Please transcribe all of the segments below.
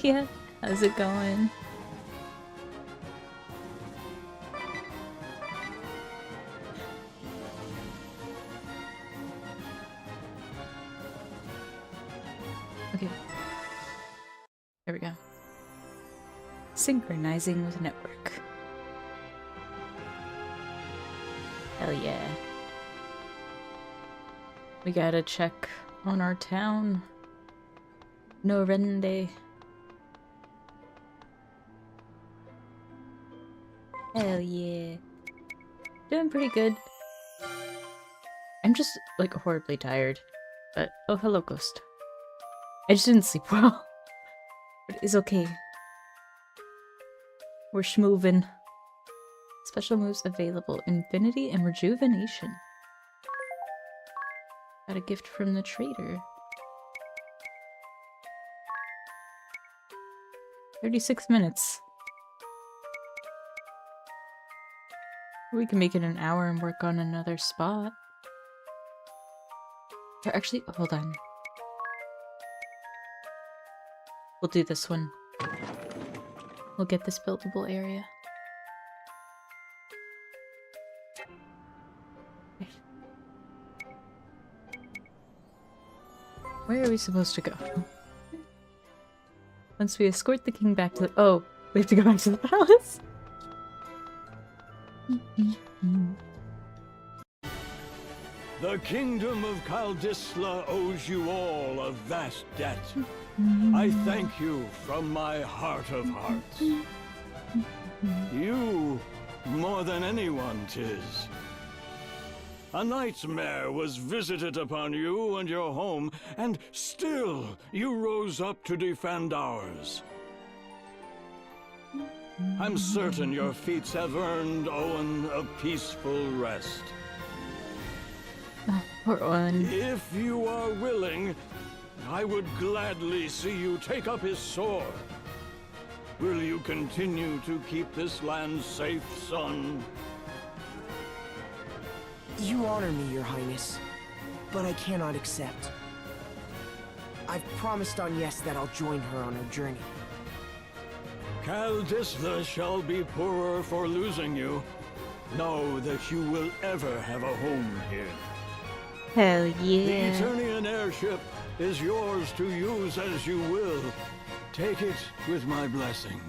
Yeah, how's it going? Okay. There we go. Synchronizing with network. Hell yeah. We gotta check on our town. No rende. Hell yeah. Doing pretty good. I'm just, like, horribly tired. But, oh, hello, Ghost. I just didn't sleep well. But it's okay. We're schmovin'. Special moves available. Infinity and Rejuvenation. Got a gift from the trader. 36 minutes. We can make it an hour and work on another spot. Or actually, hold on. We'll do this one. We'll get this buildable area. Okay. Where are we supposed to go? Once we escort the king back to the— oh, we have to go back to the palace? The kingdom of Kaldisla owes you all a vast debt. I thank you from my heart of hearts. You, more than anyone, 'tis. A nightmare was visited upon you and your home, and still you rose up to defend ours. I'm certain your feats have earned Owen a peaceful rest. Poor Owen. If you are willing, I would gladly see you take up his sword. Will you continue to keep this land safe, son? You honor me, Your Highness, but I cannot accept. I've promised Agnes that I'll join her on her journey. Kaldisla shall be poorer for losing you. Know that you will ever have a home here. Hell The yeah. Eternian airship is yours to use as you will. Take it with my blessing.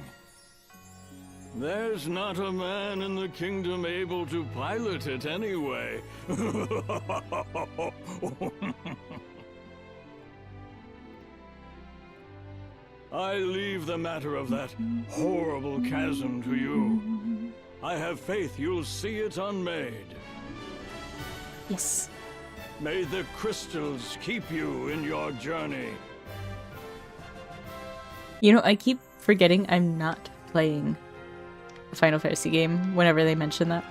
There's not a man in the kingdom able to pilot it anyway. I leave the matter of that horrible chasm to you. I have faith you'll see it unmade. Yes. May the crystals keep you in your journey. You know, I keep forgetting I'm not playing a Final Fantasy game whenever they mention that.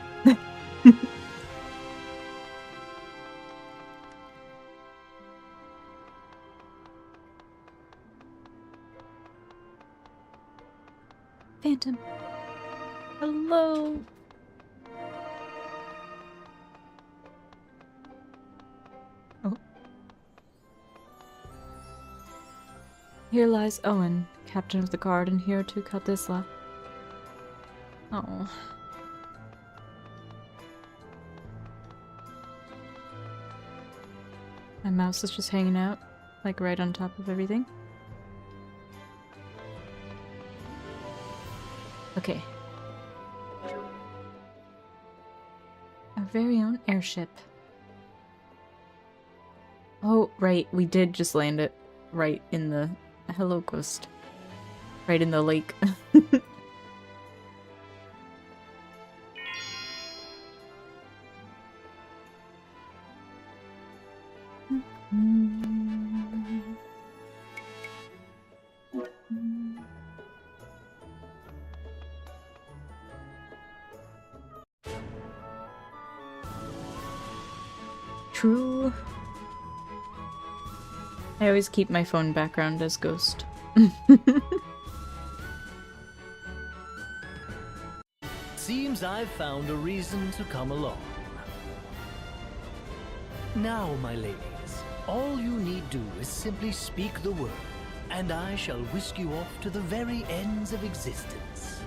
Phantom. Hello. Oh. Here lies Owen, captain of the guard and hero to Kaldisla. Oh. My mouse is just hanging out, like right on top of everything. Okay. Our very own airship. Oh, right, we did just land it right in the— hello, Ghost. Right in the lake. True. I always keep my phone background as Ghost. Seems I've found a reason to come along. Now, my ladies, all you need do is simply speak the word, and I shall whisk you off to the very ends of existence.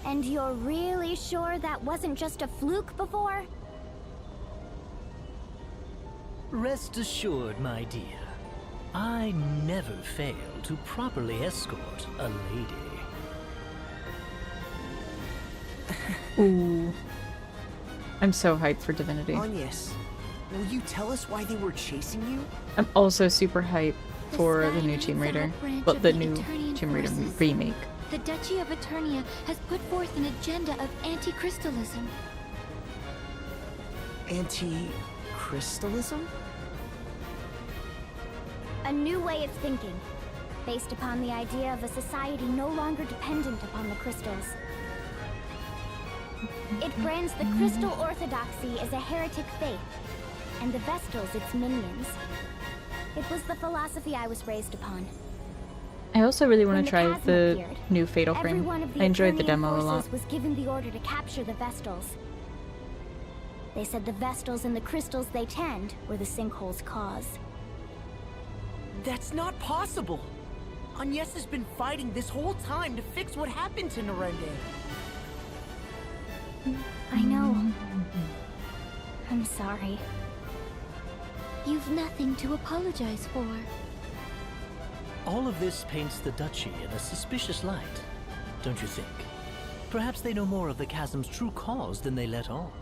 And you're really sure that wasn't just a fluke before? Rest assured, my dear, I never fail to properly escort a lady. Ooh. I'm so hyped for Divinity. Agnes, will you tell us why they were chasing you? I'm also super hyped for the new Sky Tomb Knights are Raider. a branch Well, of the the new Eternian Tomb Raider forces. remake. The Duchy of Eternia has put forth an agenda of anti-crystalism. Anti-crystalism? A new way of thinking, based upon the idea of a society no longer dependent upon the crystals. It brands the crystal orthodoxy as a heretic faith, and the Vestals its minions. It was the philosophy I was raised upon. I also really want When to the try chasm the appeared, new Fatal Every Frame. one of the I enjoyed the Eternian demo a lot. forces was given the order to capture the Vestals. They said the Vestals and the crystals they tend were the sinkhole's cause. That's not possible! Agnes has been fighting this whole time to fix what happened to Narende. I know. I'm sorry. You've nothing to apologize for. All of this paints the Duchy in a suspicious light, don't you think? Perhaps they know more of the chasm's true cause than they let on.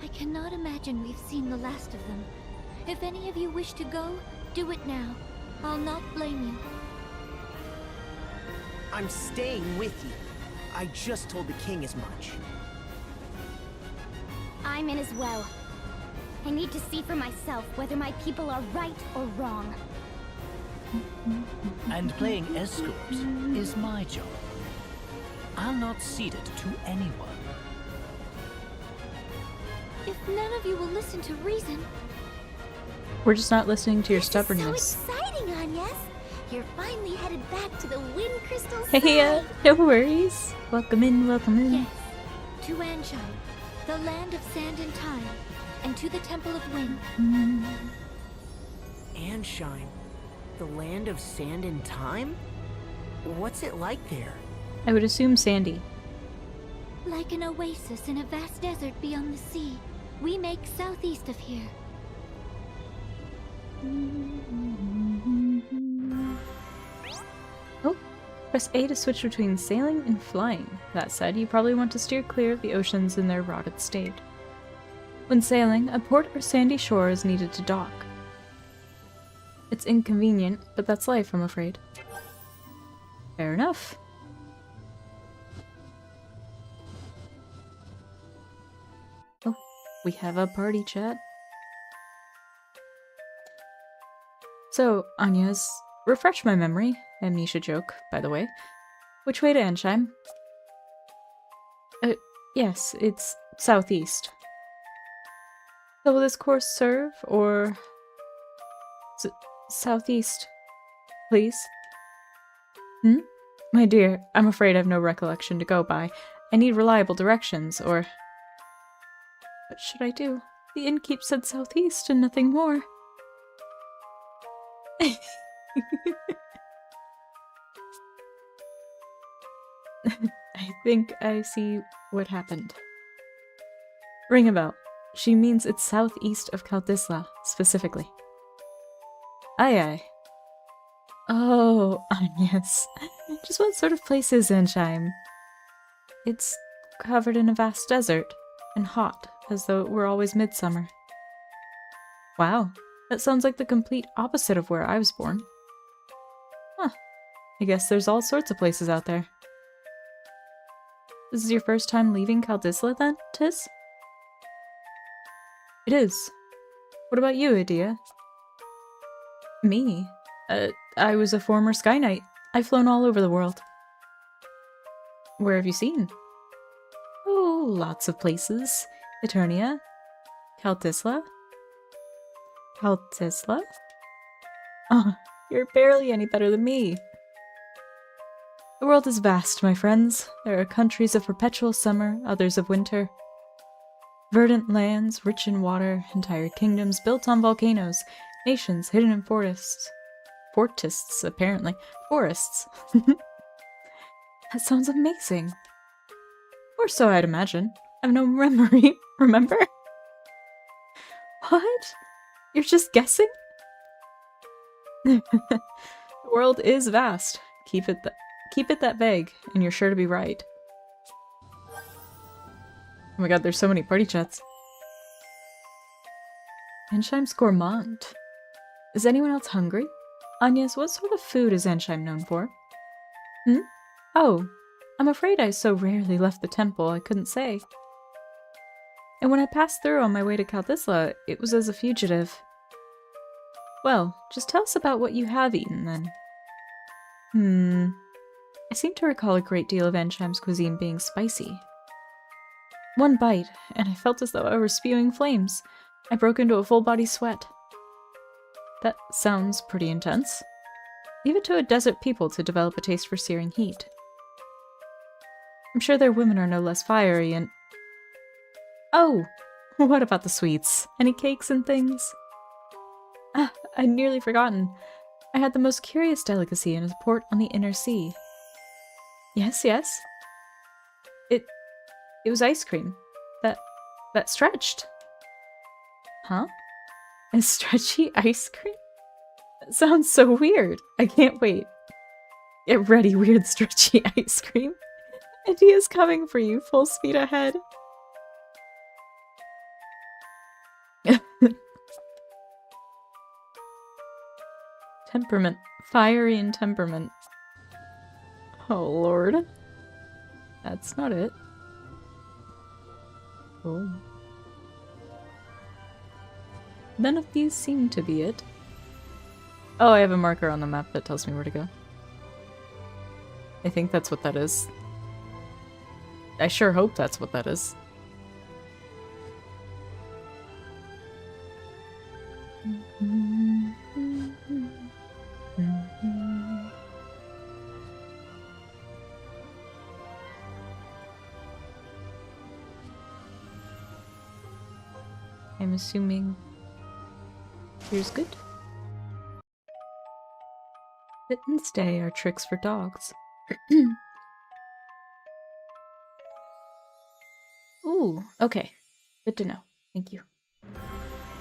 I cannot imagine we've seen the last of them. If any of you wish to go, do it now. I'll not blame you. I'm staying with you. I just told the king as much. I'm in as well. I need to see for myself whether my people are right or wrong. And playing escort is my job. I'll not cede it to anyone. If none of you will listen to reason... We're just not listening to your This stubbornness. is so exciting, Agnes! You're finally headed back to the Wind Crystal Hey, side. no worries. Welcome in, welcome in. Yes, to Anshine, the land of sand and time, and to the Temple of Wind. Anshine, the land of sand and time? What's it like there? I would assume Sandy. Like an oasis in a vast desert beyond the sea, we make southeast of here. Oh, press A to switch between sailing and flying. That said, you probably want to steer clear of the oceans in their rotted state. When sailing, a port or sandy shore is needed to dock. It's inconvenient, but that's life, I'm afraid. Fair enough. Oh, we have a party chat. So, Anya's, refresh my memory. Amnesia joke, by the way. Which way to Ansheim? Yes, it's southeast. So will this course serve, or... southeast, please? My dear, I'm afraid I've no recollection to go by. I need reliable directions, or... What should I do? The innkeep said southeast and nothing more. I think I see what happened. Ringabel. She means it's southeast of Kaldisla, specifically. Aye aye. Oh, Agnes. Just what sort of place is Ansheim? It's covered in a vast desert, and hot, as though it were always midsummer. Wow, that sounds like the complete opposite of where I was born. Huh. I guess there's all sorts of places out there. This is your first time leaving Kaldisla, then, Tis? It is. What about you, Adia? Me? I was a former Sky Knight. I've flown all over the world. Where have you seen? Oh, lots of places. Eternia. Kaldisla. Kaldisla? Oh, you're barely any better than me. The world is vast, my friends. There are countries of perpetual summer, others of winter. Verdant lands, rich in water, entire kingdoms built on volcanoes, nations hidden in forests. Fortists, apparently. Forests. That sounds amazing. Or so I'd imagine. I have no memory. Remember? What? You're just guessing? The world is vast. Keep it that vague, and you're sure to be right. Oh my god, there's so many party chats. Ensheim's gourmand. Is anyone else hungry? Agnes, what sort of food is Ensheim known for? Oh, I'm afraid I so rarely left the temple I couldn't say. And when I passed through on my way to Kaldisla, it was as a fugitive. Well, just tell us about what you have eaten, then. I seem to recall a great deal of Ensheim's cuisine being spicy. One bite, and I felt as though I were spewing flames. I broke into a full-body sweat. That sounds pretty intense. Leave it to a desert people to develop a taste for searing heat. I'm sure their women are no less fiery and... Oh! What about the sweets? Any cakes and things? Ah, I'd nearly forgotten. I had the most curious delicacy in a port on the inner sea. Yes. It was ice cream. That stretched. Huh? A stretchy ice cream? That sounds so weird. I can't wait. Get ready, weird stretchy ice cream. Idea's coming for you, full speed ahead. Temperament. Fiery in temperament. Oh lord. That's not it. Oh. None of these seem to be it. Oh, I have a marker on the map that tells me where to go. I think that's what that is. I sure hope that's what that is. I'm assuming here's good. Sit and stay are tricks for dogs. Ooh, okay. Good to know. Thank you.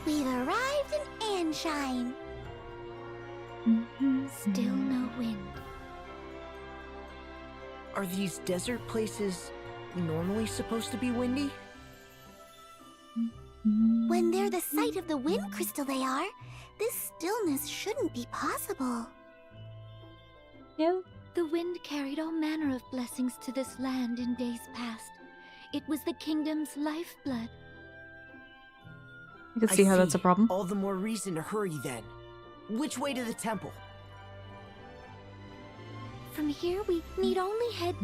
We've arrived in Ansheim. Still no wind. Are these desert places normally supposed to be windy? When they're the site of the wind crystal they are, this stillness shouldn't be possible. Yeah. The wind carried all manner of blessings to this land in days past. It was the kingdom's lifeblood. I can see how that's a problem. All the more reason to hurry then. Which way to the temple? From here, we need only head...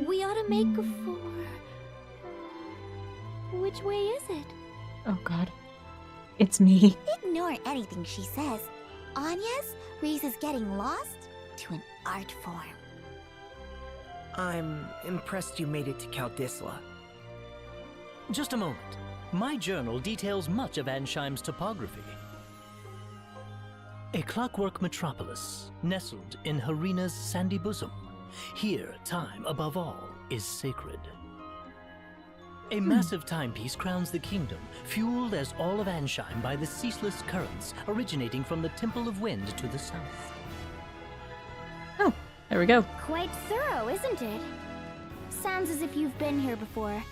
we ought to make for... which way is it? Oh god. It's me. Ignore anything she says. Anya's raises getting lost to an art form. I'm impressed you made it to Kaldisla. Just a moment. My journal details much of Ansheim's topography. A clockwork metropolis, nestled in Harina's sandy bosom. Here, time, above all, is sacred. A massive timepiece crowns the kingdom, fueled as all of Ansheim by the ceaseless currents originating from the Temple of Wind to the south. Oh, there we go. Quite thorough, isn't it? Sounds as if you've been here before.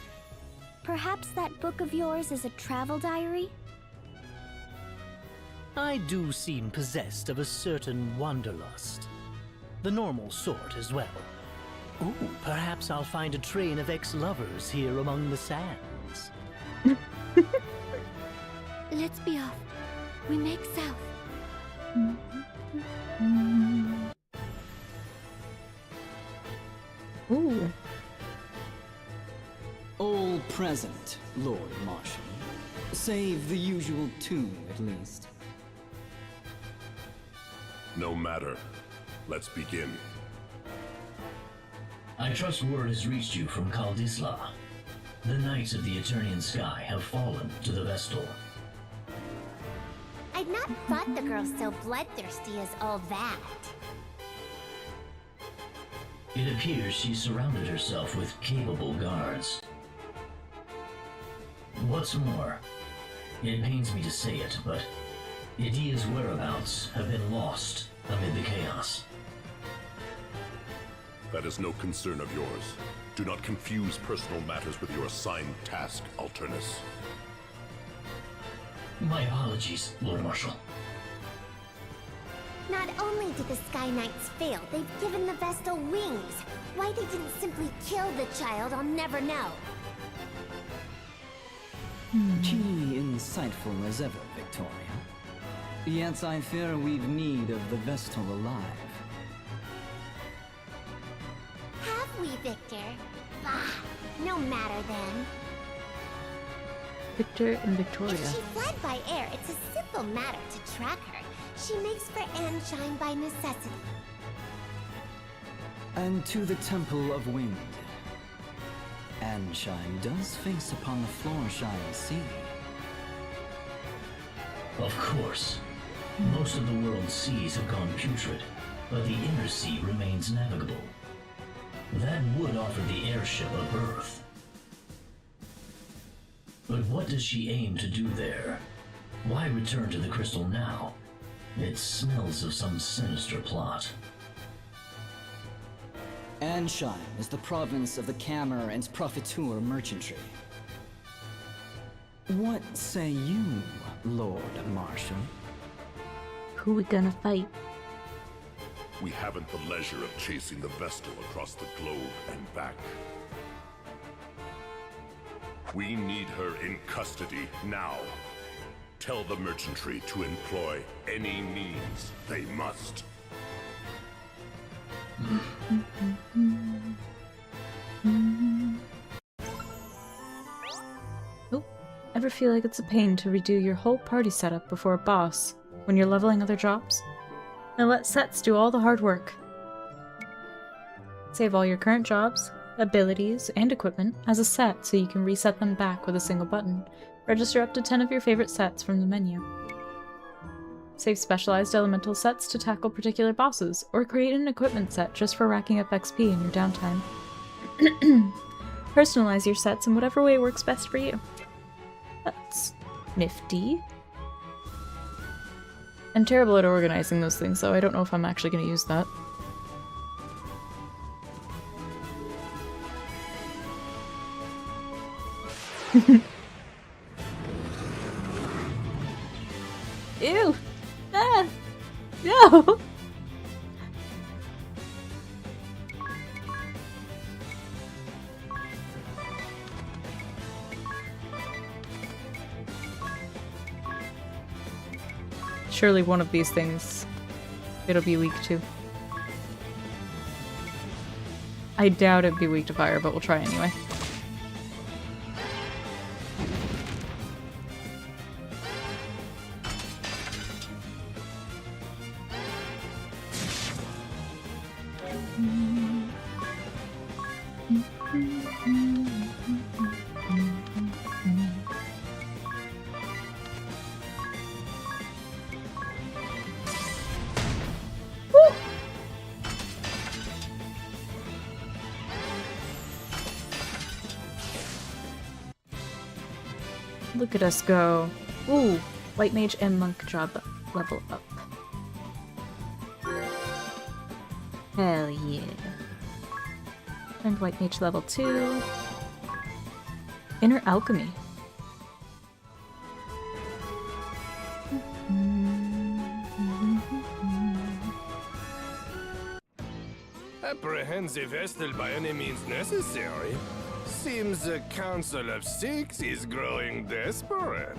Perhaps that book of yours is a travel diary? I do seem possessed of a certain wanderlust. The normal sort as well. Ooh, perhaps I'll find a train of ex-lovers here among the sands. Let's be off. We make south. Ooh. All present, Lord Marshal. Save the usual two, at least. No matter. Let's begin. I trust word has reached you from Kaldisla. The Knights of the Eternian Sky have fallen to the Vestal. I'd not thought the girl so bloodthirsty as all that. It appears she surrounded herself with capable guards. What's more, it pains me to say it, but Idia's whereabouts have been lost amid the chaos. That is no concern of yours. Do not confuse personal matters with your assigned task, Alternus. My apologies, Lord Marshal. Not only did the Sky Knights fail, they've given the Vestal wings. Why they didn't simply kill the child, I'll never know. Keenly insightful as ever, Victoria. Yet I fear we've need of the Vestal alive. Have we, Victor? Bah, no matter then. Victor and Victoria. If she fled by air, it's a simple matter to track her. She makes for Anshine by necessity. And to the Temple of Wind. Anshine does face upon the Floorshine Sea. Of course. Most of the world's seas have gone putrid, but the inner sea remains navigable. That would offer the airship a berth. But what does she aim to do there? Why return to the crystal now? It smells of some sinister plot. Anshine is the province of the Cammer and Profiteur merchantry. What say you, Lord Marshal? Who we gonna fight? We haven't the leisure of chasing the Vestal across the globe and back. We need her in custody now. Tell the merchantry to employ any means they must. Oh, ever feel like it's a pain to redo your whole party setup before a boss when you're leveling other jobs? Now let sets do all the hard work. Save all your current jobs, abilities, and equipment as a set so you can reset them back with a single button. Register up to 10 of your favorite sets from the menu. Save specialized elemental sets to tackle particular bosses, or create an equipment set just for racking up XP in your downtime. Personalize your sets in whatever way works best for you. That's nifty. I'm terrible at organizing those things, so I don't know if I'm actually going to use that. Ew! Ah! No! Surely one of these things it'll be weak to. I doubt it'd be weak to fire, but we'll try anyway. Look at us go. Ooh, White Mage and Monk job level up. Hell yeah. And White Mage level 2. Inner Alchemy. Apprehend the Vestal by any means necessary. Seems the Council of Six is growing desperate.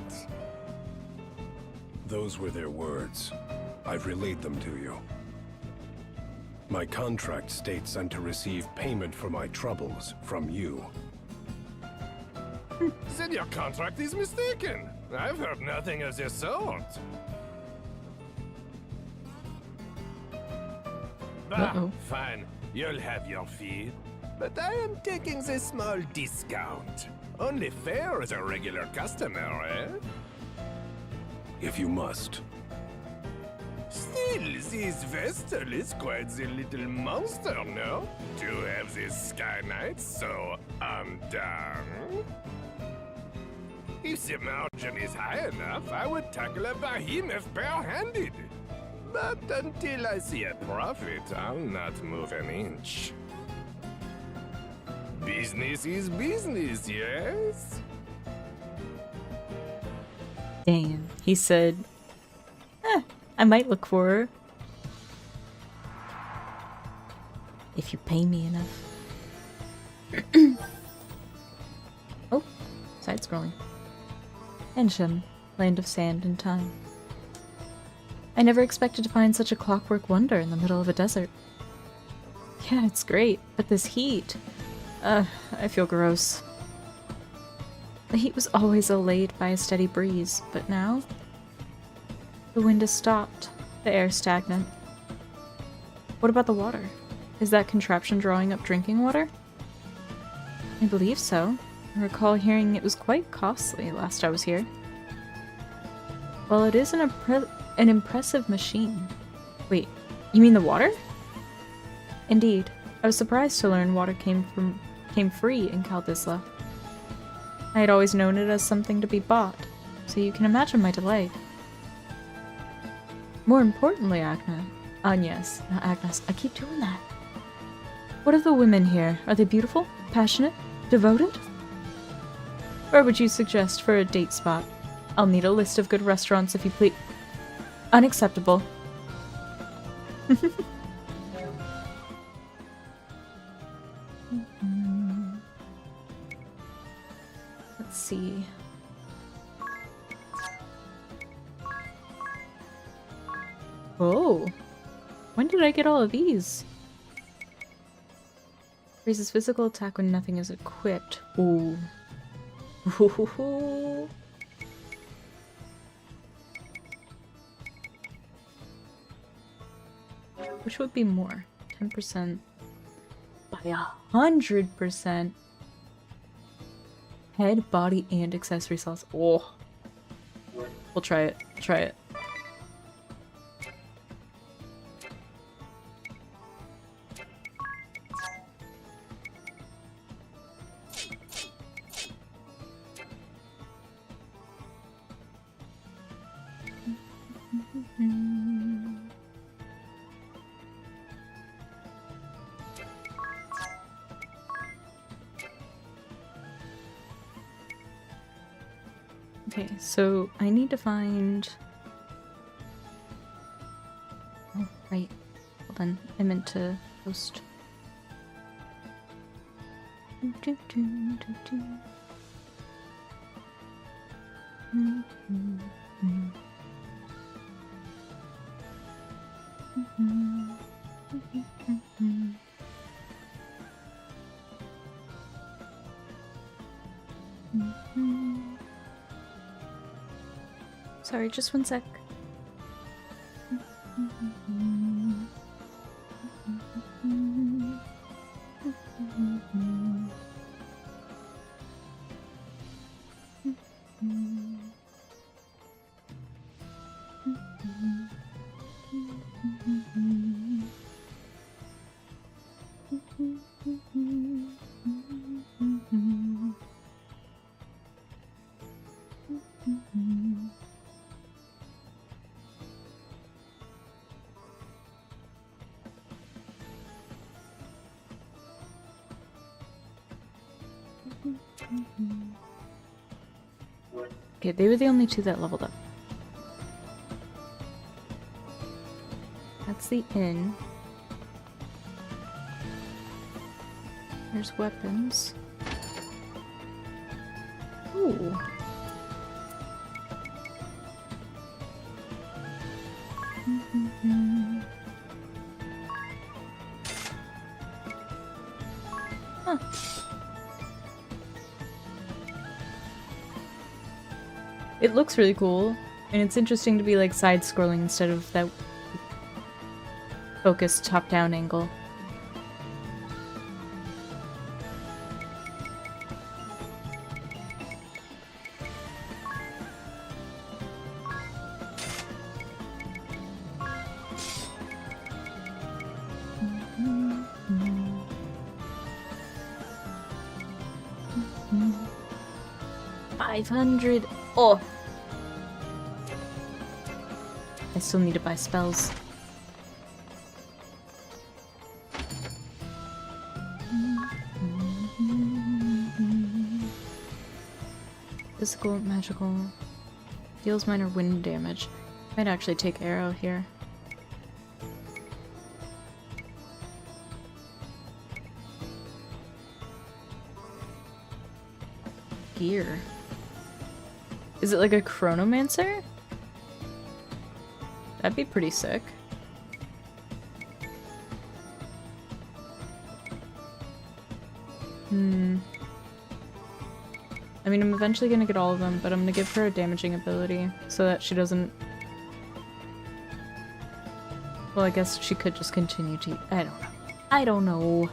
Those were their words. I've relayed them to you. My contract states I'm to receive payment for my troubles from you. Then your contract is mistaken. I've heard nothing of the sort. Bah, fine. You'll have your fee. But I am taking a small discount. Only fair as a regular customer, eh? if you must. Still, this Vestal is quite the little monster, no? To have this Sky Knight so undone. If the margin is high enough, I would tackle a behemoth bare-handed. But until I see a profit, I'll not move an inch. Business is business, yes? Damn. He said, I might look for her. If you pay me enough. Oh, side-scrolling. Ensham, land of sand and time. I never expected to find such a clockwork wonder in the middle of a desert. Yeah, it's great, but this heat... I feel gross. The heat was always allayed by a steady breeze, but now... the wind has stopped, the air stagnant. What about the water? Is that contraption drawing up drinking water? I believe so. I recall hearing it was quite costly last I was here. Well, it is an impressive machine. Wait, you mean the water? Indeed. I was surprised to learn water came free in Kaldisla. I had always known it as something to be bought, so you can imagine my delight. More importantly, Agnes, I keep doing that. What of the women here? Are they beautiful? Passionate? Devoted? Where would you suggest for a date spot? I'll need a list of good restaurants if you please. Unacceptable. Let's see. Oh. When did I get all of these? Raises physical attack when nothing is equipped. Ooh. Ooh. Which would be more? 10% by 100%. Head, body, and accessory slots. Oh. We'll try it. Try it. Okay, so I need to find... Oh, right. Hold on. I meant to post... Sorry, just one sec. Okay, they were the only two that leveled up. That's the inn. There's weapons. Ooh. Huh. It looks really cool, and it's interesting to be like side-scrolling instead of that focused top-down angle. 500. Oh. I still need to buy spells. Physical, magical. Deals minor wind damage. Might actually take arrow here. Gear. Is it like a chronomancer? That'd be pretty sick. I mean, I'm eventually gonna get all of them, but I'm gonna give her a damaging ability so that she doesn't... Well, I guess she could just continue to... I don't know. I don't know.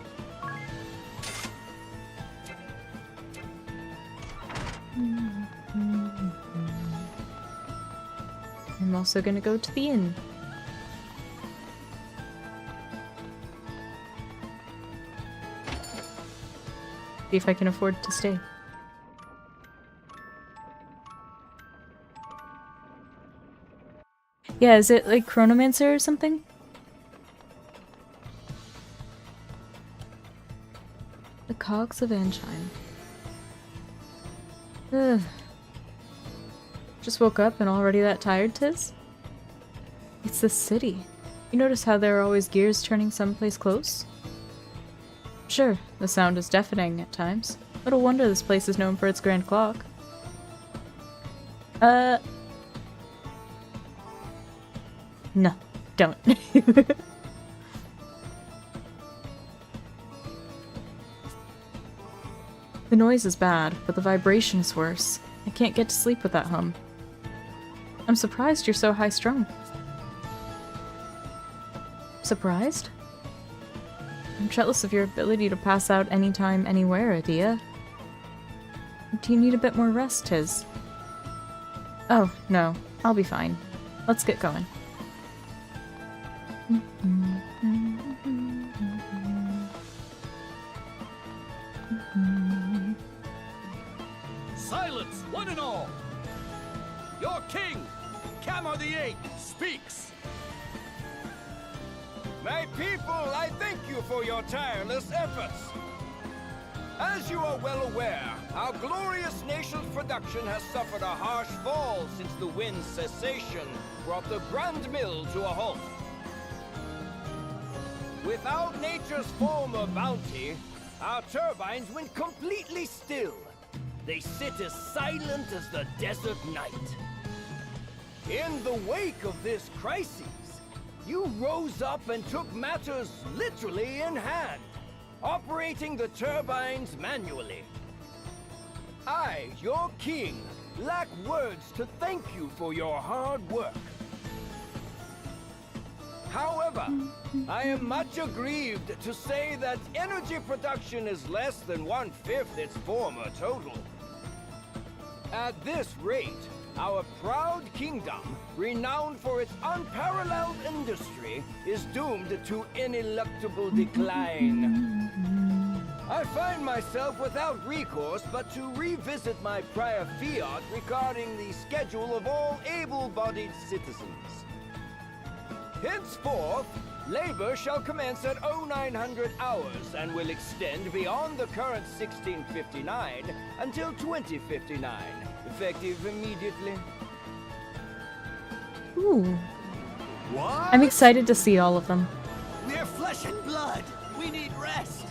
I'm also gonna go to the inn. See if I can afford to stay. Yeah, is it like Chronomancer or something? The Cogs of Anshine. Ugh. Just woke up and already that tired, 'tis? It's the city. You notice how there are always gears turning someplace close? Sure, the sound is deafening at times. Little wonder this place is known for its grand clock. No, don't. The noise is bad, but the vibration is worse. I can't get to sleep with that hum. I'm surprised you're so high-strung. Surprised? I'm jealous of your ability to pass out anytime, anywhere, Adia. Do you need a bit more rest, Tiz? Oh, no. I'll be fine. Let's get going. Silence, one and all! Your king, Camor the Eighth, speaks! My people, I thank you for your tireless efforts. As you are well aware, our glorious nation's production has suffered a harsh fall since the wind's cessation brought the Grand Mill to a halt. Without nature's former bounty, our turbines went completely still. They sit as silent as the desert night. In the wake of this crisis, you rose up and took matters literally in hand, operating the turbines manually. I, your king, lack words to thank you for your hard work. However, I am much aggrieved to say that energy production is less than 1/5 its former total. At this rate, our proud kingdom, renowned for its unparalleled industry, is doomed to ineluctable decline. I find myself without recourse but to revisit my prior fiat regarding the schedule of all able-bodied citizens. Henceforth, labor shall commence at 0900 hours and will extend beyond the current 1659 until 2059, effective immediately. Ooh. What? I'm excited to see all of them. We're flesh and blood. We need rest.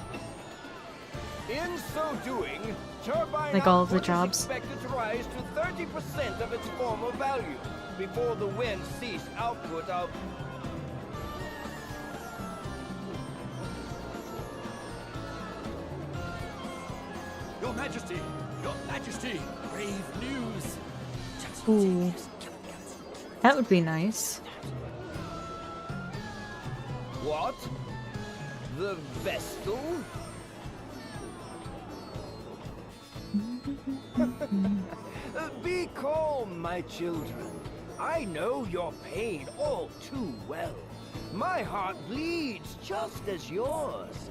In so doing, turbine Like all of the output jobs. is expected to rise to 30% of its former value before the wind ceased output of... Your Majesty! Your Majesty! Brave news! Ooh. That would be nice. What? The Vestal? Be calm, my children. I know your pain all too well. My heart bleeds just as yours.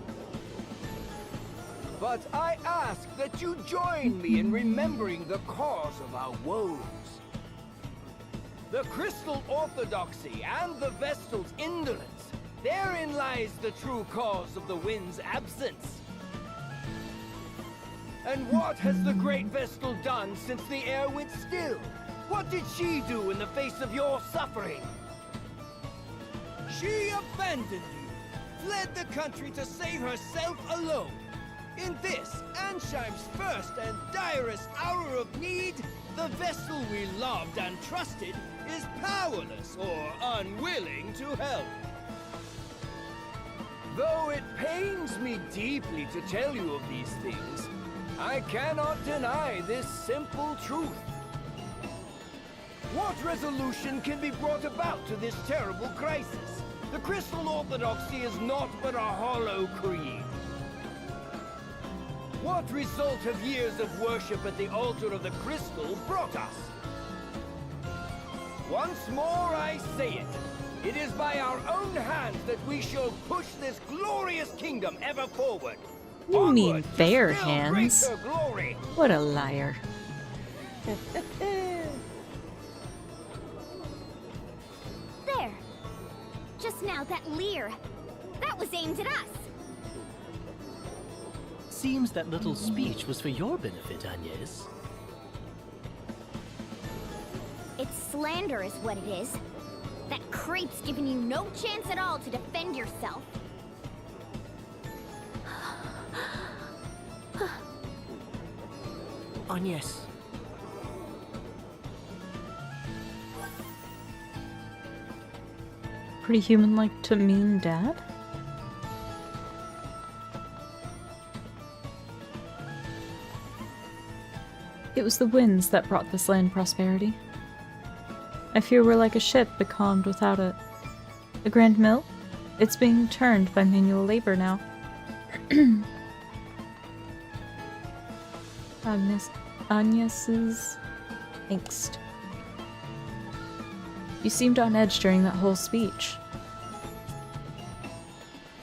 But I ask that you join me in remembering the cause of our woes. The Crystal Orthodoxy and the Vestal's indolence. Therein lies the true cause of the wind's absence. And what has the Great Vestal done since the air went still? What did she do in the face of your suffering? She abandoned you, fled the country to save herself alone. In this, Ansheim's first and direst hour of need, the Vestal we loved and trusted is powerless or unwilling to help. Though it pains me deeply to tell you of these things, I cannot deny this simple truth. What resolution can be brought about to this terrible crisis? The Crystal Orthodoxy is naught but a hollow creed. What result have years of worship at the altar of the Crystal brought us? Once more I say it. It is by our own hands that we shall push this glorious kingdom ever forward. You mean Onward to their still hands? greater glory. What a liar. There! Just now, that leer. That was aimed at us! Seems that little speech was for your benefit, Agnes. It's slander is what it is. That creep's giving you no chance at all to defend yourself. Agnes. Pretty human-like to mean dad? It was the winds that brought this land prosperity. I fear we're like a ship becalmed without it. The Grand Mill? It's being turned by manual labor now. Agnes's angst. You seemed on edge during that whole speech.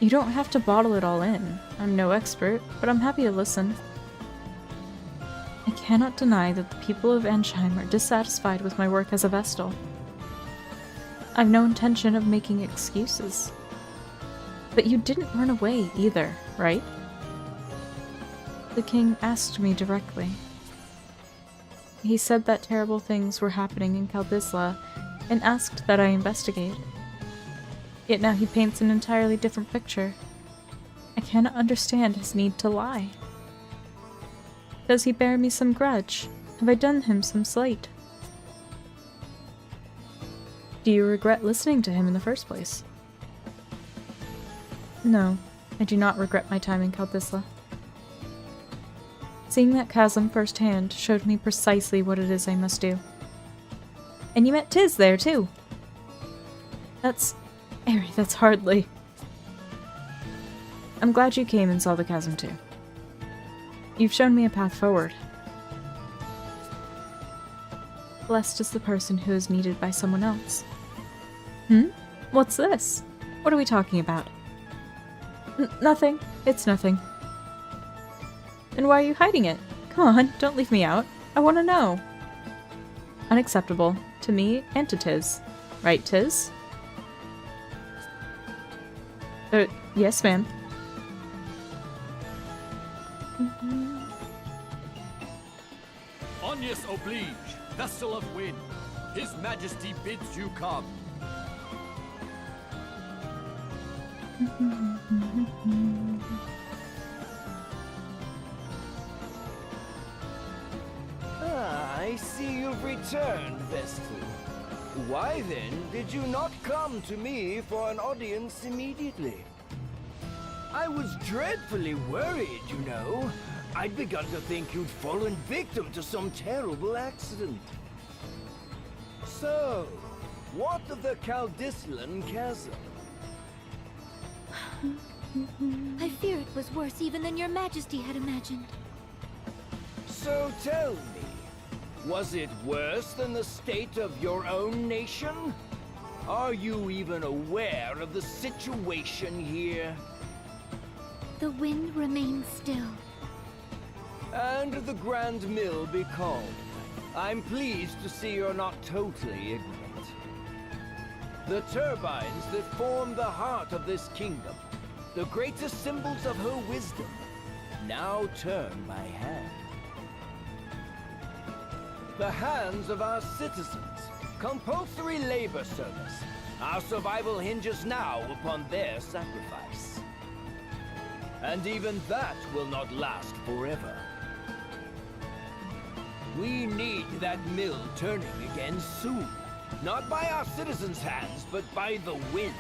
You don't have to bottle it all in. I'm no expert, but I'm happy to listen. I cannot deny that the people of Ansheim are dissatisfied with my work as a Vestal. I've no intention of making excuses. But you didn't run away either, right? The king asked me directly. He said that terrible things were happening in Kaldisla and asked that I investigate. Yet now he paints an entirely different picture. I cannot understand his need to lie. Does he bear me some grudge? Have I done him some slight? Do you regret listening to him in the first place? No, I do not regret my time in Kaldisla. Seeing that chasm firsthand showed me precisely what it is I must do. And you met Tiz there, too! That's hardly... I'm glad you came and saw the chasm, too. You've shown me a path forward. Blessed is the person who is needed by someone else. What's this? What are we talking about? Nothing. It's nothing. Then why are you hiding it? Come on, don't leave me out. I want to know. Unacceptable. To me and to Tiz. Right, Tiz? Yes, ma'am. Agnes oblige, Vestal of Wind. His Majesty bids you come. I see you've returned, Vestal. Why then did you not come to me for an audience immediately? I was dreadfully worried, you know. I'd begun to think you'd fallen victim to some terrible accident. So, what of the Kaldislan Chasm? I fear it was worse even than your Majesty had imagined. So tell me, was it worse than the state of your own nation? Are you even aware of the situation here? The wind remains still, and the Grand Mill be calm. I'm pleased to see you're not totally ignorant. The turbines that form the heart of this kingdom, the greatest symbols of her wisdom, now turn by hand. The hands of our citizens, compulsory labor service. Our survival hinges now upon their sacrifice. And even that will not last forever. We need that mill turning again soon. Not by our citizens' hands, but by the wind.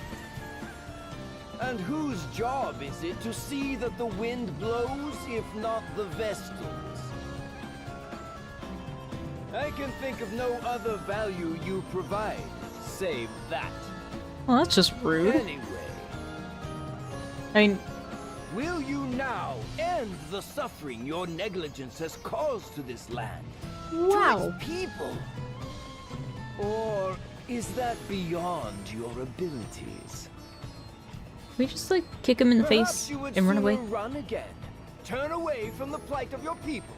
And whose job is it to see that the wind blows, if not the Vestals? I can think of no other value you provide, save that. Well, that's just rude. Anyway. I mean... Will you now end the suffering your negligence has caused to this land? Wow. To its people? Or is that beyond your abilities? Can we just, like, kick him in the Perhaps face you would and run away? sooner run again. Turn away from the plight of your people.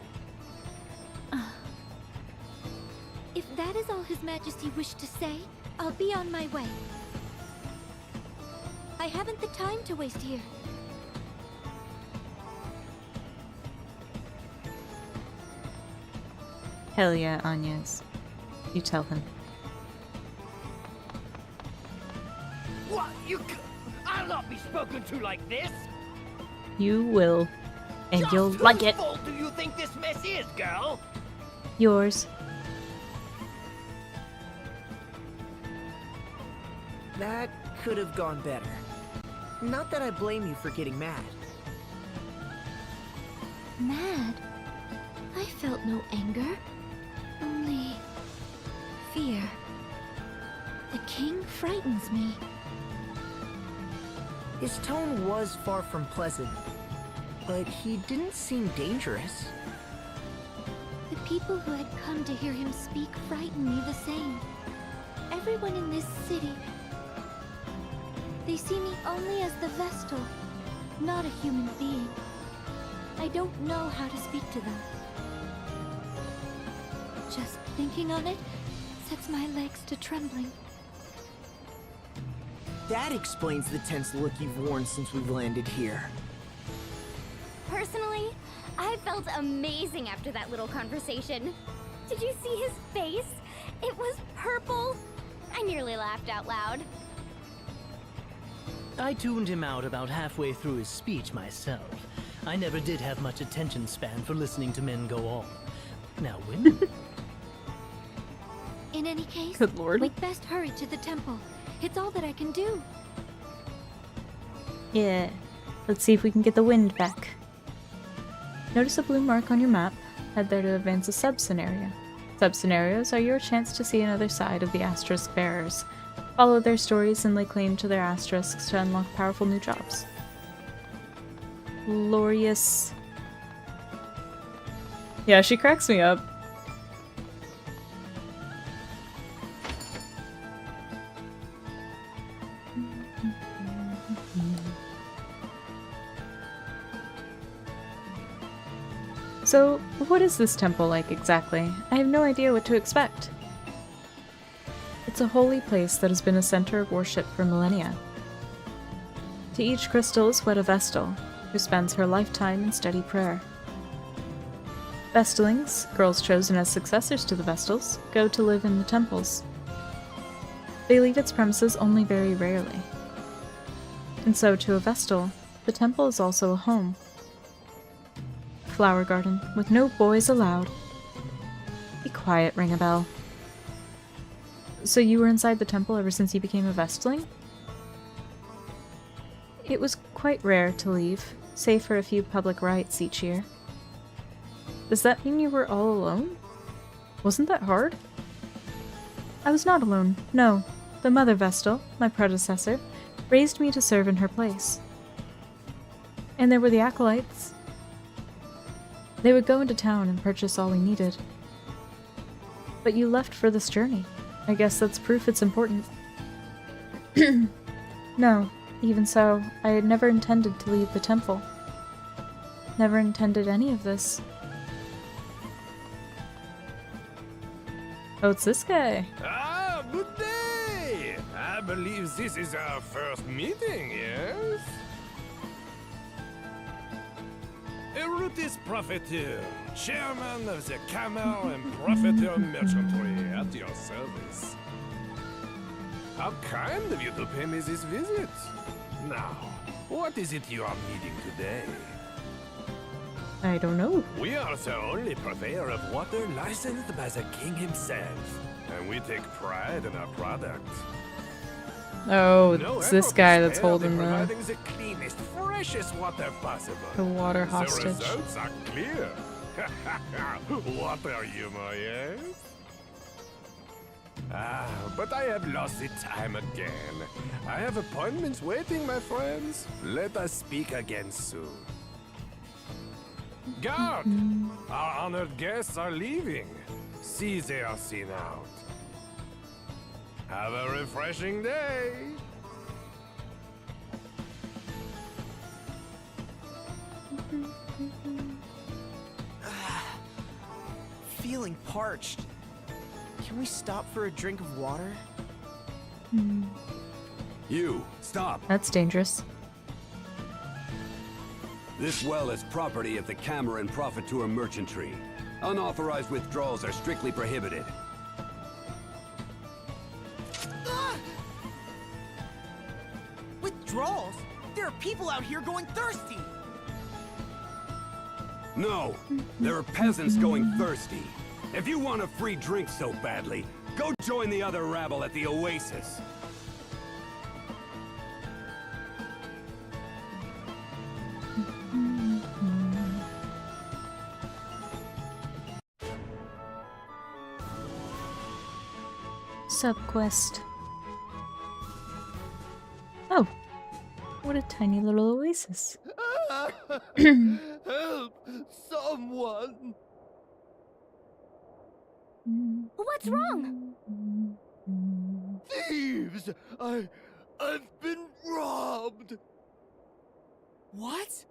If that is all His Majesty wished to say, I'll be on my way. I haven't the time to waste here. Hell yeah, Agnes. You tell him. What? I'll not be spoken to like this! You will. And Just you'll whose like it. fault do you think this mess is, girl? Yours. That could have gone better. Not that I blame you for getting mad. Mad? I felt no anger. Only... fear. The king frightens me. His tone was far from pleasant, but he didn't seem dangerous. The people who had come to hear him speak frightened me the same. Everyone in this city... they see me only as the Vestal, not a human being. I don't know how to speak to them. Just thinking on it sets my legs to trembling. That explains the tense look you've worn since we've landed here. Personally, I felt amazing after that little conversation. Did you see his face? It was purple. I nearly laughed out loud. I tuned him out about halfway through his speech myself. I never did have much attention span for listening to men go on. Now, women? In any case, Good lord. we'd best hurry to the temple. It's all that I can do. Yeah. Let's see if we can get the wind back. Notice a blue mark on your map. Head there to advance a sub-scenario. Sub-scenarios are your chance to see another side of the Asterisk Bearers. Follow their stories and lay claim to their asterisks to unlock powerful new jobs. Glorious. Yeah, she cracks me up. So, what is this temple like exactly? I have no idea what to expect. It's a holy place that has been a center of worship for millennia. To each crystal is wed a Vestal, who spends her lifetime in steady prayer. Vestalings, girls chosen as successors to the Vestals, go to live in the temples. They leave its premises only very rarely. And so to a Vestal, the temple is also a home. Flower garden, with no boys allowed. Be quiet, Ringabel. So you were inside the temple ever since you became a Vestaling? It was quite rare to leave, save for a few public rites each year. Does that mean you were all alone? Wasn't that hard? I was not alone, no. The Mother Vestal, my predecessor, raised me to serve in her place. And there were the acolytes. They would go into town and purchase all we needed. But you left for this journey. I guess that's proof it's important. No, even so, I had never intended to leave the temple. Never intended any of this. Oh, it's this guy. Ah, good day! I believe this is our first meeting, yes? Erutis Profiteer, chairman of the Camel and Profiteer Merchantry, at your service. How kind of you to pay me this visit. Now, what is it you are needing today? I don't know. We are the only purveyor of water licensed by the king himself, and we take pride in our product. Oh, No it's this effort guy is that's spared holding in the providing the cleanest, freshest water possible. water The hostage. results are clear. Water humor, yes? Ah, but I have lost the time again. I have appointments waiting, my friends. Let us speak again soon. Guard! Our honored guests are leaving. See they are seen out. Have a refreshing day. Feeling parched. Can we stop for a drink of water? You, stop. That's dangerous. This well is property of the Cameron Profiteer Merchantry. Unauthorized withdrawals are strictly prohibited. Withdrawals? There are people out here going thirsty! No, there are peasants going thirsty. If you want a free drink so badly, go join the other rabble at the Oasis. Subquest. Oh, what a tiny little oasis. Help! Someone! What's wrong? Thieves! I've been robbed! What?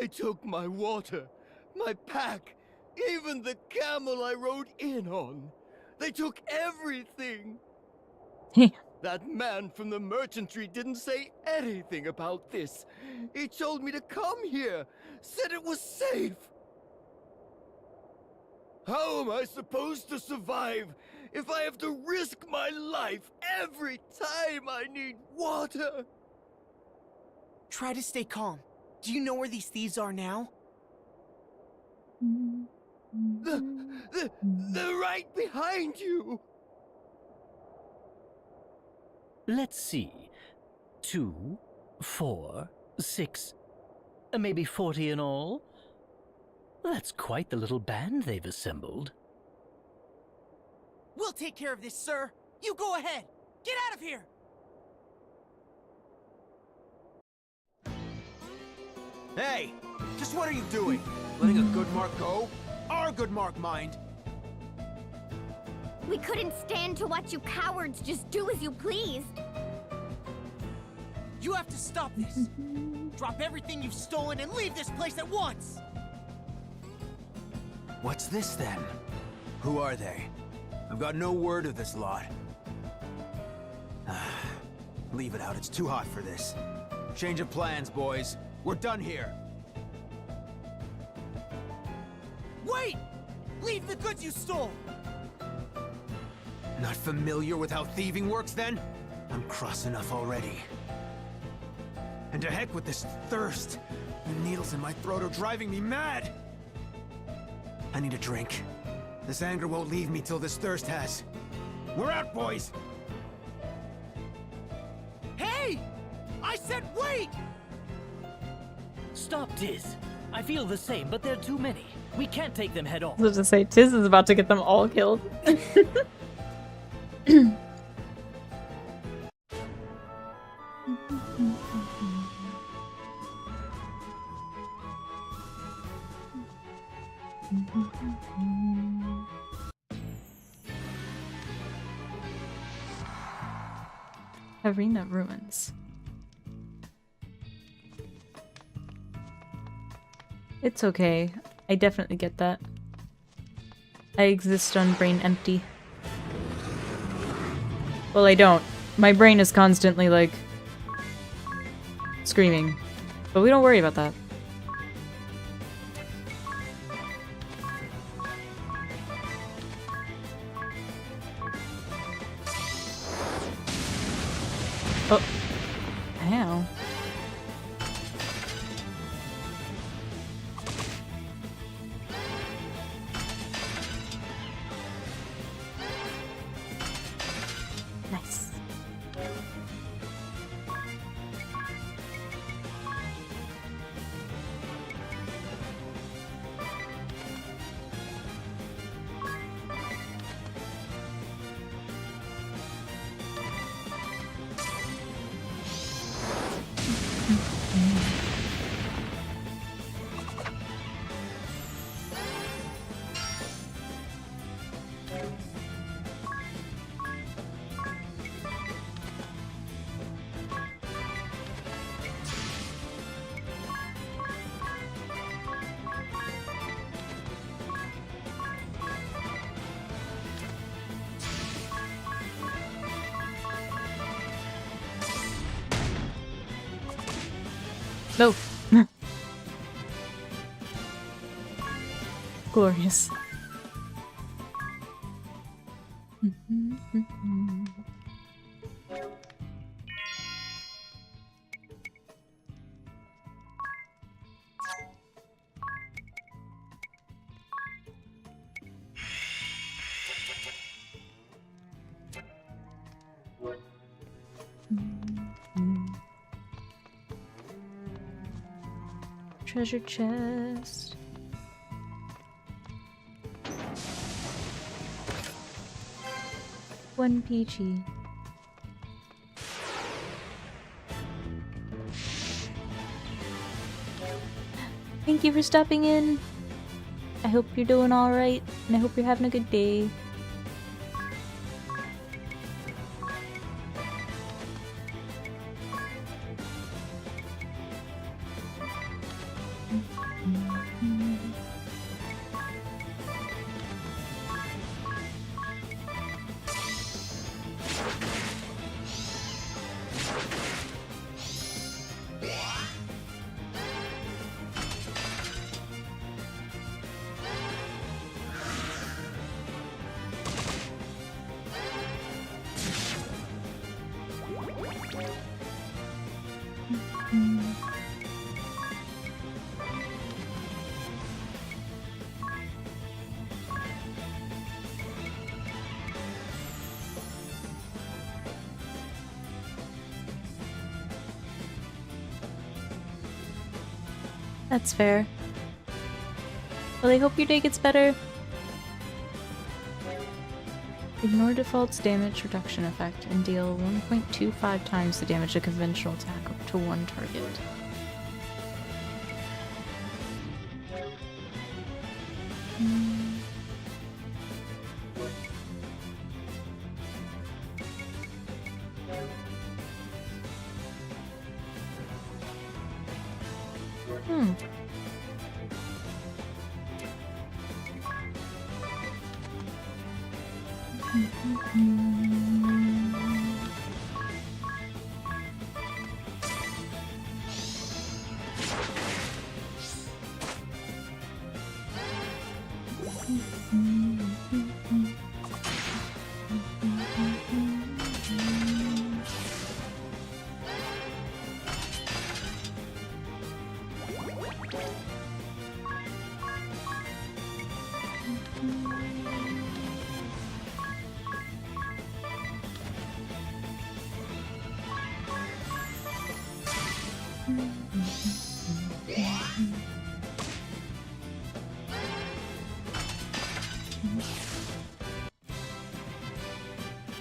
They took my water, my pack, even the camel I rode in on. They took everything! That man from the merchantry didn't say anything about this. He told me to come here, said it was safe. How am I supposed to survive if I have to risk my life every time I need water? Try to stay calm. Do you know where these thieves are now? They're right behind you! Let's see. 2, 4, 6, maybe 40 in all? That's quite the little band they've assembled. We'll take care of this, sir. You go ahead. Get out of here! Hey! Just what are you doing? Letting a good mark go? Our good mark, mind! We couldn't stand to watch you cowards just do as you pleased. You have to stop this. Drop everything you've stolen and leave this place at once! What's this then? Who are they? I've got no word of this lot. Leave it out, it's too hot for this. Change of plans, boys. We're done here. Wait! Leave the goods you stole! Not familiar with how thieving works, then? I'm cross enough already. And to heck with this thirst. The needles in my throat are driving me mad! I need a drink. This anger won't leave me till this thirst has. We're out, boys! Hey! I said wait! Stop, Tiz. I feel the same, but there are too many. We can't take them head on. I was to say, Tiz is about to get them all killed. Arena ruins. It's okay. I definitely get that. I exist on brain empty. Well, I don't. My brain is constantly, like, screaming. But we don't worry about that. Oh. Ow. Nice. No. Glorious. Treasure chest. One peachy. Thank you for stopping in. I hope you're doing alright, and I hope you're having a good day. That's fair. Well, I hope your day gets better. Ignore default's damage reduction effect and deal 1.25 times the damage of conventional attack up to one target.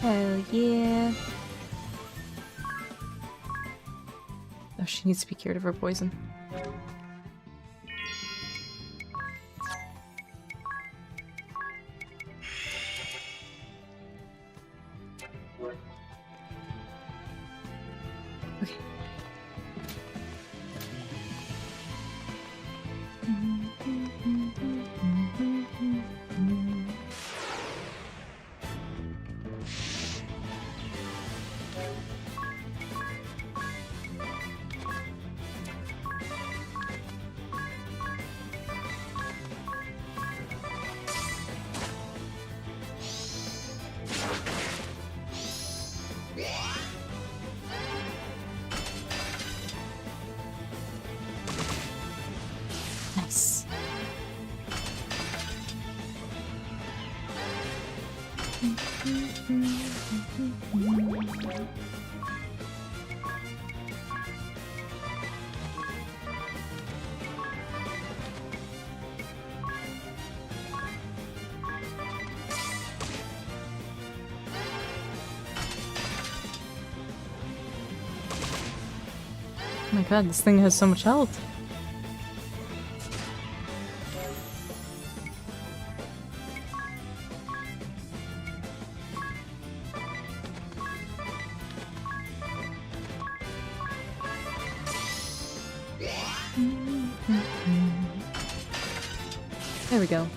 Hell yeah. Oh, she needs to be cured of her poison. Okay. Oh my god, this thing has so much health. There we go.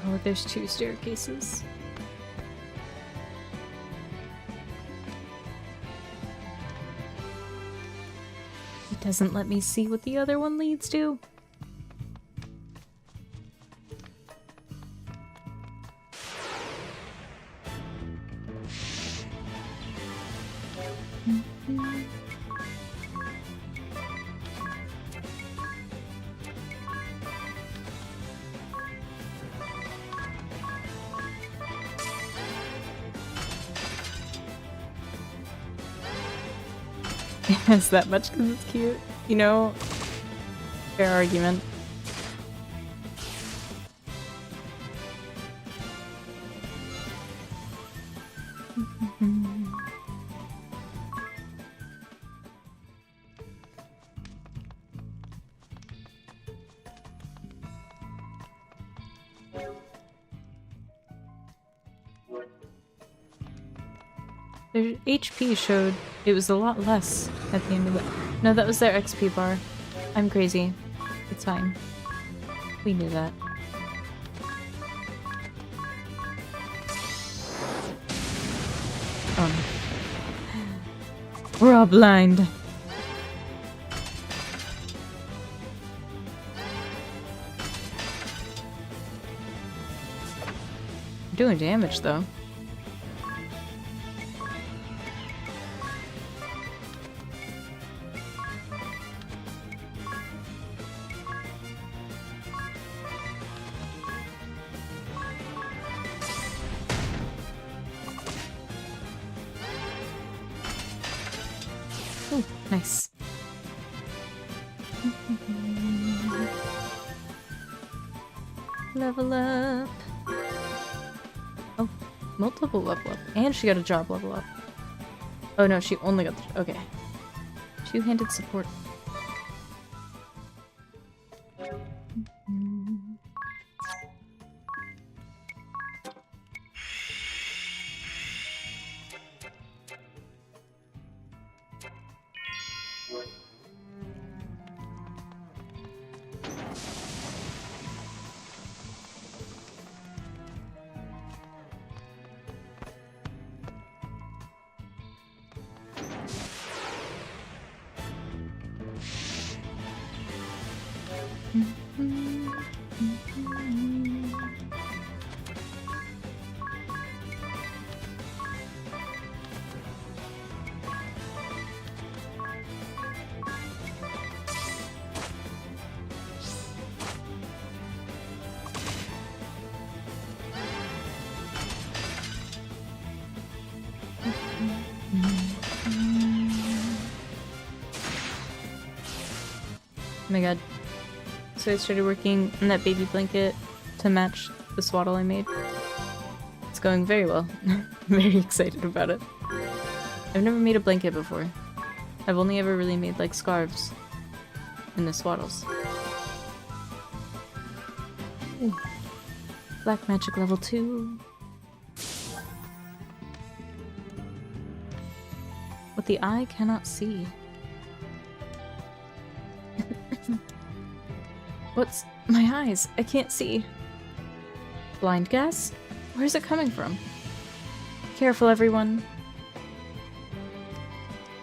Oh, there's 2 staircases. It doesn't let me see what the other one leads to. It's that much because it's cute. You know, fair argument. Their HP showed it was a lot less at the end of it. No, that was their XP bar. I'm crazy. It's fine. We knew that. Oh no. We're all blind. Doing damage though. Ooh, nice. Level up. Oh, multiple level up. And she got a job level up. Oh no, she only got the... Okay. Two-handed support. Oh my god. So I started working on that baby blanket to match the swaddle I made. It's going very well. I'm very excited about it. I've never made a blanket before. I've only ever really made like scarves and the swaddles. Ooh. Black magic level 2. What the eye cannot see. What's my eyes? I can't see. Blind gas? Where's it coming from? Careful, everyone.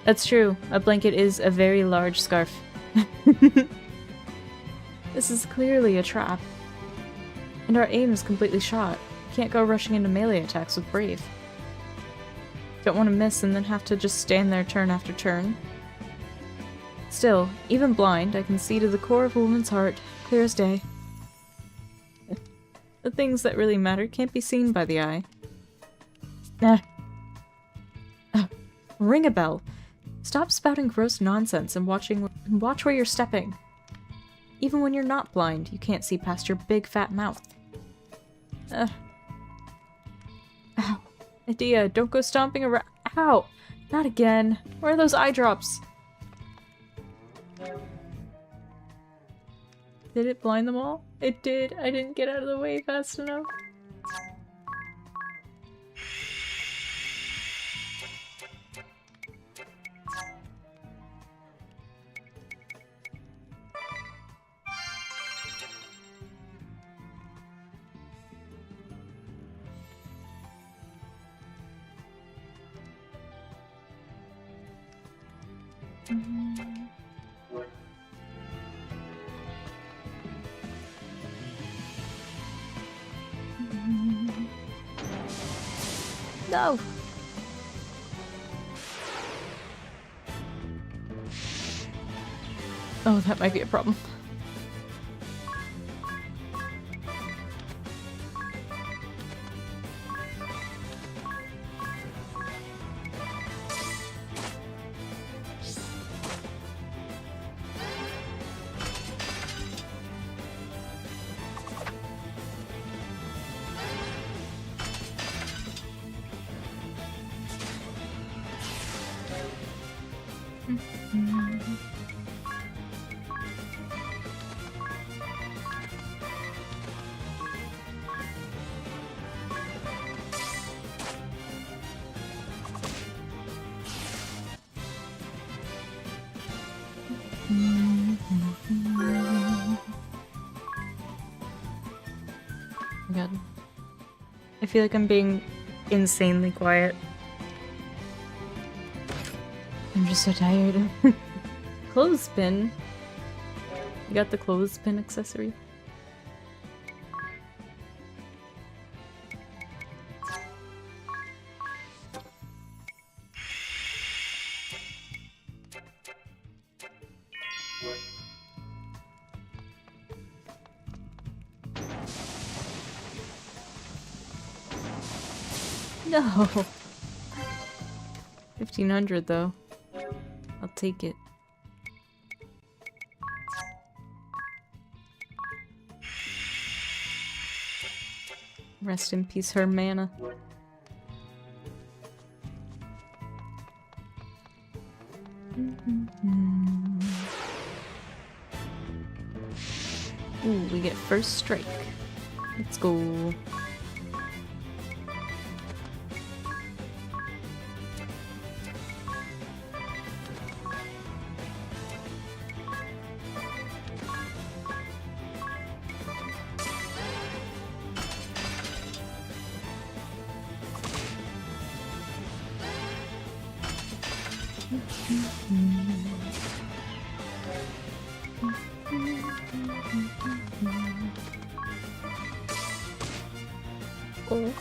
That's true. A blanket is a very large scarf. This is clearly a trap. And our aim is completely shot. can't go rushing into melee attacks with Brave. Don't want to miss and then have to just stand there turn after turn. Still, even blind, I can see to the core of a woman's heart, clear as day. The things that really matter can't be seen by the eye. Ringabel! Stop spouting gross nonsense and watch where you're stepping. Even when you're not blind, you can't see past your big fat mouth. Ow. Idea, don't go stomping around. Ow! Not again. Where are those eye drops? Did it blind them all? It did. I didn't get out of the way fast enough. No! Oh, that might be a problem. God. I feel like I'm being insanely quiet. I'm just so tired. Clothespin? You got the clothespin accessory? No! 1500 though. I'll take it. Rest in peace, her mana. Ooh, we get first strike. Let's go. Oh.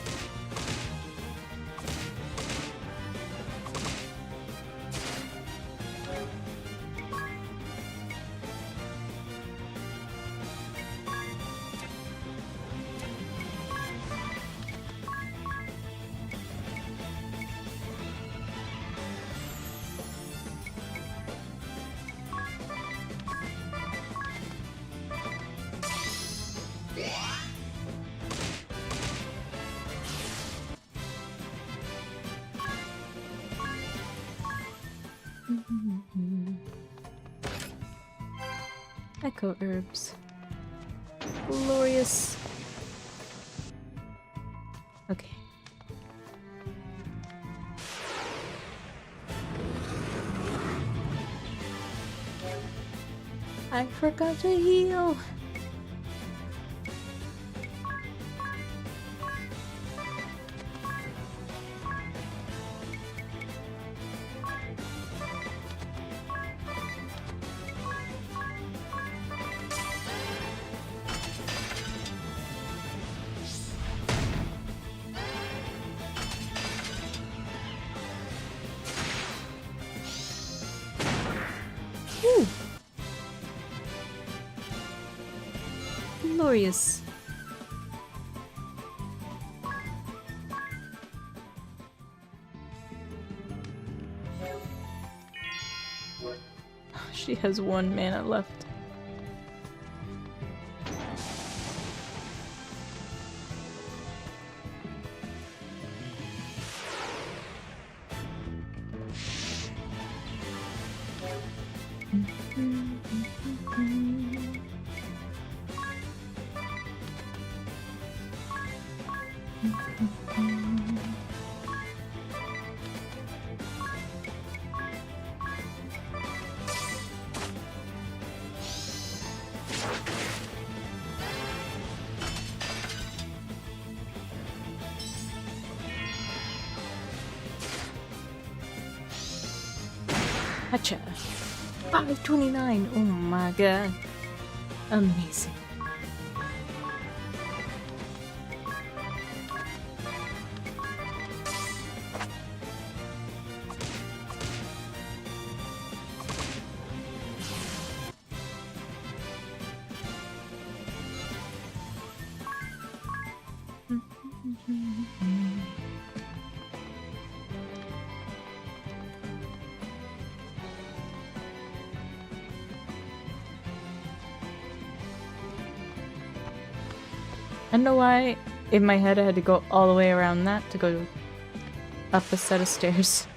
Echo herbs. Glorious. Okay. I forgot to heal. glorious. She has 1 mana left. Gotcha. 529. Oh my god. Amazing. I don't know why in my head I had to go all the way around that to go up a set of stairs.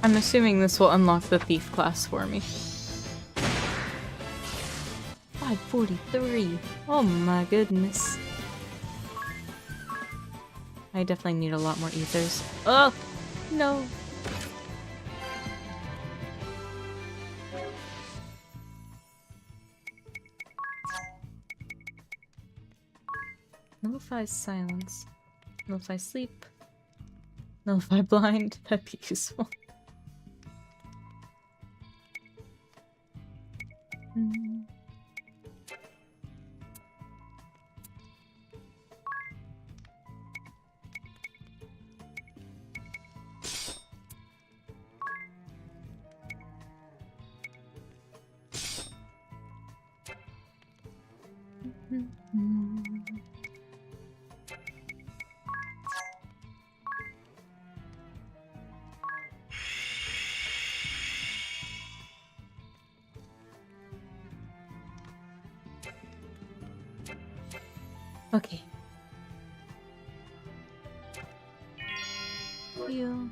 I'm assuming this will unlock the thief class for me. 543. Oh my goodness. I definitely need a lot more ethers. Oh no. Nullify silence. Nullify sleep. Nullify blind. That'd be useful. Okay. Heal.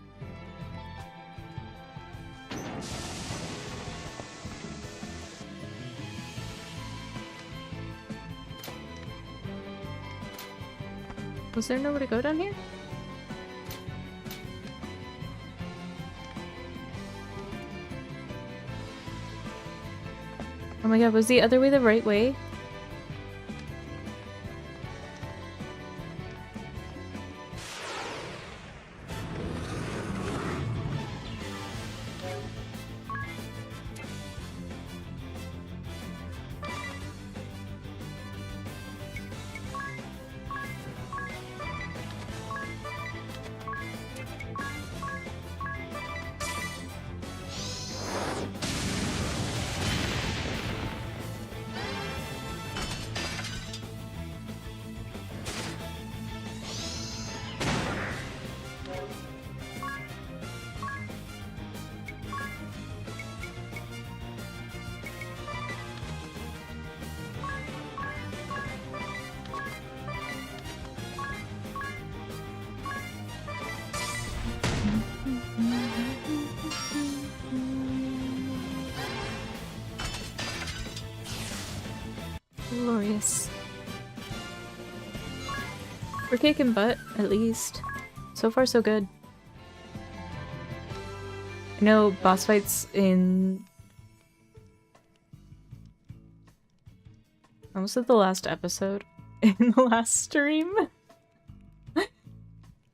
Was there nowhere to go down here? Oh my god, was the other way the right way? We're kicking butt, at least. So far, so good. I know boss fights in... I almost at the last episode. In the last stream.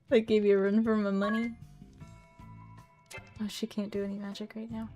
That gave you a run for my money. Oh, she can't do any magic right now.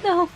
No.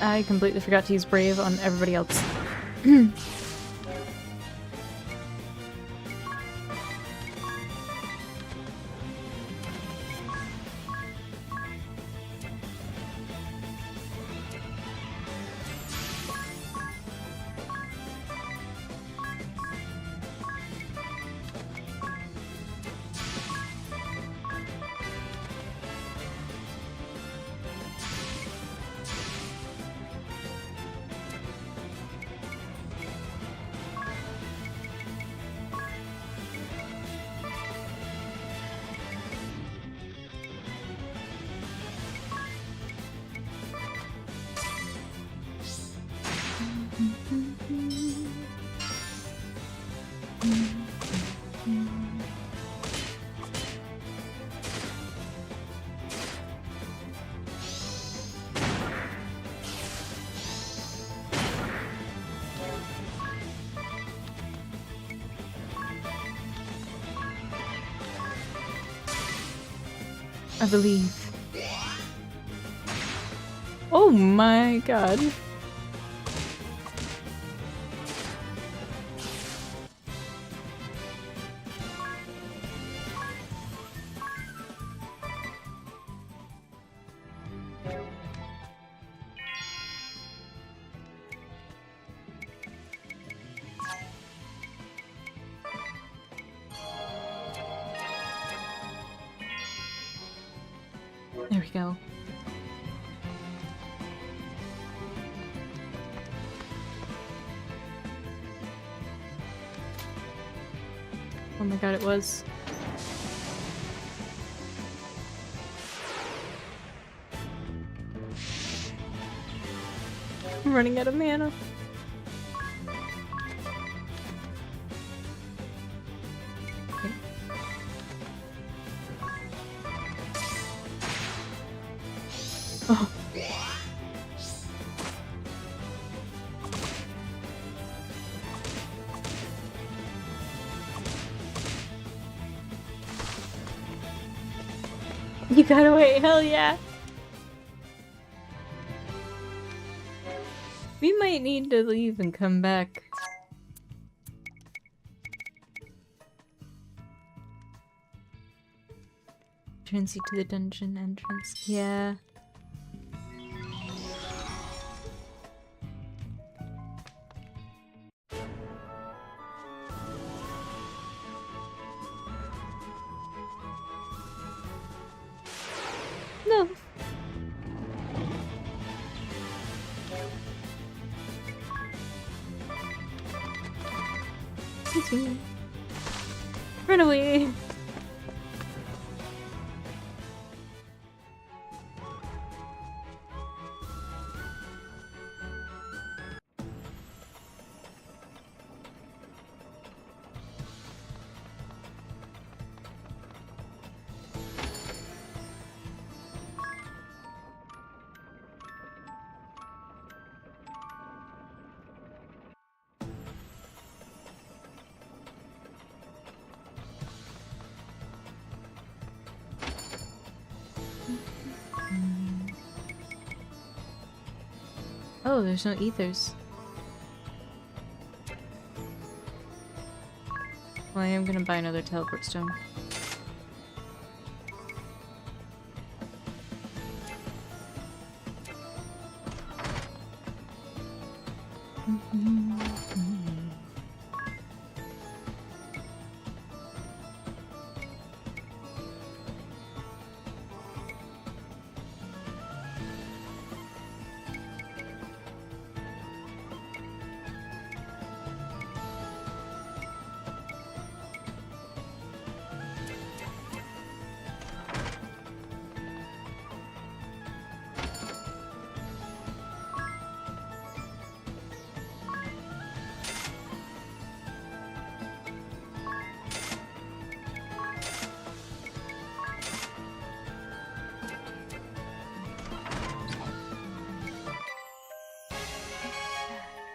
I completely forgot to use Brave on everybody else. I believe. Oh my god. There we go. Oh my god, it was. I'm running out of mana. Okay. Oh. You got away, hell yeah! We might need to leave and come back. Turns you to the dungeon entrance. Yeah. No. It's me. Run away. Oh, there's no ethers. Well, I am gonna buy another teleport stone.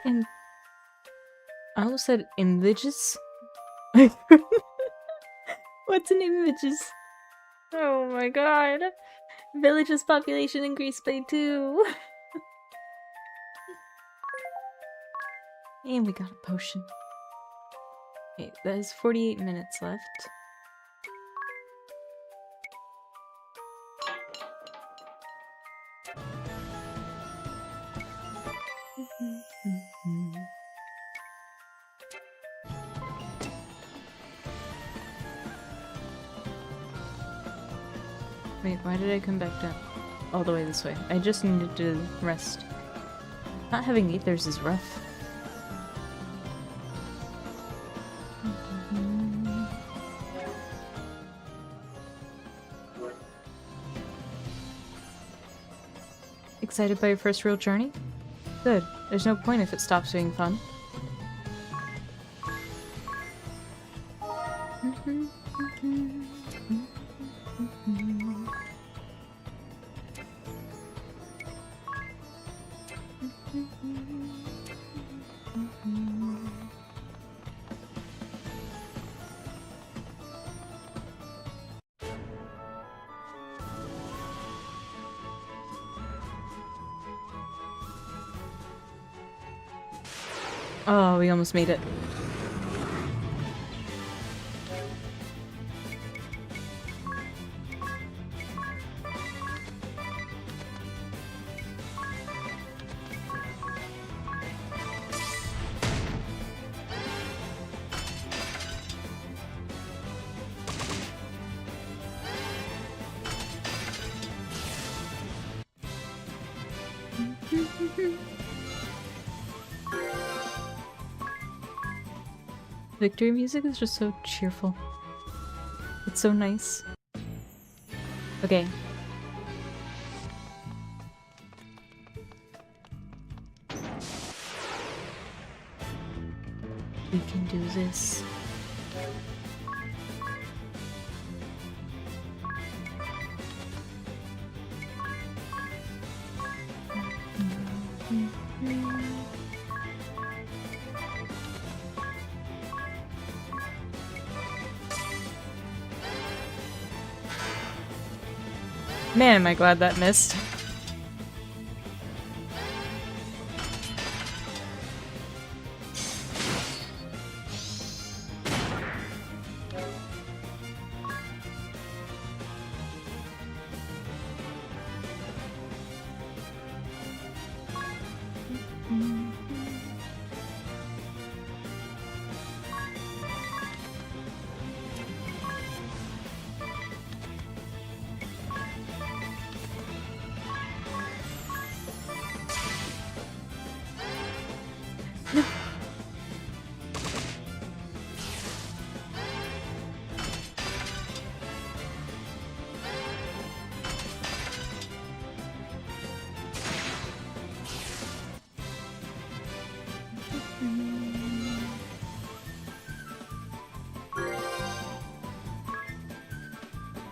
And I almost said images. What's an images? Oh my god. Village's population increased by 2. And we got a potion. Okay, that is 48 minutes left. Wait, why did I come back down? All the way this way. I just needed to rest. Not having ethers is rough. Excited by your first real journey? Good. There's no point if it stops being fun. Oh, we almost made it. Victory music is just so cheerful. It's so nice. Okay. We can do this. Man, am I glad that missed.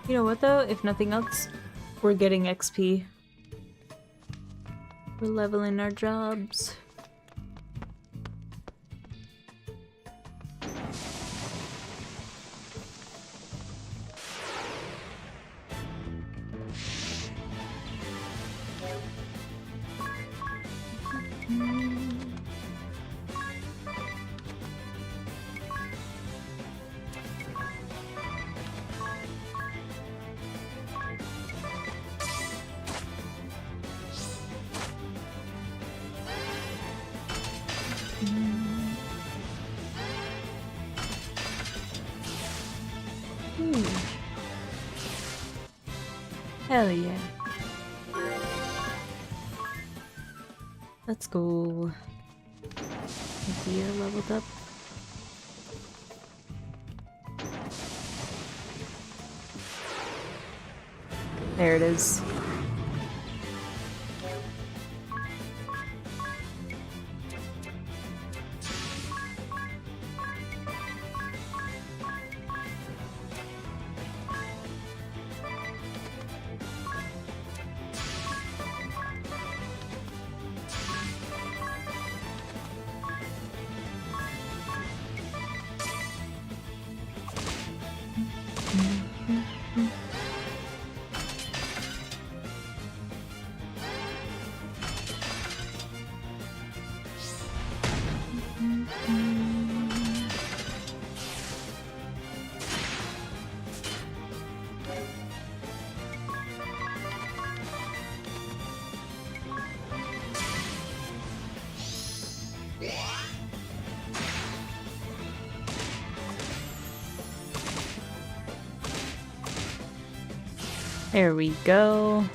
You know what though? If nothing else, we're getting XP. We're leveling our jobs. Ooh. Hell yeah. Let's go. Deer leveled up. There it is. There we go.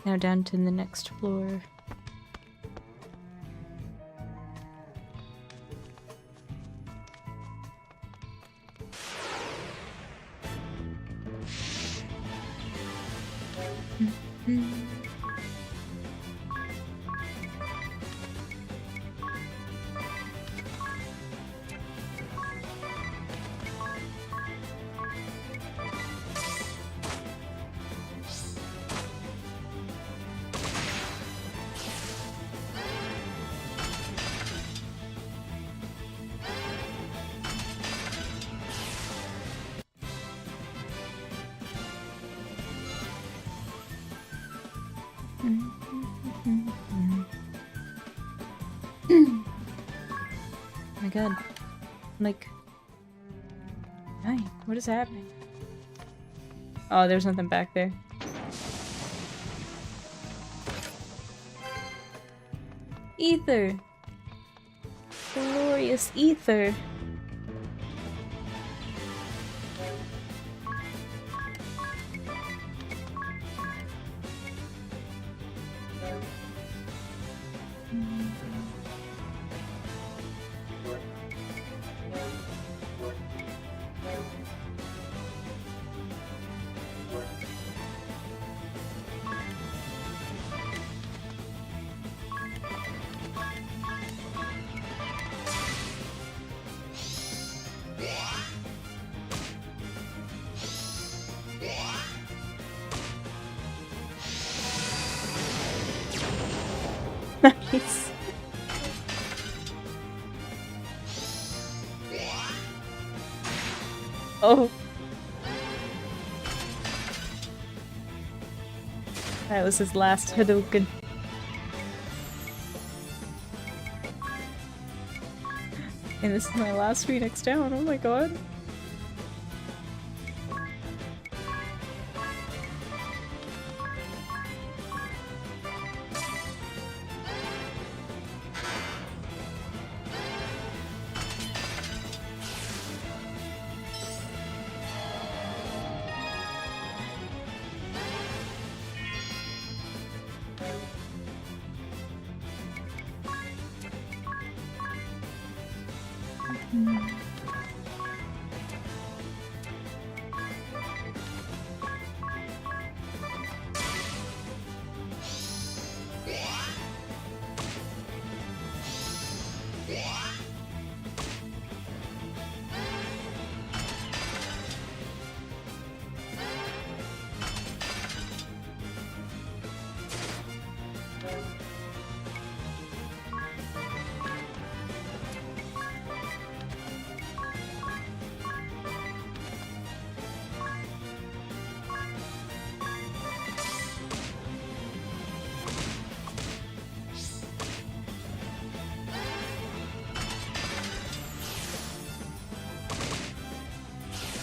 Now down to the next floor. Oh my god. Like... Hi, what is happening? Oh, there's nothing back there. Ether! Glorious ether! Nice. Oh. That was his last Hadouken. And this is my last Phoenix down, oh my god.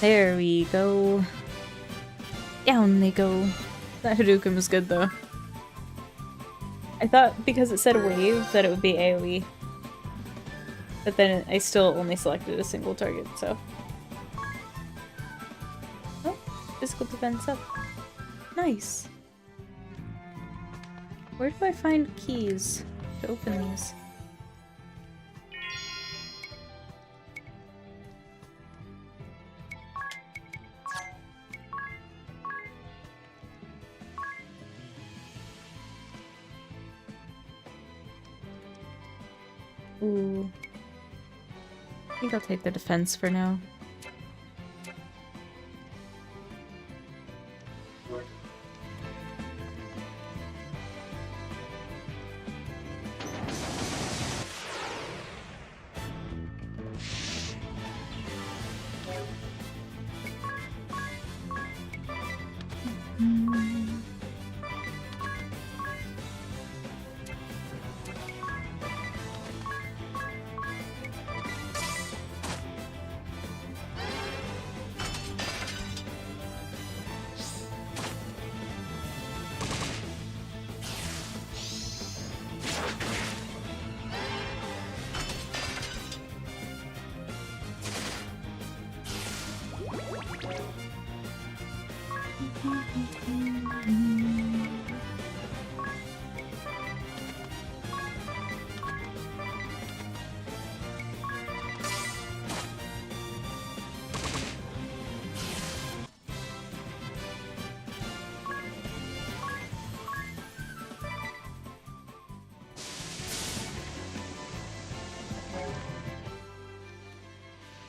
There we go. Down they go. That Hadouken was good though. I thought because it said wave that it would be AoE. But then I still only selected a single target, so. Oh, physical defense up. Nice. Where do I find keys to open these? Ooh. I think I'll take the defense for now.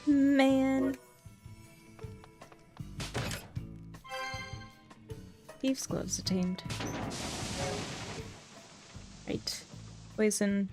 Man. Thieves' gloves attained. Right. Poison.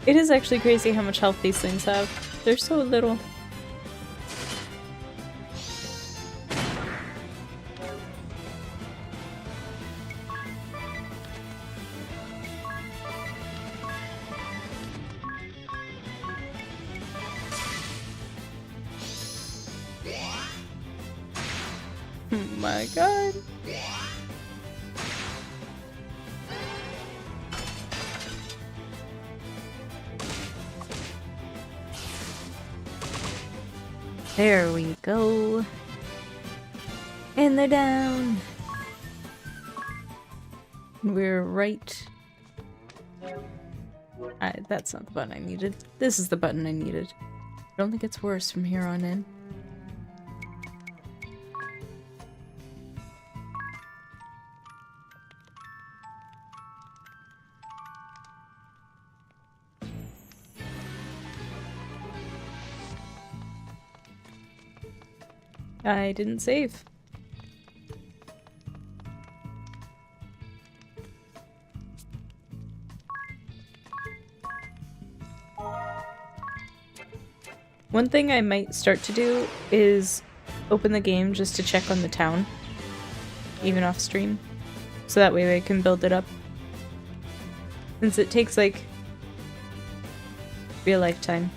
It is actually crazy how much health these things have. They're so little. Oh my god. There we go. And they're down. We're right. That's not the button I needed. This is the button I needed. I don't think it's worse from here on in. I didn't save. One thing I might start to do is open the game just to check on the town, even off stream, so that way I can build it up. Since it takes like real lifetime.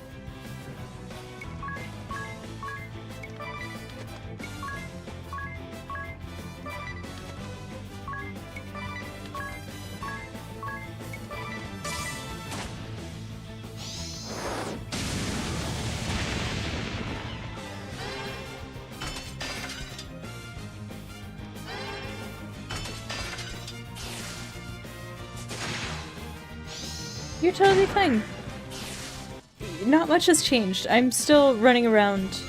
You're totally fine. Not much has changed. I'm still running around.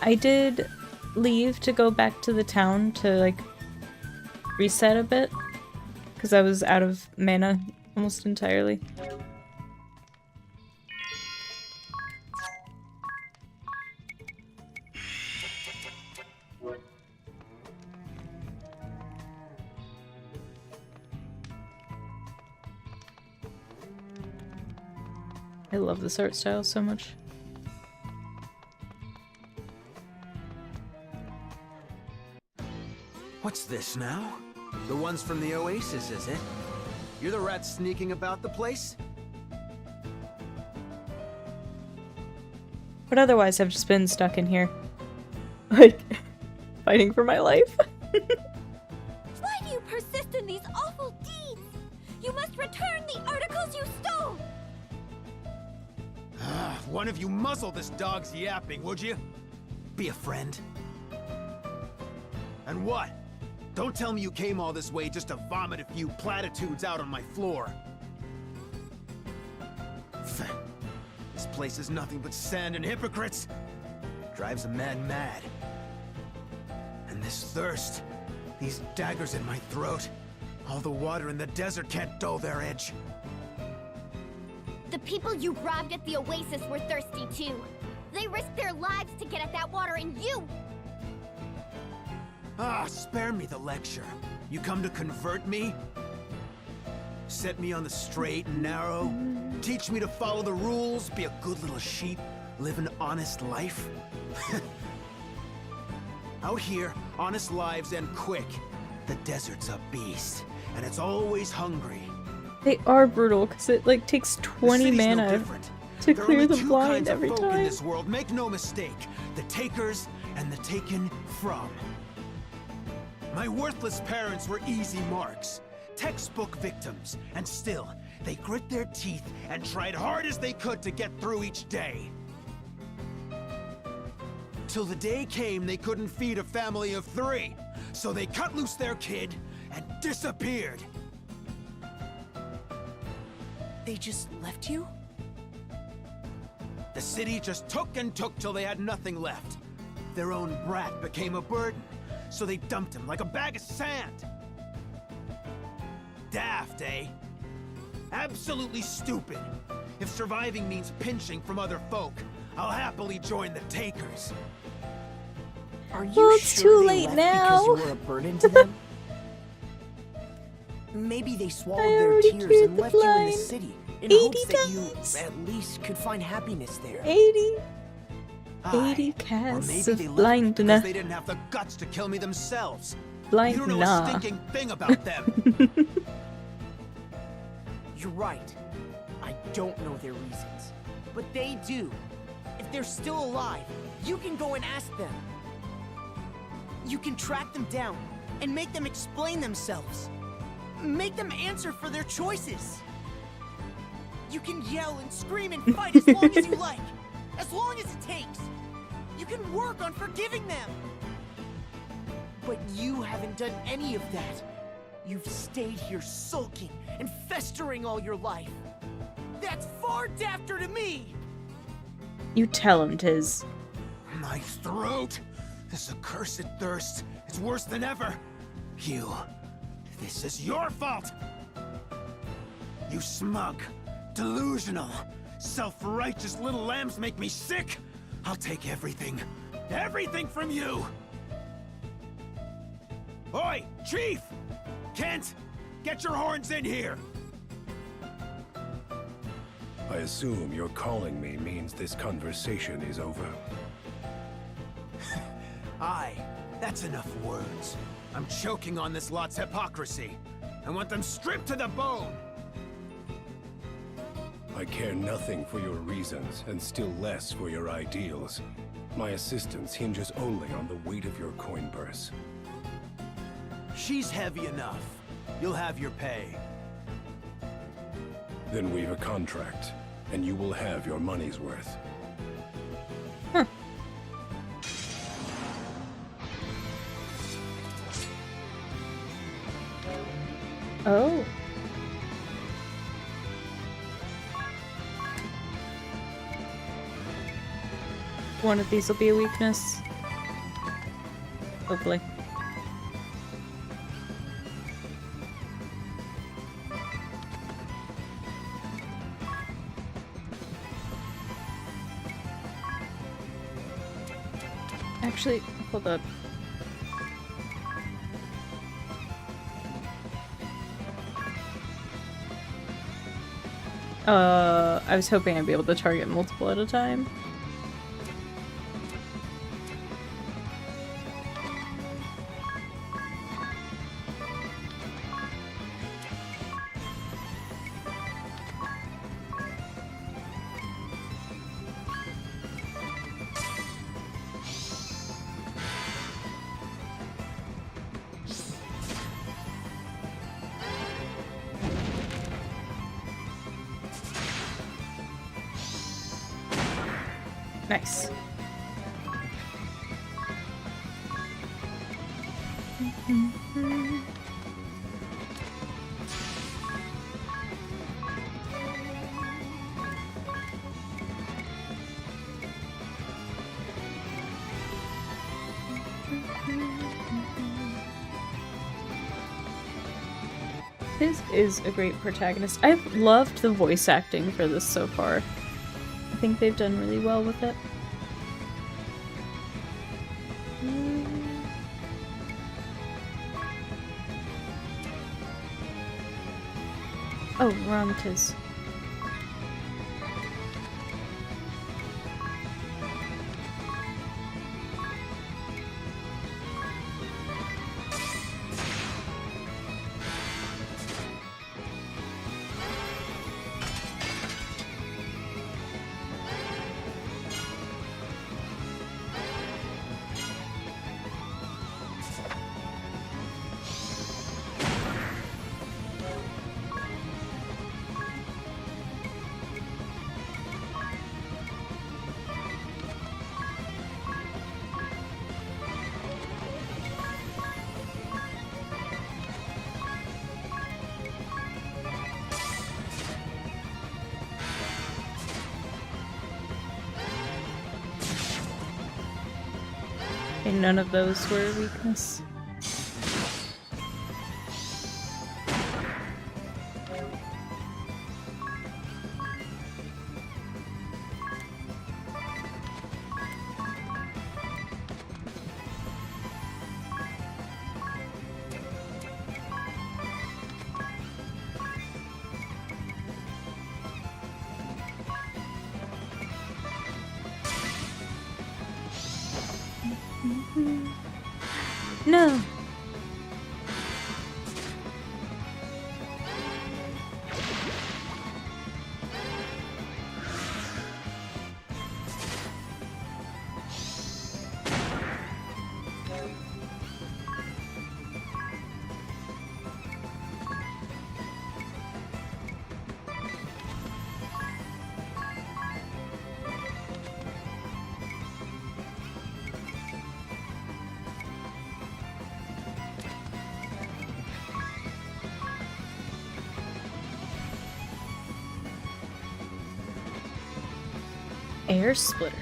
I did leave to go back to the town to, like, reset a bit. Because I was out of mana almost entirely. I love this art style so much. What's this now? The ones from the Oasis, is it? You're the rats sneaking about the place? But otherwise, I've just been stuck in here. Like, fighting for my life. Why do you persist in these awful deeds? You must return the articles you stole! One of you muzzle this dog's yapping, would you? Be a friend. And what? Don't tell me you came all this way just to vomit a few platitudes out on my floor. This place is nothing but sand and hypocrites. Drives a man mad. And this thirst, these daggers in my throat, all the water in the desert can't dull their edge. The people you robbed at the Oasis were thirsty too. They risked their lives to get at that water, and you... Spare me the lecture. You come to convert me? Set me on the straight and narrow? Teach me to follow the rules, be a good little sheep, live an honest life? Out here, honest lives end quick. The desert's a beast, and it's always hungry. They are brutal, because it, like, takes 20 mana to clear the blind every time. There are only two kinds of folk in this world, make no mistake. The takers and the taken from. My worthless parents were easy marks, textbook victims, and still, they grit their teeth and tried hard as they could to get through each day. Till the day came they couldn't feed a family of 3, so they cut loose their kid and disappeared. They just left you? The city just took and took till they had nothing left. Their own brat became a burden, so they dumped him like a bag of sand. Daft, eh? Absolutely stupid. If surviving means pinching from other folk, I'll happily join the takers. Are you Well, it's sure too they late left now. because you were a burden to them? Maybe they swallowed their already tears cleared and the left you in the blind city in 80 hopes that you times. at least could find happiness there. 80 Or casts maybe of they left blind because they didn't have the guts to kill me themselves. Blind You don't know nah. a stinking thing about them. You're right. I don't know their reasons. But they do. If they're still alive, you can go and ask them. You can track them down and make them explain themselves. Make them answer for their choices. You can yell and scream and fight as long as you like. As long as it takes. You can work on forgiving them. But you haven't done any of that. You've stayed here sulking and festering all your life. That's far dafter to me! You tell him, Tiz. My throat! This accursed thirst is worse than ever! You... this is your fault! You smug, delusional, self-righteous little lambs make me sick! I'll take everything. Everything from you! Oi, Chief! Kent! Get your horns in here! I assume your calling me means this conversation is over. Aye, that's enough words. I'm choking on this lot's hypocrisy. I want them stripped to the bone! I care nothing for your reasons, and still less for your ideals. My assistance hinges only on the weight of your coin purse. She's heavy enough. You'll have your pay. Then we've a contract, and you will have your money's worth. Oh. one of these will be a weakness. Hopefully. Actually, hold up. I was hoping I'd be able to target multiple at a time. Nice. This is a great protagonist. I've loved the voice acting for this so far. I think they've done really well with it. Oh, we're on Tiz. And none of those were a weakness. No. Air splitter.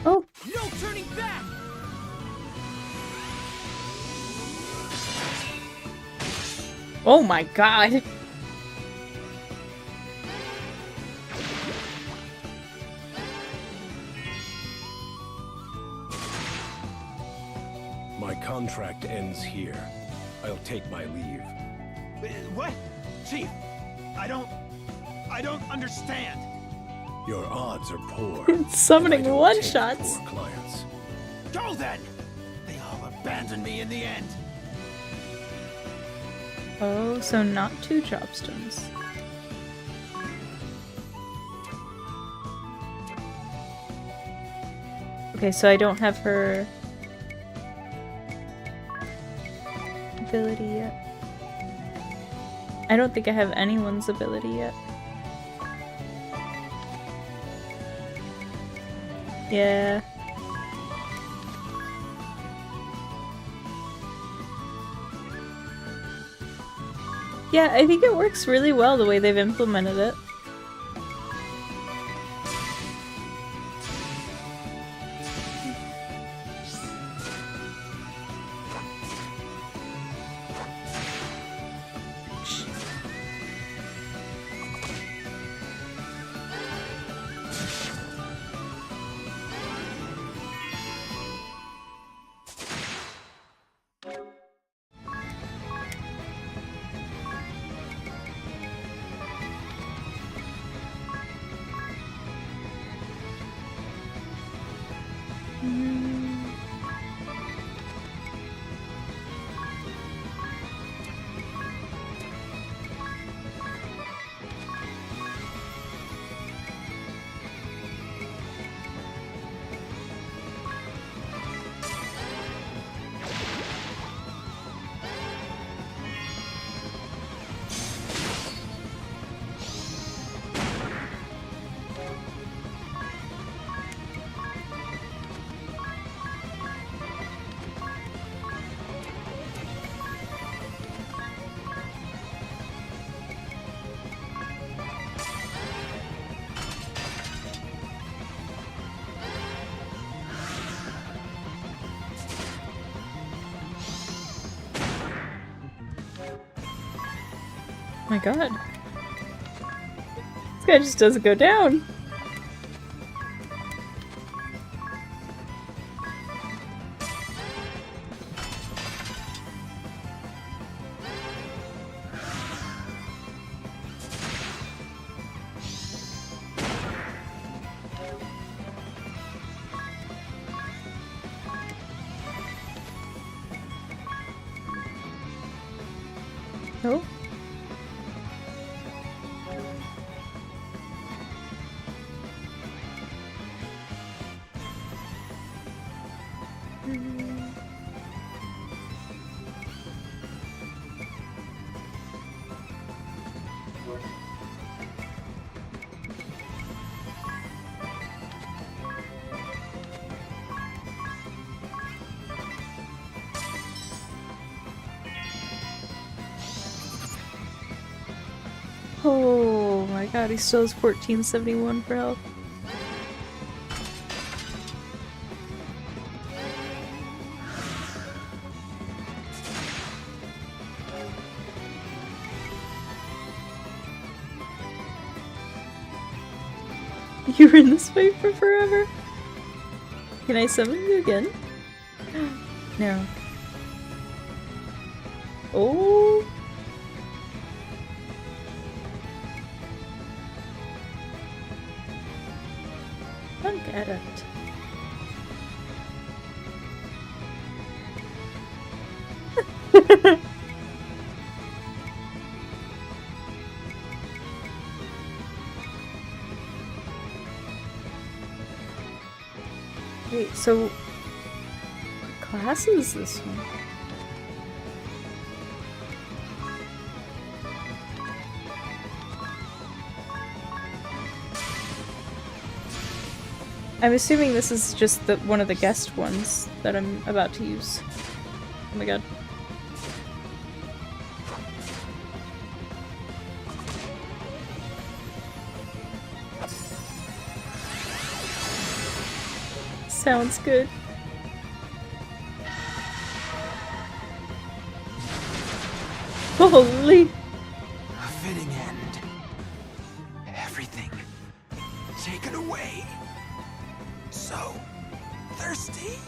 Oh. No turning back! Oh my god. My contract ends here. I'll take my leave. What? Chief, I don't understand. Your odds are poor. Summoning and I don't one take shots. poor clients. Go then! They all abandoned me in the end. Oh, so not two chopstones. Okay, so I don't have her ability yet. I don't think I have anyone's ability yet. Yeah. Yeah, I think it works really well the way they've implemented it. My god. This guy just doesn't go down. Oh. Oh my god, he still has 1471 for health. You were in this fight for forever? Can I summon you again? No. Oh! Look at it. Wait, so what class is this one? I'm assuming this is just one of the guest ones that I'm about to use. Oh my god. Sounds good. Holy! A fitting end. Everything taken away. So thirsty.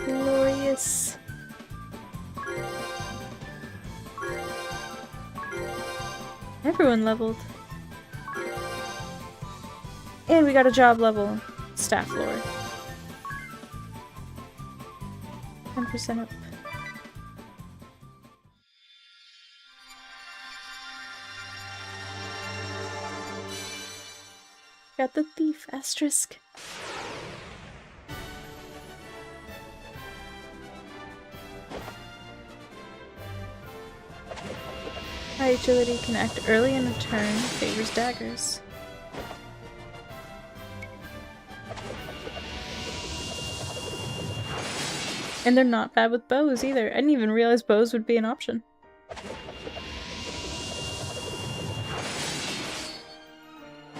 Glorious. Everyone leveled. And we got a job level. Staff lore. 10% up. got the thief asterisk. High agility can act early in a turn, favors daggers. And they're not bad with bows either. I didn't even realize bows would be an option.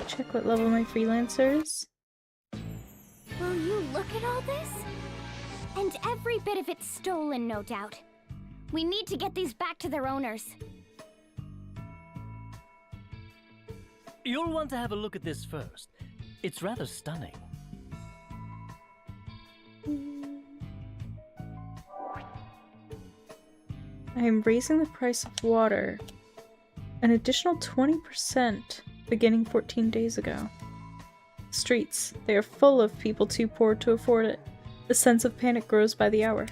Check what level my freelancer is. Will you look at all this? And every bit of it's stolen, no doubt. We need to get these back to their owners. You'll want to have a look at this first. It's rather stunning. I am raising the price of water an additional 20% beginning 14 days ago. Streets, they are full of people too poor to afford it. The sense of panic grows by the hour.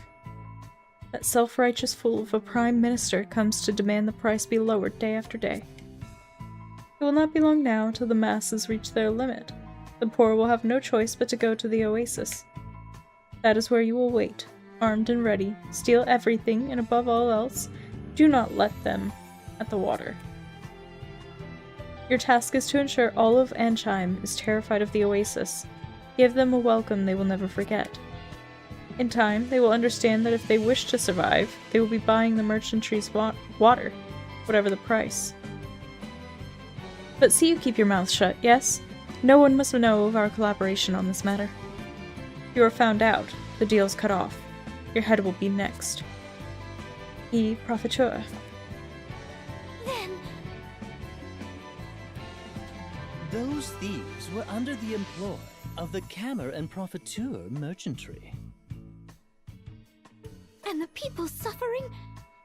That self-righteous fool of a prime minister comes to demand the price be lowered day after day. It will not be long now till the masses reach their limit. The poor will have no choice but to go to the oasis. That is where you will wait, armed and ready, steal everything, and above all else, do not let them at the water. Your task is to ensure all of Ansheim is terrified of the oasis. Give them a welcome they will never forget. In time, they will understand that if they wish to survive, they will be buying the merchantry's water, whatever the price. But see you keep your mouth shut, yes? No one must know of our collaboration on this matter. If you are found out, the deal's cut off. Your head will be next. E profiteur. Then... Those thieves were under the employ of the Cammer and Profiteur merchantry. And the people suffering?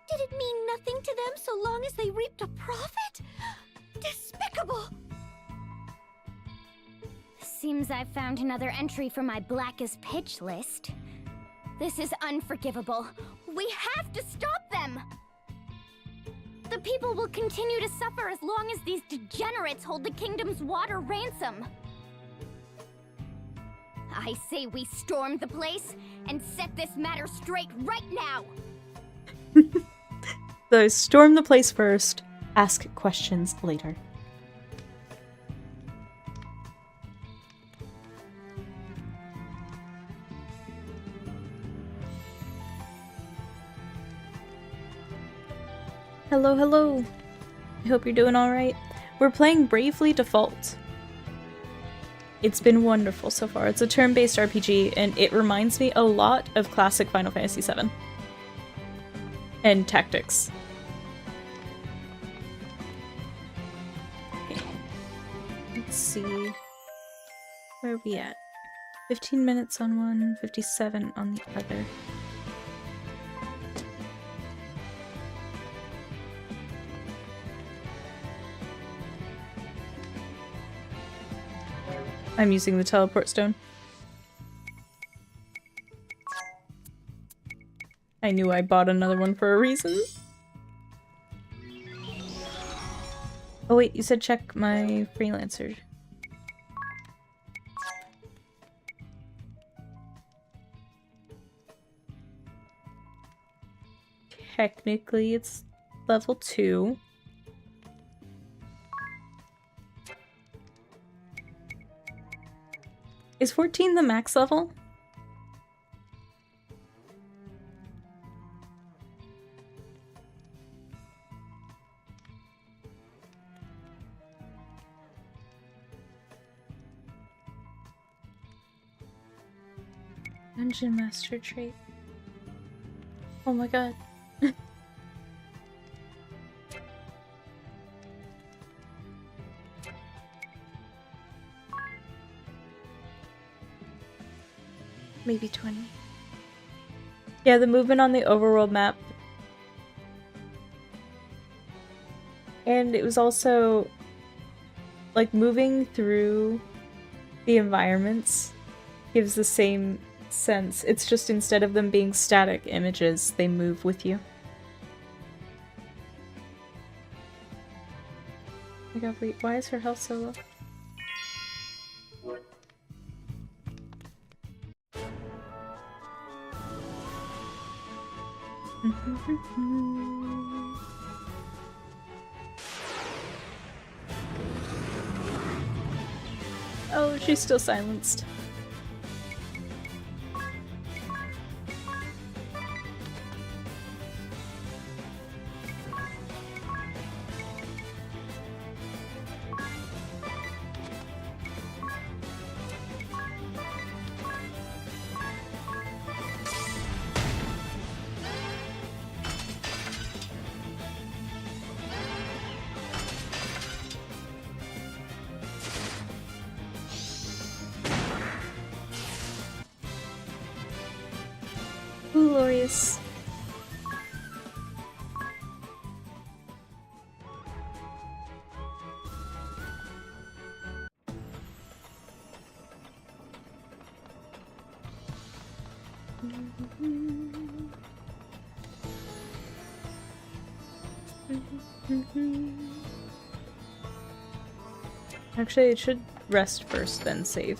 Did it mean nothing to them so long as they reaped a profit? Despicable! Seems I've found another entry for my black as pitch list. This is unforgivable. We have to stop them! The people will continue to suffer as long as these degenerates hold the kingdom's water ransom. I say we storm the place and set this matter straight right now! So storm the place first, ask questions later. Hello, hello. I hope you're doing alright. We're playing Bravely Default. It's been wonderful so far. It's a turn-based RPG, and it reminds me a lot of classic Final Fantasy VII. And Tactics. Okay. Let's see. Where are we at? 15 minutes on one, 57 on the other. I'm using the teleport stone. I knew I bought another one for a reason. Oh wait, you said check my freelancer. Technically it's level 2. Is 14 the max level? Dungeon Master trait. Oh my god. Maybe 20. Yeah, the movement on the overworld map. And it was also like moving through the environments gives the same sense. It's just instead of them being static images, they move with you. Oh my god, wait, why is her health so low? Oh, she's still silenced. Glorious. Actually, it should rest first, then save.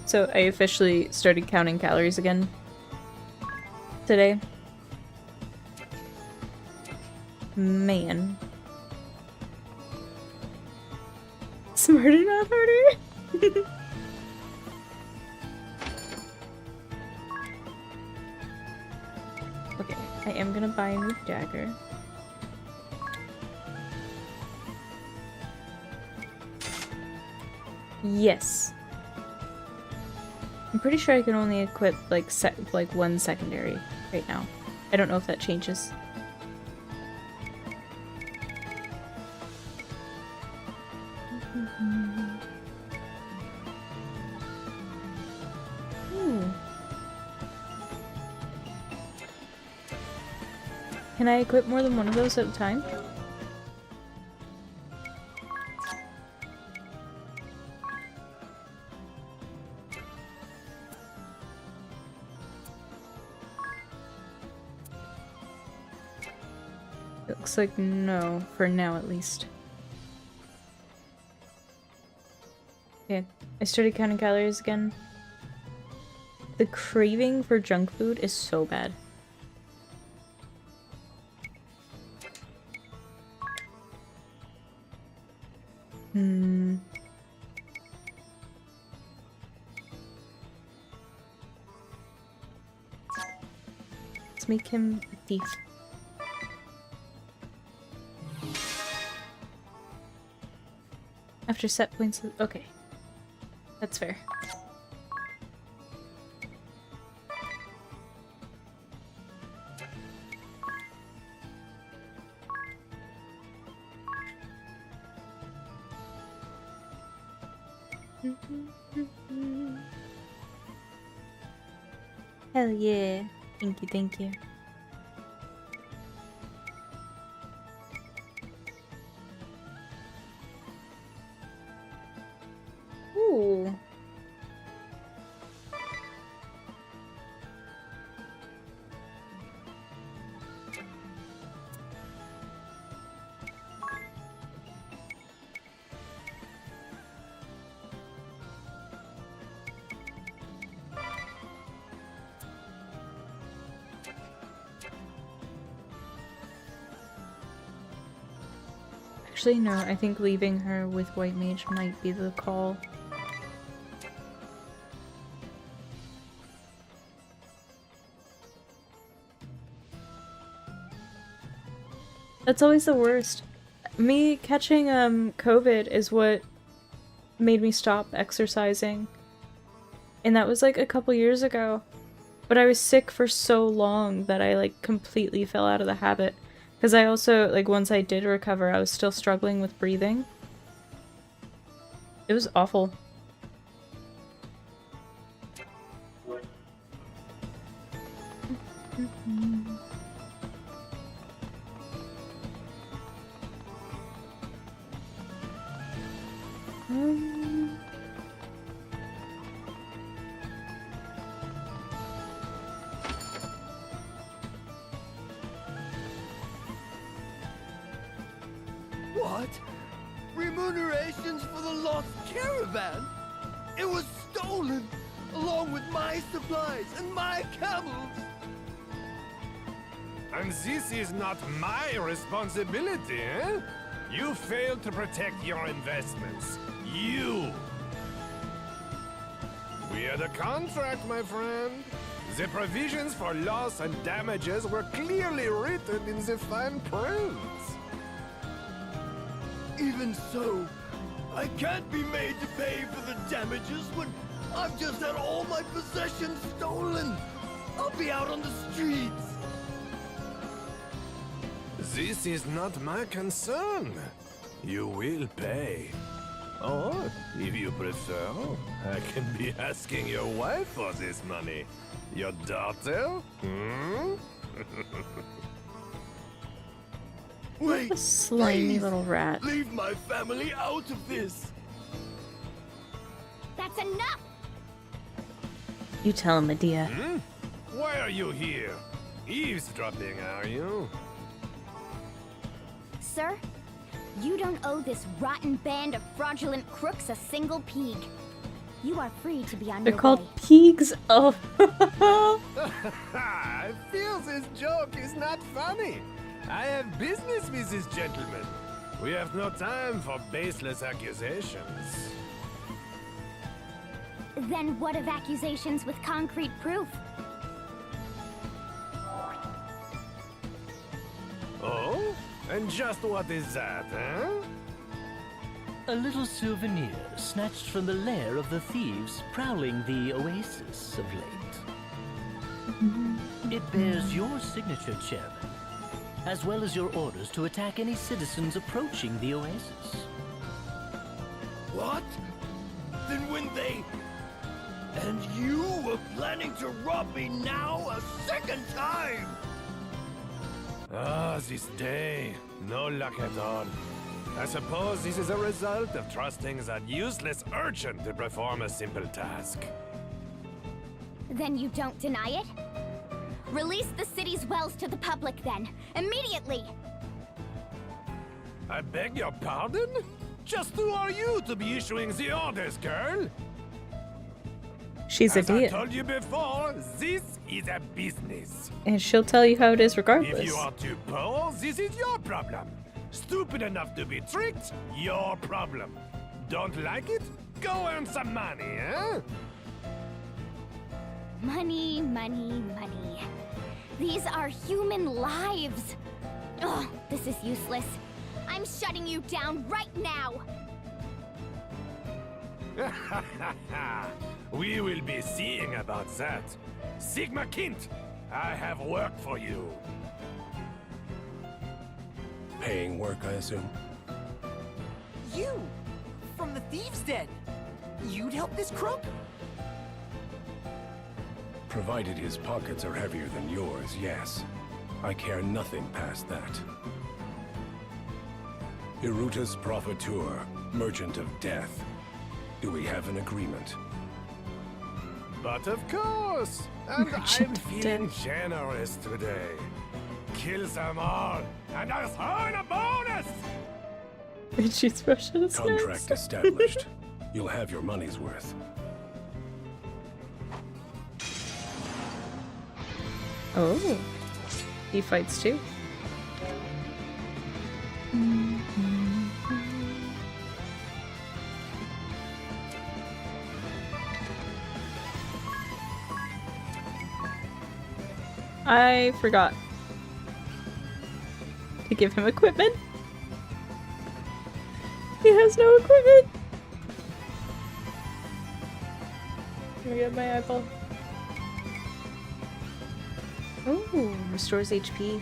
So I officially started counting calories again today. Man. Smarter, not harder? Okay, I am gonna buy a new dagger. Yes. I'm pretty sure I can only equip like one secondary right now. I don't know if that changes. Ooh. Can I equip more than one of those at a time? Looks like no, for now at least. Okay, I started counting calories again. The craving for junk food is so bad. Let's make him a thief. After set points, okay. That's fair. Hell yeah. Thank you, thank you. Ooh. Actually, no, I think leaving her with White Mage might be the call. That's always the worst. Me catching COVID is what made me stop exercising. And that was like a couple years ago. But I was sick for so long that I like completely fell out of the habit. Because I also, like, once I did recover, I was still struggling with breathing. It was awful. What? Remunerations for the lost caravan? It was stolen, along with my supplies and my camels. And this is not my responsibility, eh? You failed to protect your investments. You! We had a contract, my friend. The provisions for loss and damages were clearly written in the fine print. Even so, I can't be made to pay for the damages when I've just had all my possessions stolen. I'll be out on the streets. This is not my concern. You will pay. Or, if you prefer, I can be asking your wife for this money. Your daughter? Hmm? Wait, A slimy please, little rat. leave my family out of this. That's enough! You tell him, Medea. Hmm? Why are you here? Eavesdropping, are you? Sir, you don't owe this rotten band of fraudulent crooks a single peeg. You are free to be on They're your called way. Peegs. Oh. I feel this joke is not funny. I have business with this gentleman. We have no time for baseless accusations. Then what of accusations with concrete proof? Oh? And just what is that, eh? A little souvenir snatched from the lair of the thieves prowling the oasis of late. It bears your signature, Chairman, as well as your orders to attack any citizens approaching the oasis. What? Then when they... And you were planning to rob me now a second time! Ah, this day. No luck at all. I suppose this is a result of trusting that useless urchin to perform a simple task. Then you don't deny it? Release the city's wells to the public then, immediately! I beg your pardon? Just who are you to be issuing the orders, girl? She's a As I deity. told you before, this is a business. And she'll tell you how it is regardless. If you are too poor, this is your problem. Stupid enough to be tricked, your problem. Don't like it? Go earn some money, eh? Money, money, money. These are human lives. Ugh, this is useless. I'm shutting you down right now. We will be seeing about that. Sigma Kint, I have work for you. Paying work, I assume? You! From the Thieves' Den! You'd help this crook? Provided his pockets are heavier than yours, yes. I care nothing past that. Irutus Profiteur, Merchant of Death. Do we have an agreement? But of course! And Merchant I'm of feeling generous today. Kill them all, and I'll throw in a bonus! She's Russian. Contract established. You'll have your money's worth. Oh. He fights too. I forgot to give him equipment. He has no equipment. Let me get my eyeball. Oh, restores HP.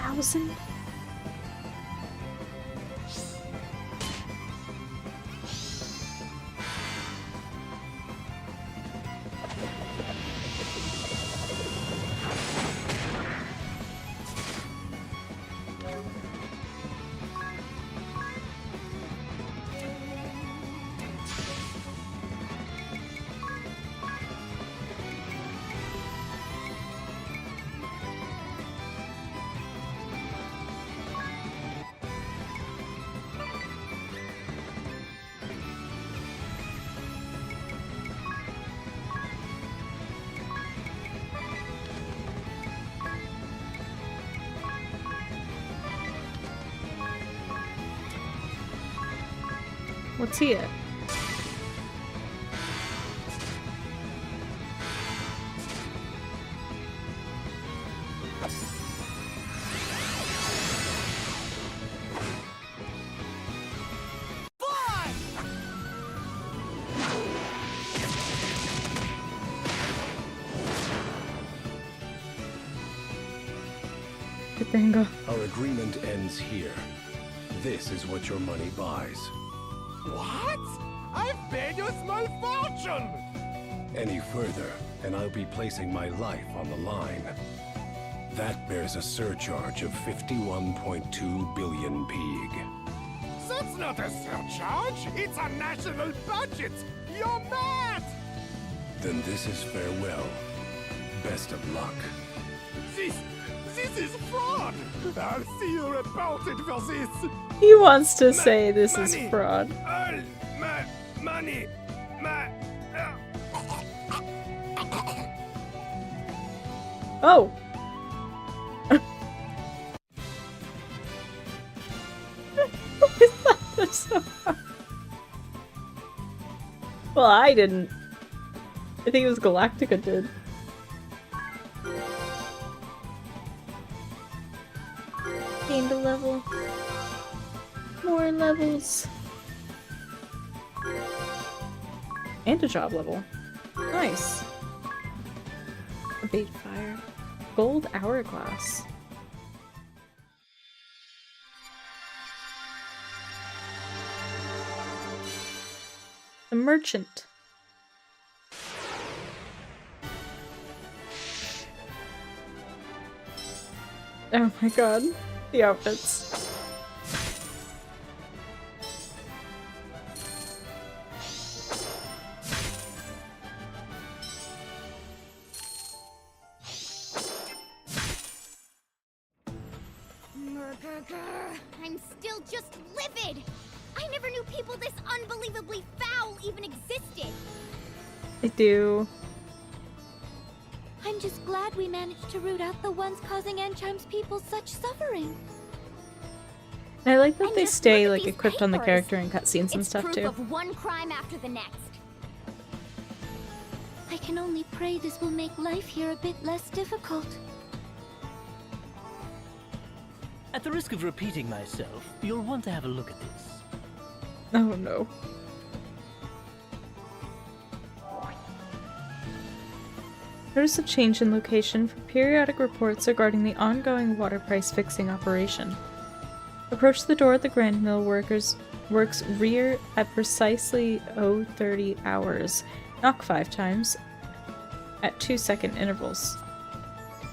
1,000? What's he at? Good thing go. Our agreement ends here. This is what your money buys. What? I've paid you a small fortune! Any further, and I'll be placing my life on the line. That bears a surcharge of 51.2 billion pig. That's not a surcharge! It's a national budget! You're mad! Then this is farewell. Best of luck. This is fraud! I'll see you reported for this! He wants to say this is fraud. All my money! Oh! That's so hard. Well, I didn't. I think it was Galactica did. Gained a level. More levels. And a job level. Nice. A bait fire. Gold hourglass. The merchant. Oh my god. The outfits. I'm still just livid! I never knew people this unbelievably foul even existed! I do. I'm just glad we managed to root out the ones causing Anchim's people such suffering. I like that And they just stay look at like these equipped on the papers. character in cutscenes and It's stuff proof too. of one crime after the next. I can only pray this will make life here a bit less difficult. At the risk of repeating myself, you'll want to have a look at this. Oh no. Notice a change in location for periodic reports regarding the ongoing water price fixing operation. Approach the door at the Grand Mill works rear at precisely 0:30 hours. Knock 5 times at 2-second intervals.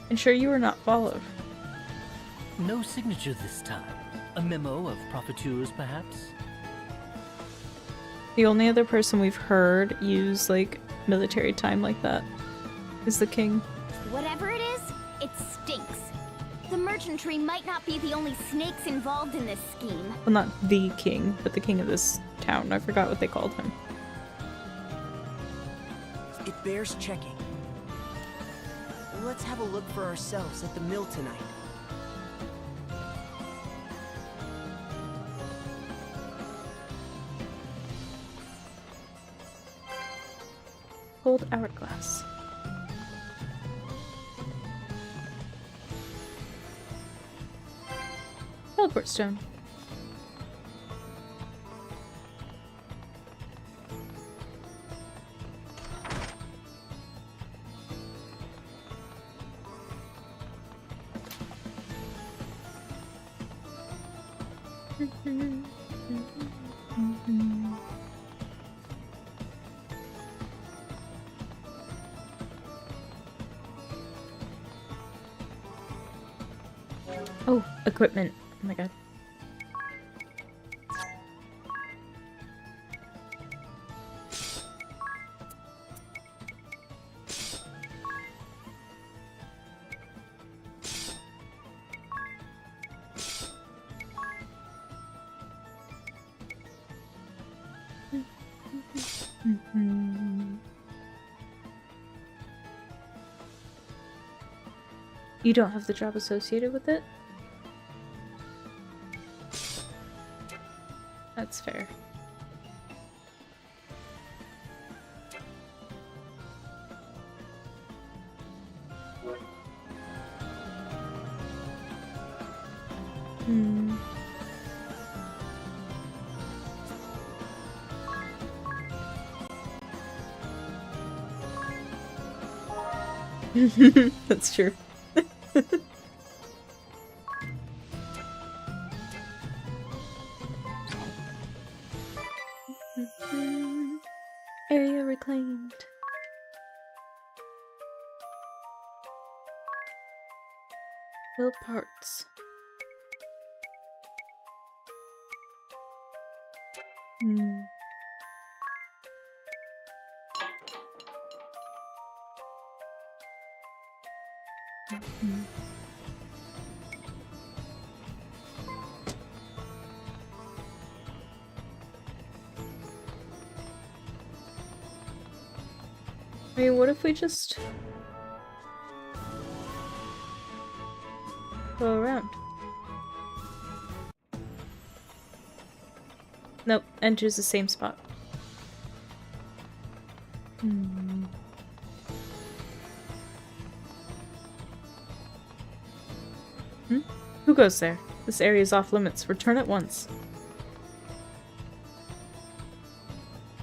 Ensure you are not followed. No signature this time. A memo of profiteers, perhaps? The only other person we've heard use like military time like that is the king. Whatever it is, it stinks. The merchantry might not be the only snakes involved in this scheme. Well, not the king, but the king of this town. I forgot what they called him. It bears checking. Let's have a look for ourselves at the mill tonight. Gold hourglass. Teleport stone. Oh, equipment. Oh my god. You don't have the job associated with it? That's fair. Hmm. That's true. Area reclaimed. Build parts. Hmm. Mhm. I mean, what if we just go around? Nope, enters the same spot. Hmm. Who goes there? This area is off limits. Return at once.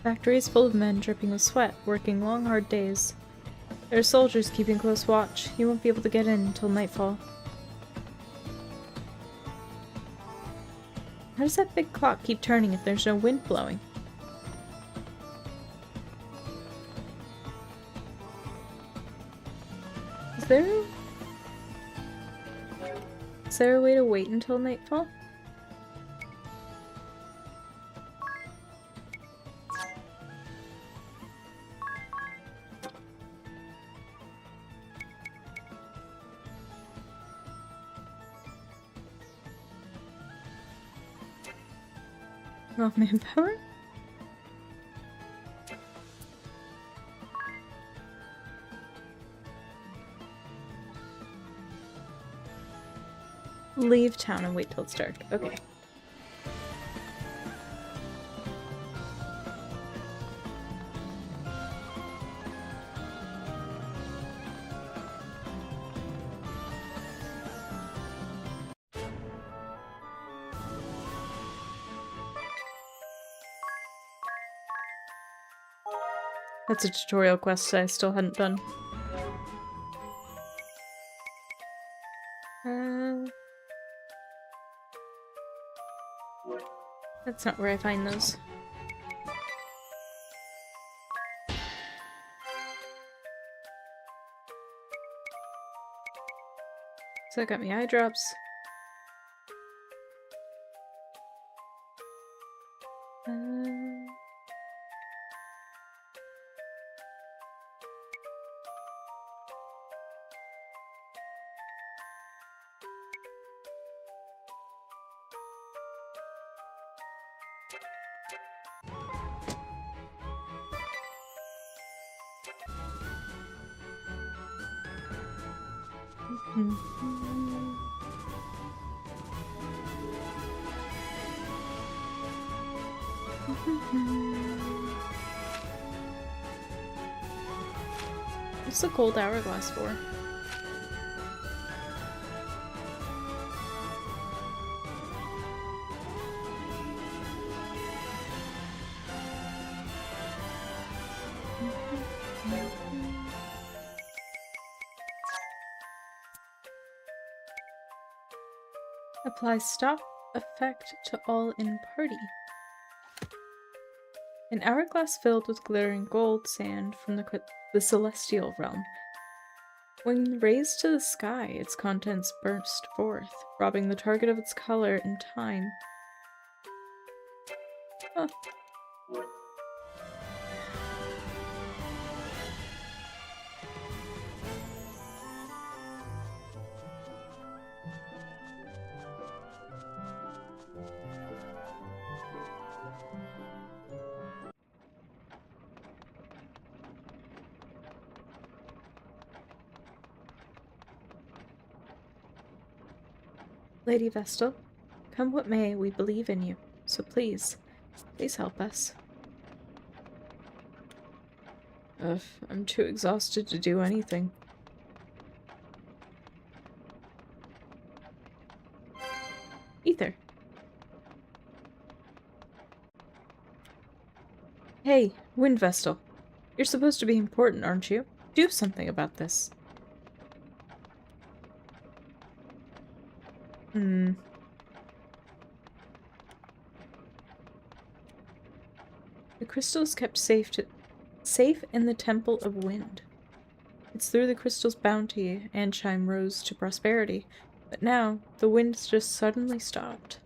Factory is full of men dripping with sweat, working long, hard days. There are soldiers keeping close watch. You won't be able to get in until nightfall. How does that big clock keep turning if there's no wind blowing? Is there a way to wait until nightfall? Oh, manpower? Leave town and wait till it's dark. Okay. That's a tutorial quest I still hadn't done. That's not where I find those. So that got me eye drops. What's the gold hourglass for? Apply stock effect to all in party. An hourglass filled with glittering gold sand from the celestial realm. When raised to the sky, its contents burst forth, robbing the target of its color and time. Huh. Lady Vestal, come what may, we believe in you. So please help us. I'm too exhausted to do anything. Ether. Hey, Wind Vestal. You're supposed to be important, aren't you? Do something about this. The crystal is kept safe in the Temple of Wind. It's through the crystal's bounty Anshime rose to prosperity, but now the wind's just suddenly stopped.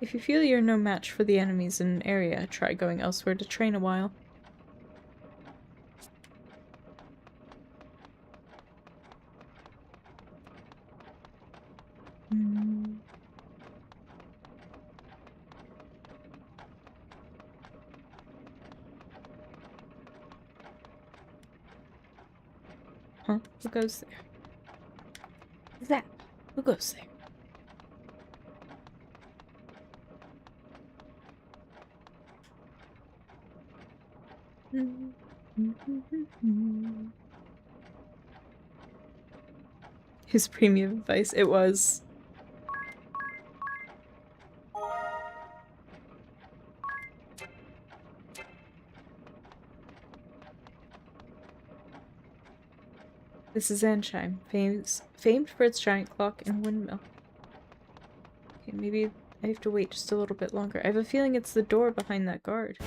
If you feel you're no match for the enemies in an area, try going elsewhere to train a while. Huh? Who goes there? Zap! Who goes there? His premium advice, it was. This is Anshime, famed for its giant clock and windmill. Okay, maybe I have to wait just a little bit longer. I have a feeling it's the door behind that guard.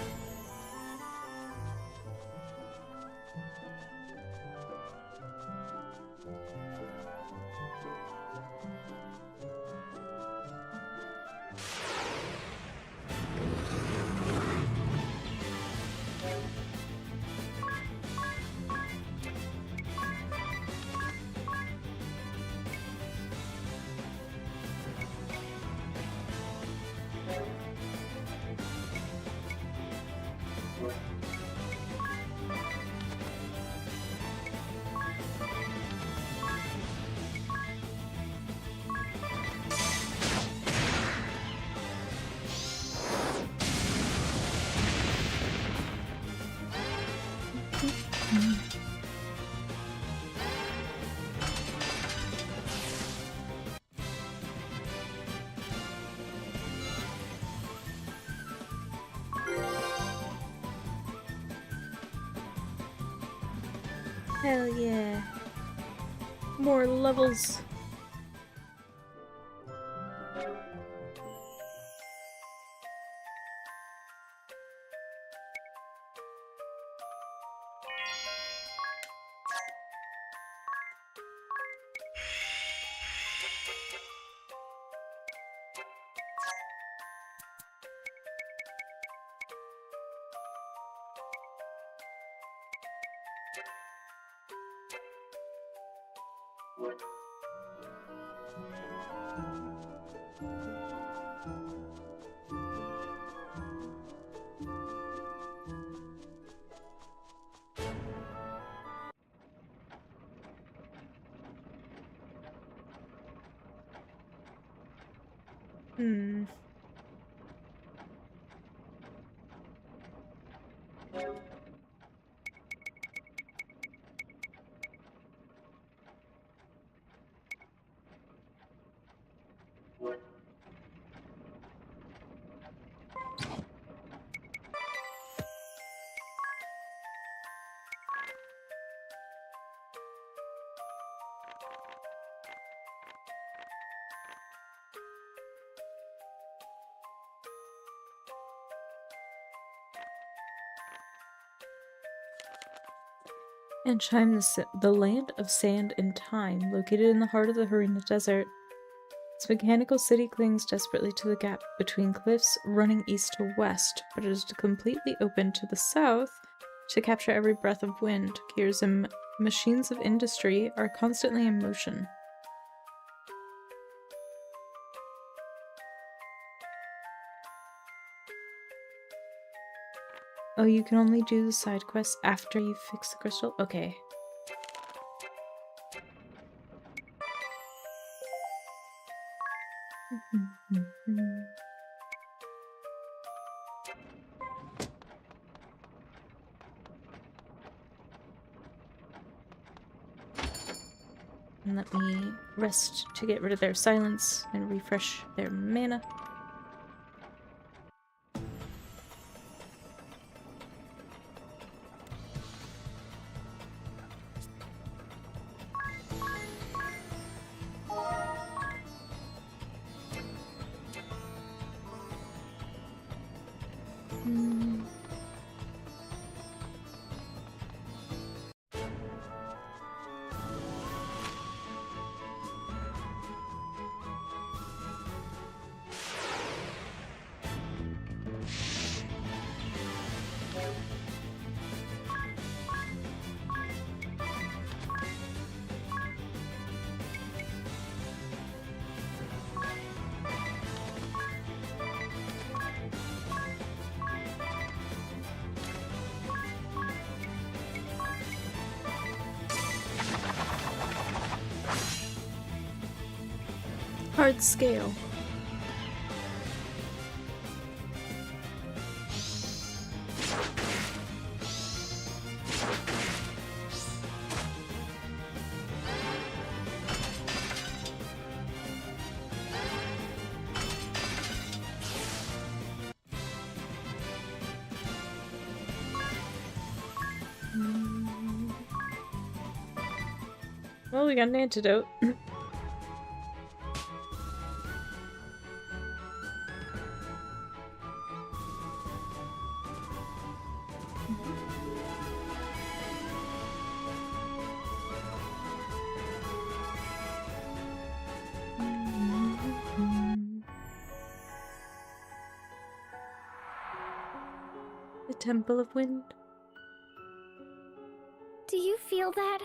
Hell yeah. More levels. Ansheim, the land of sand and time, located in the heart of the Harina Desert. Its mechanical city clings desperately to the gap between cliffs running east to west, but it is completely open to the south to capture every breath of wind. Gears and machines of industry are constantly in motion. Oh, you can only do the side quests after you fix the crystal? Okay. And let me rest to get rid of their silence and refresh their mana. Hard scale. Well, we got an antidote. The Temple of Wind. Do you feel that?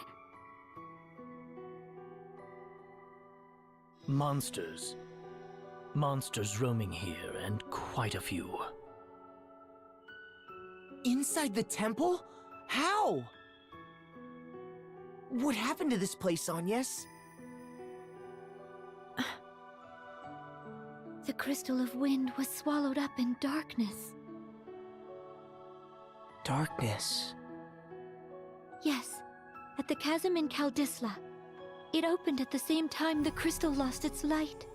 Monsters. Monsters roaming here, and quite a few. Inside the temple? How? What happened to this place, Agnes? The Crystal of Wind was swallowed up in darkness. Darkness. Yes, at the chasm in Kaldisla. It opened at the same time the crystal lost its light.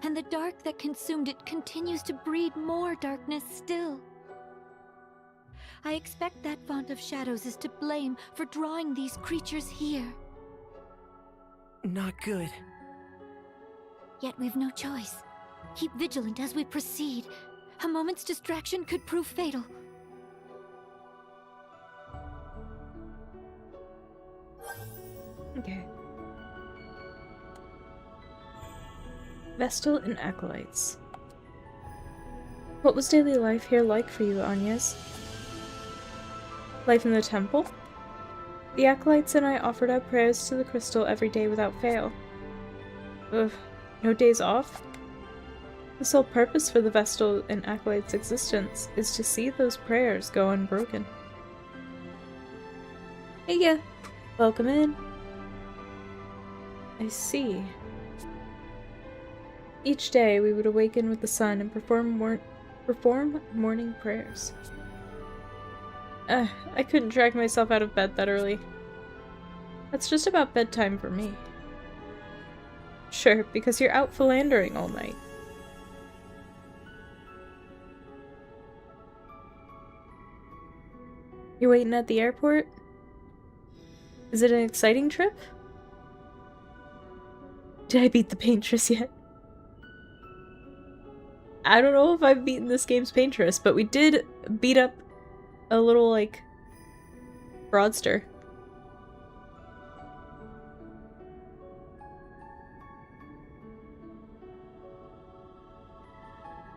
And the dark that consumed it continues to breed more darkness still. I expect that font of shadows is to blame for drawing these creatures here. Not good. Yet we've no choice. Keep vigilant as we proceed. A moment's distraction could prove fatal. Okay. Vestal and Acolytes. What was daily life here like for you, Agnes? Life in the temple? The Acolytes and I offered up prayers to the crystal every day without fail. Ugh, no days off? The sole purpose for the Vestal and Acolytes' existence is to see those prayers go unbroken. Hey, yeah. Welcome in. I see. Each day we would awaken with the sun and perform morning prayers. I couldn't drag myself out of bed that early. That's just about bedtime for me. Sure, because you're out philandering all night. You're waiting at the airport? Is it an exciting trip? Did I beat the Paintress yet? I don't know if I've beaten this game's Paintress, but we did beat up a little, like, Broadster.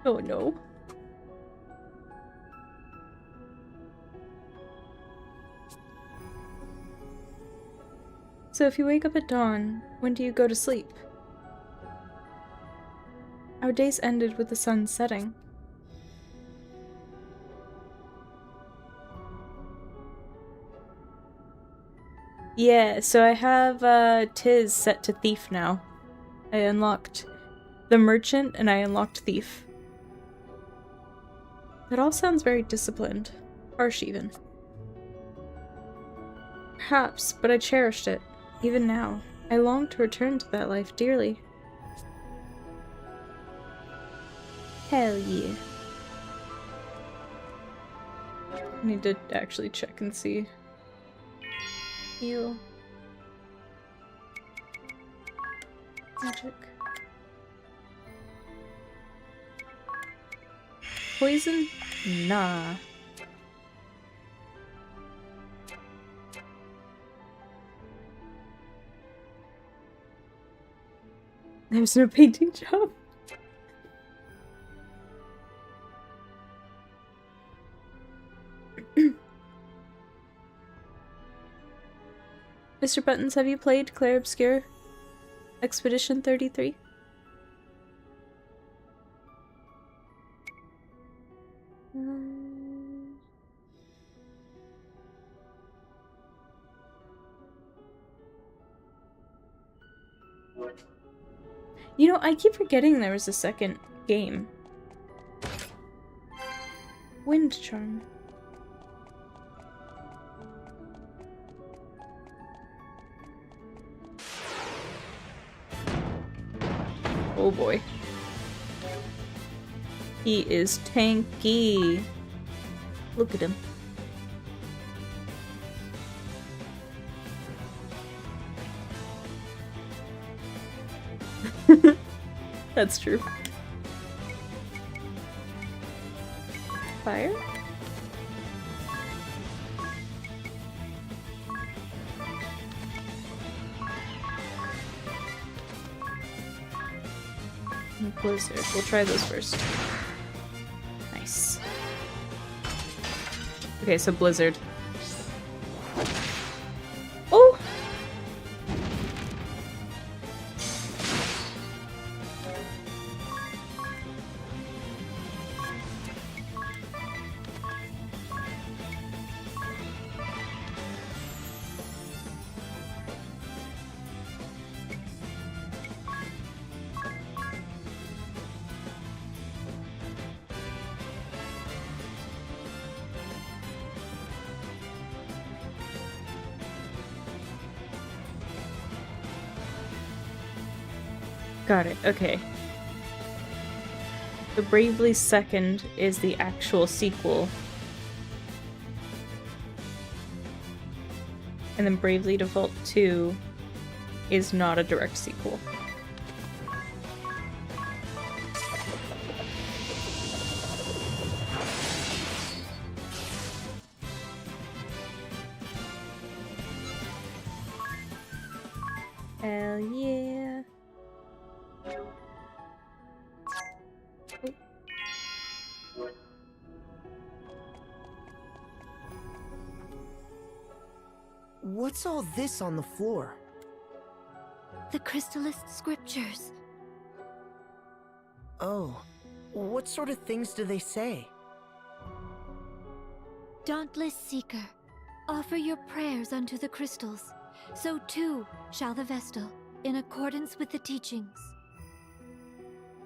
Oh no. So if you wake up at dawn, when do you go to sleep? Our days ended with the sun setting. Yeah, so I have Tiz set to Thief now. I unlocked the Merchant and I unlocked Thief. That all sounds very disciplined. Harsh even. Perhaps, but I cherished it. Even now, I long to return to that life dearly. Hell yeah. I need to actually check and see. Heal. Magic. Poison? Nah. There's no painting job. Mr. Buttons, have you played Clair Obscur Expedition 33? You know, I keep forgetting there was a second game. Wind Charm. Oh boy. He is tanky. Look at him. That's true. Fire? And Blizzard. We'll try those first. Nice. Okay, so Blizzard. Oh! Got it, okay. The Bravely Second is the actual sequel. And then Bravely Default 2 is not a direct sequel. Hell yeah. What's all this on the floor? The Crystallist scriptures. Oh, what sort of things do they say? Dauntless Seeker, offer your prayers unto the crystals. So too shall the Vestal, in accordance with the teachings.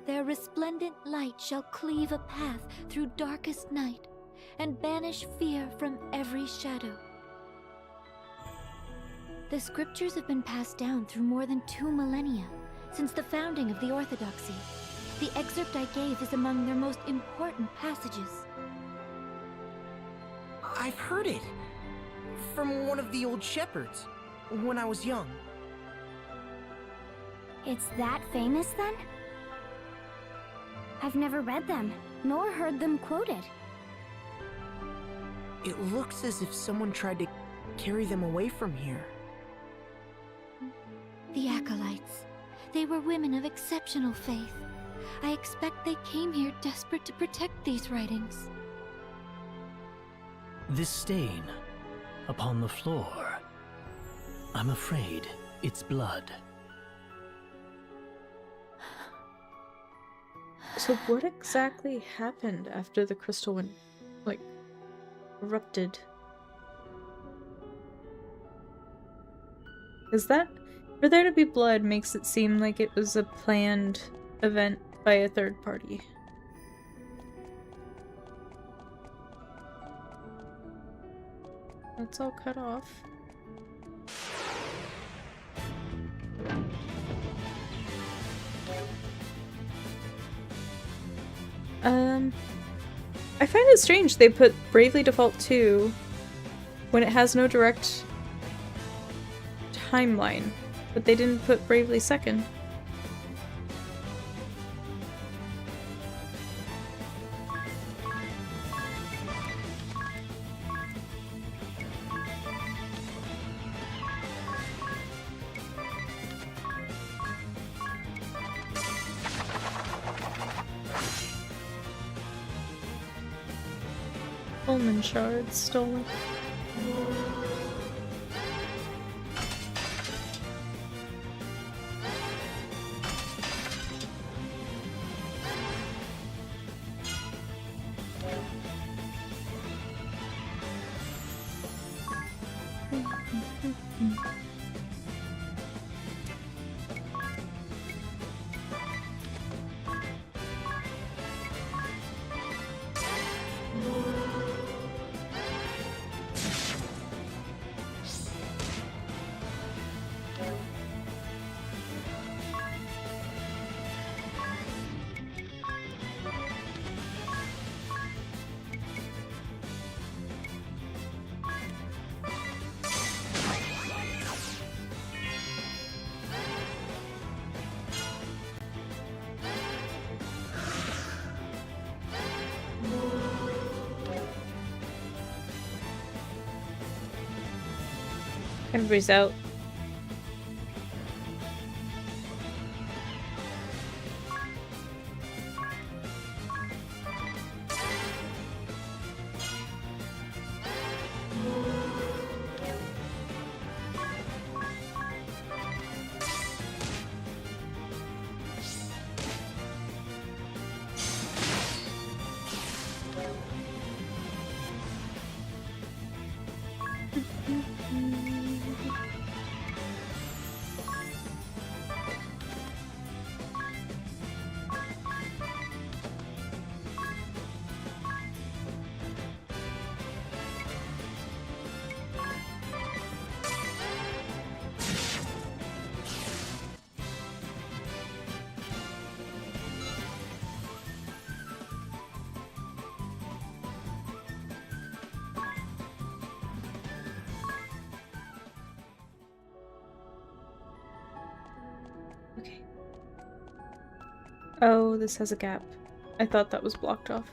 Their resplendent light shall cleave a path through darkest night, and banish fear from every shadow. The scriptures have been passed down through more than 2 millennia, since the founding of the Orthodoxy. The excerpt I gave is among their most important passages. I've heard it! From one of the old shepherds, when I was young. It's that famous then? I've never read them, nor heard them quoted. It looks as if someone tried to carry them away from here? The Acolytes. They were women of exceptional faith. I expect they came here desperate to protect these writings. This stain upon the floor. I'm afraid it's blood. So what exactly happened after the crystal went, like, erupted? Is that... For there to be blood makes it seem like it was a planned event by a third party. That's all cut off. I find it strange they put Bravely Default 2 when it has no direct timeline, but they didn't put Bravely 2nd. Pullman shards stolen. Everybody's out. Okay. Oh, this has a gap. I thought that was blocked off.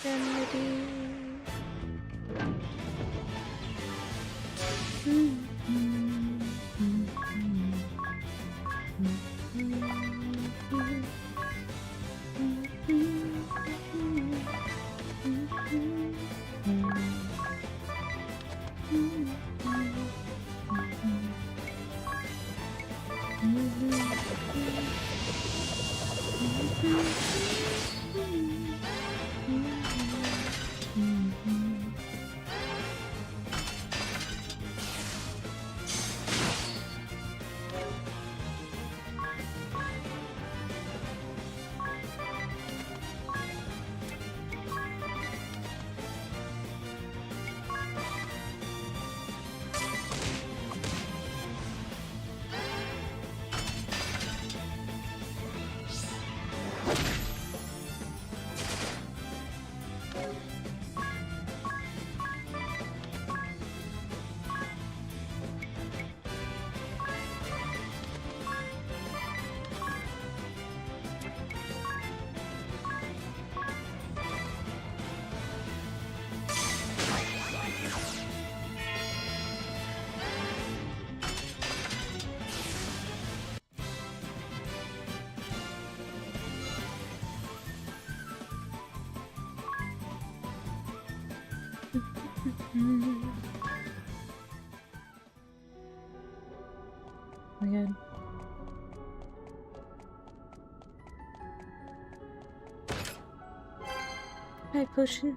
Remedy. Oh my god. Hi, potion.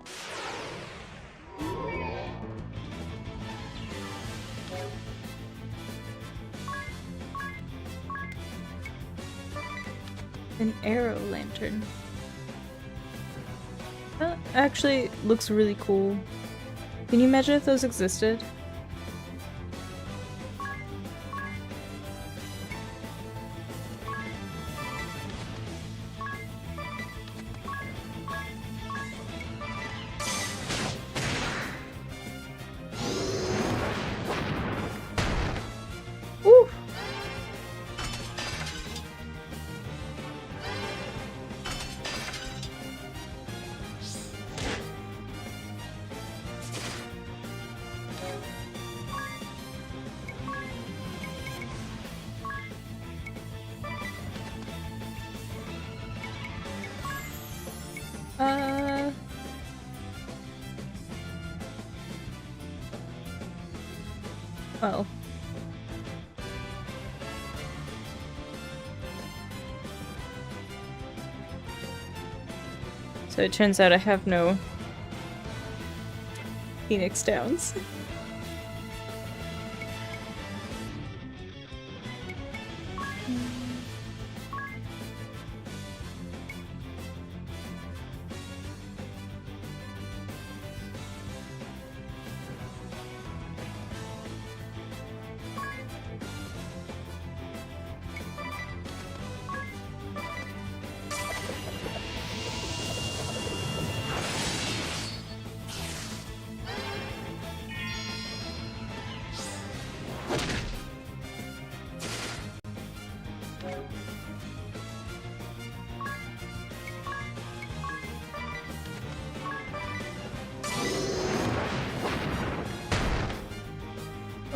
An arrow lantern. That actually looks really cool. Can you imagine if those existed? Ooh. Well. So it turns out I have no Phoenix Downs.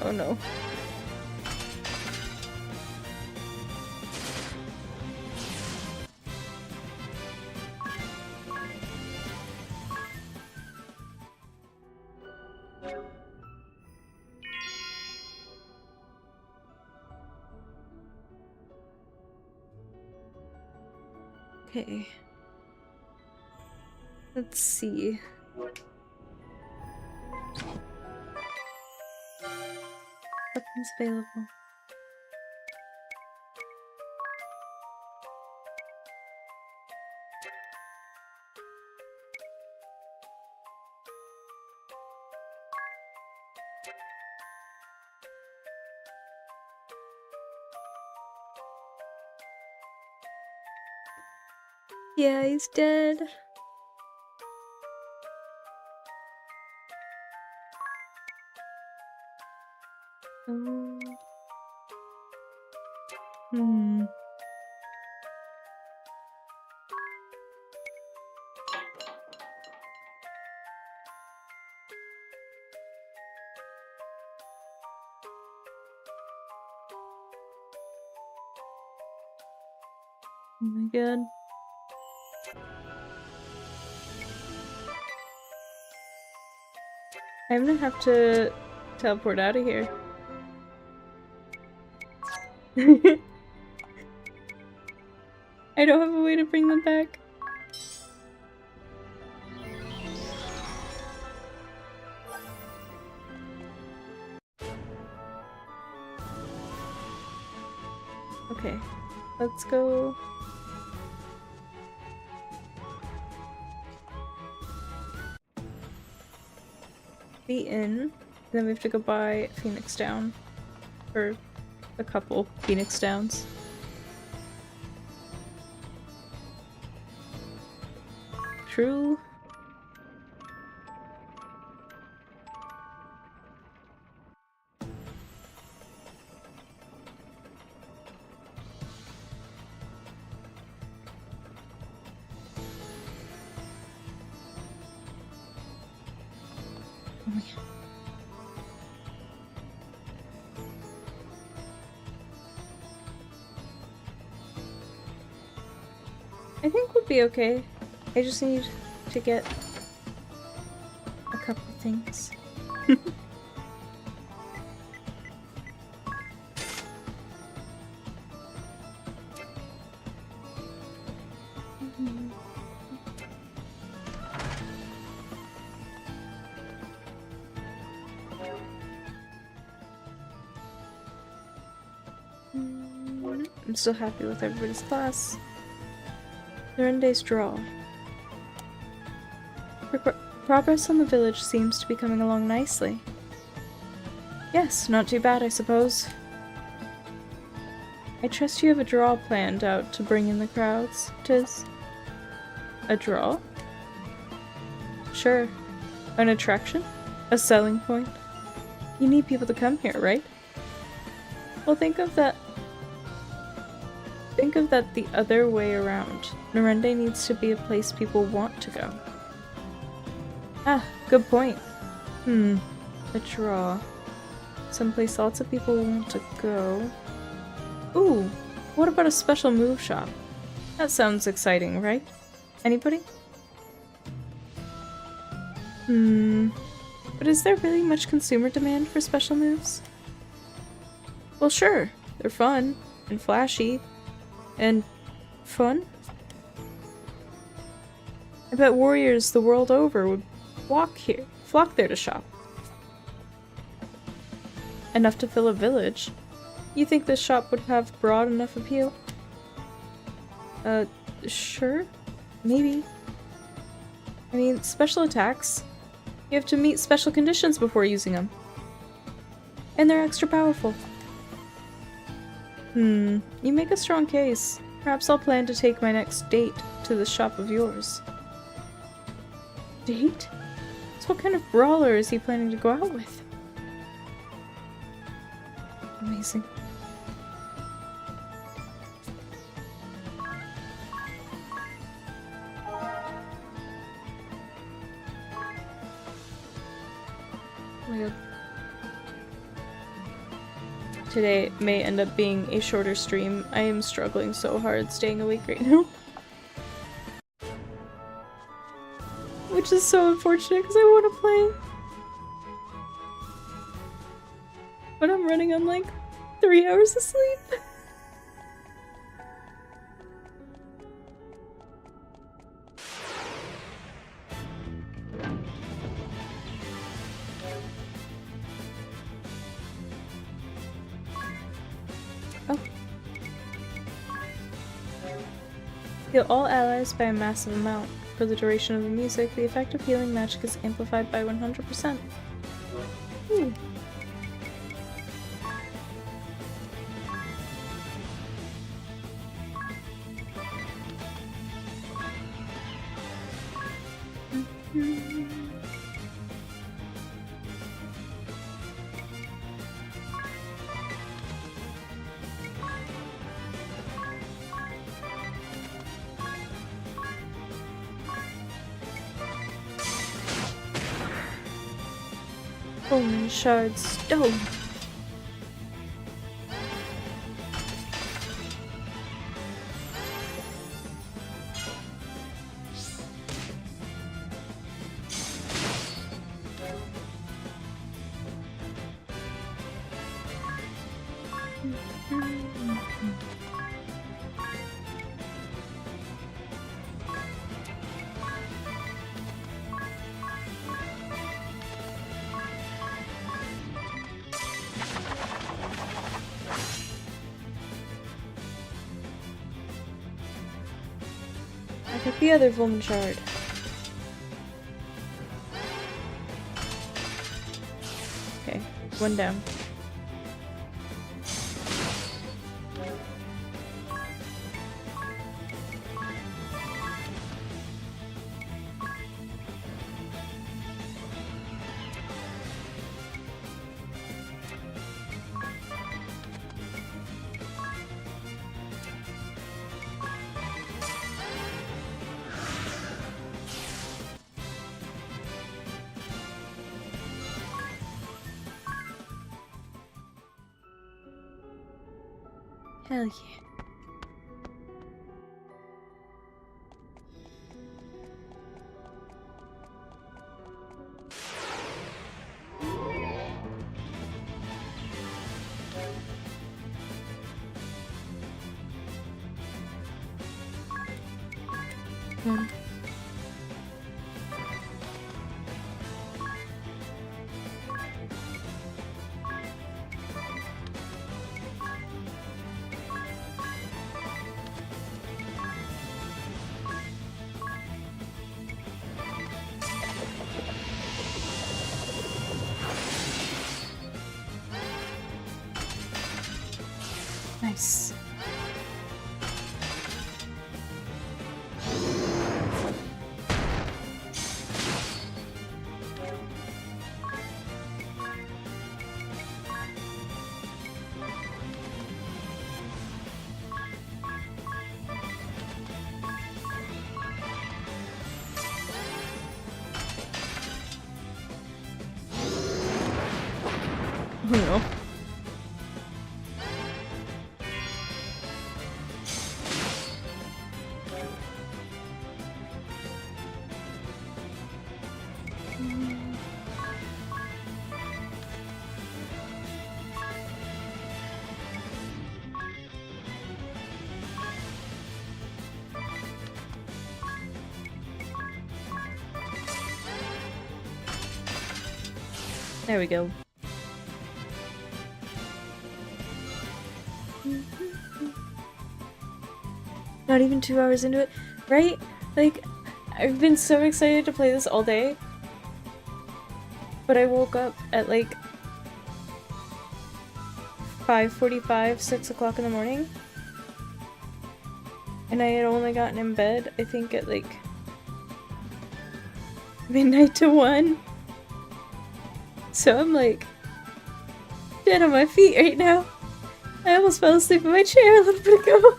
Oh no. Okay. Let's see. Weapons available. Yeah, he's dead. Hmm. Oh my god. I'm gonna have to teleport out of here. I don't have a way to bring them back. Okay, let's go. The inn. Then we have to go buy Phoenix Down. Or a couple Phoenix Downs. True. Oh my god. I think we'll be okay. I just need to get a couple things. I'm still happy with everybody's class. Norende's draw. Progress on the village seems to be coming along nicely. Yes, not too bad, I suppose. I trust you have a draw planned out to bring in the crowds, Tiz. A draw? Sure. An attraction? A selling point? You need people to come here, right? Well, think of that the other way around. Norende needs to be a place people want to go. Ah, good point. A draw. Someplace lots of people want to go. Ooh, what about a special move shop? That sounds exciting, right? Anybody? But is there really much consumer demand for special moves? Well, sure. They're fun and flashy and fun. I bet warriors the world over would flock there to shop. Enough to fill a village. You think this shop would have broad enough appeal? Sure. Maybe. I mean, special attacks. You have to meet special conditions before using them. And they're extra powerful. You make a strong case. Perhaps I'll plan to take my next date to this shop of yours. Date? So what kind of brawler is he planning to go out with? Amazing. Weird. Today may end up being a shorter stream. I am struggling so hard staying awake right now. Which is so unfortunate because I want to play. But I'm running on like 3 hours of sleep. Oh. Heal all allies by a massive amount. For the duration of the music, the effect of healing magic is amplified by 100%. Ooh. Bowman Shard Stone. I got the other Volman Shard. Okay, one down. Hell yeah. Nice. Oh no. There we go. Not even 2 hours into it, right? Like, I've been so excited to play this all day. But I woke up at like 5:45, 6 o'clock in the morning. And I had only gotten in bed, I think at like midnight to 1. So I'm like dead on my feet right now. I almost fell asleep in my chair a little bit ago.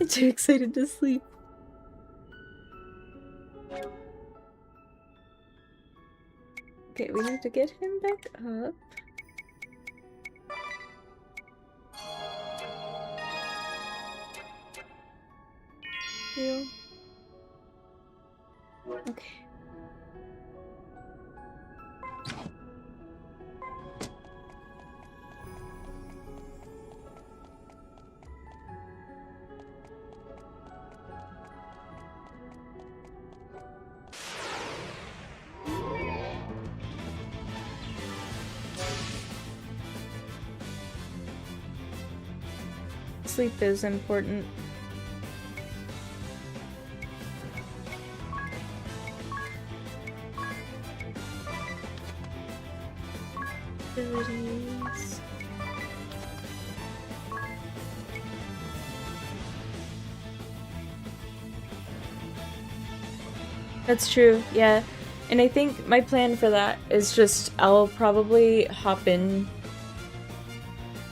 I'm too excited to sleep. Okay, we need to get him back up. Heal. Okay. Sleep is important. Abilities. That's true, yeah. And I think my plan for that is just I'll probably hop in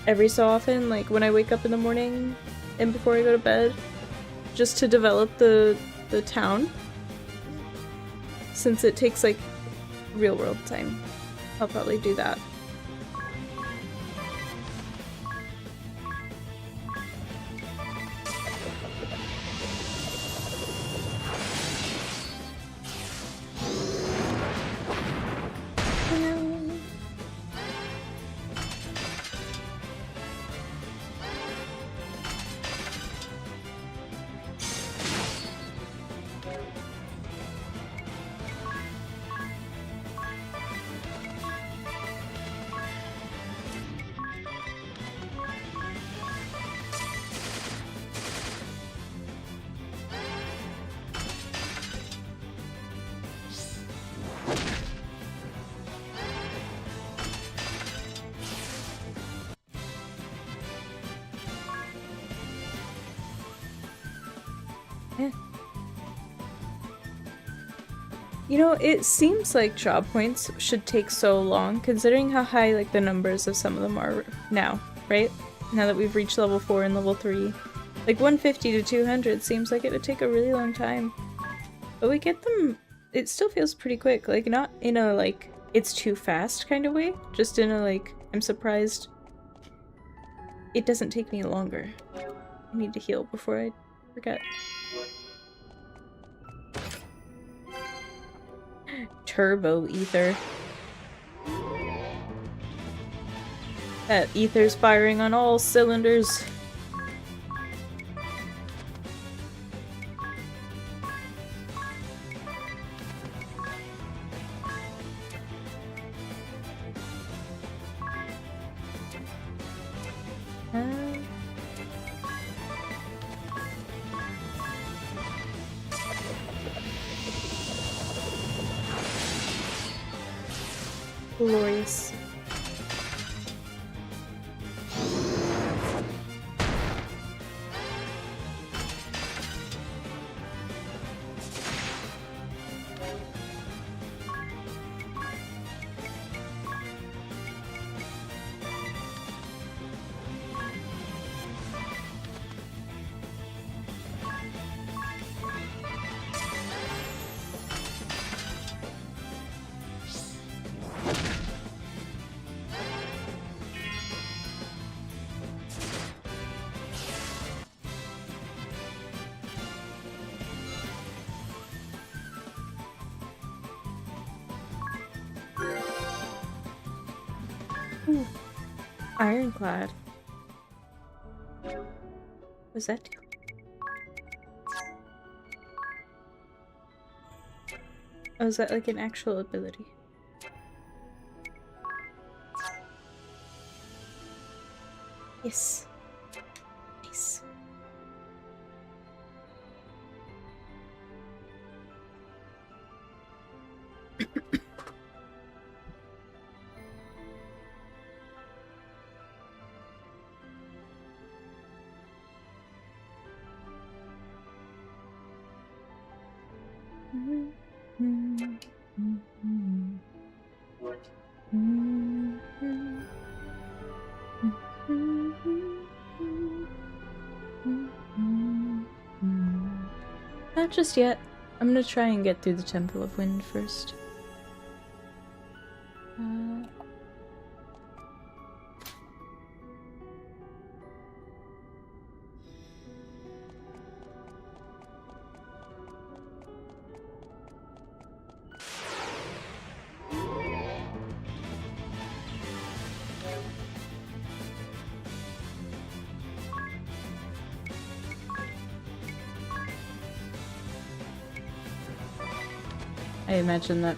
every so often, like when I wake up in the morning and before I go to bed, just to develop the town. Since it takes like real world time, I'll probably do that. You know, it seems like job points should take so long, considering how high like the numbers of some of them are now, right? Now that we've reached level 4 and level 3. Like 150 to 200 seems like it would take a really long time. But we get them, it still feels pretty quick, like not in a like, it's too fast kind of way, just in a like, I'm surprised it doesn't take me longer. I need to heal before I forget. Turbo ether. That ether's firing on all cylinders. Glorious. Ooh. Ironclad. What's that do? Oh, is that like an actual ability? Yes. Nice. Not just yet. I'm gonna try and get through the Temple of Wind first. I imagine that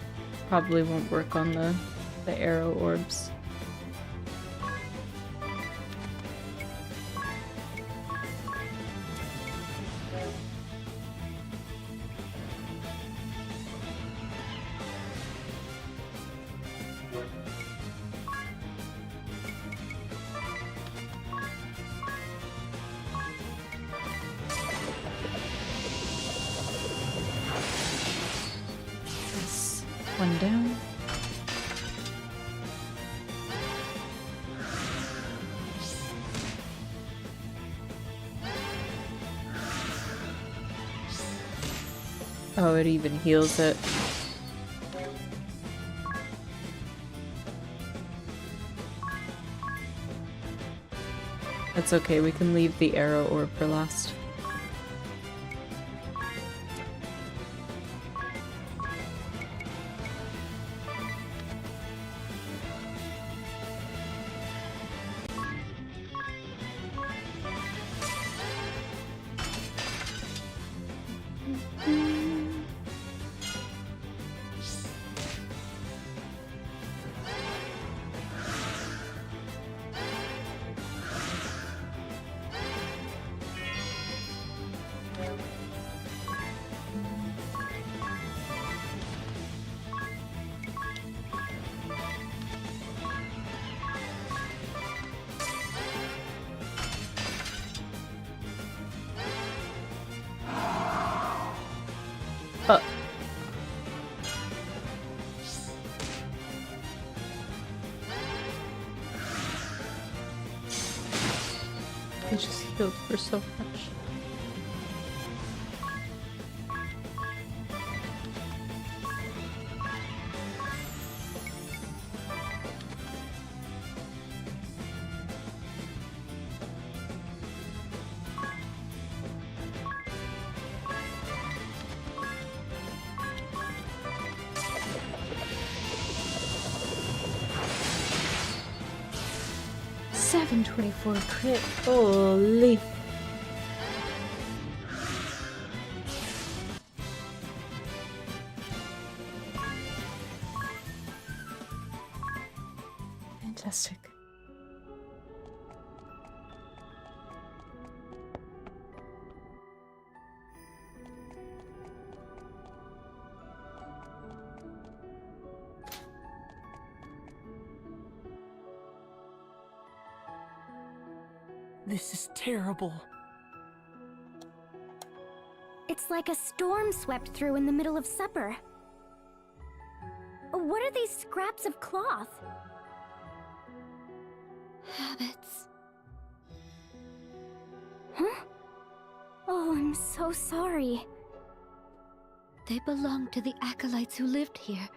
probably won't work on the arrow orbs. One down. Oh, it even heals it. That's okay, we can leave the arrow orb for last. I just healed for so much. $724 crit. Holy. Fantastic. This is terrible. It's like a storm swept through in the middle of supper. What are these scraps of cloth? Habits. Huh? Oh, I'm so sorry. They belonged to the acolytes who lived here.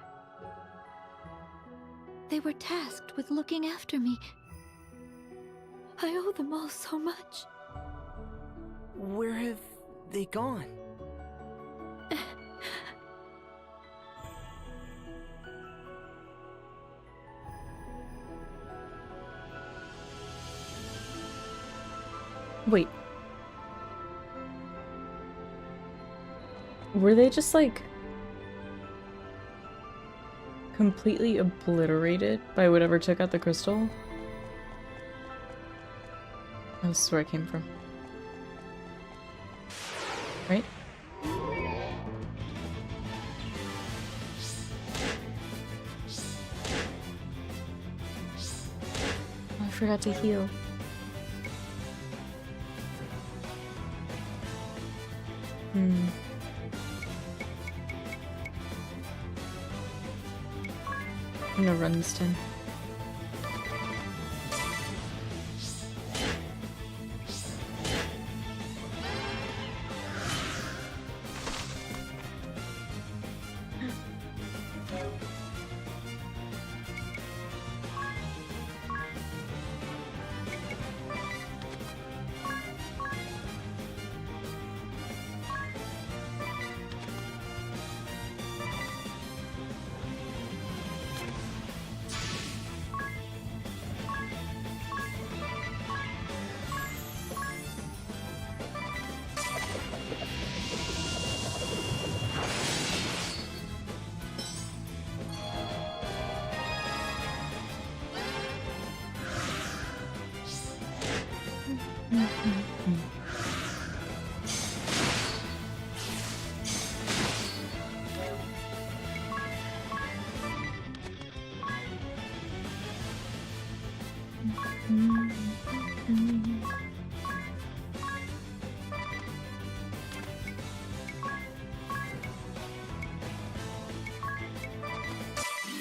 They were tasked with looking after me. I owe them all so much. Where have they gone? Wait. Were they just like completely obliterated by whatever took out the crystal? This is where I came from. Right? Oh, I forgot to heal. I'm gonna run this time.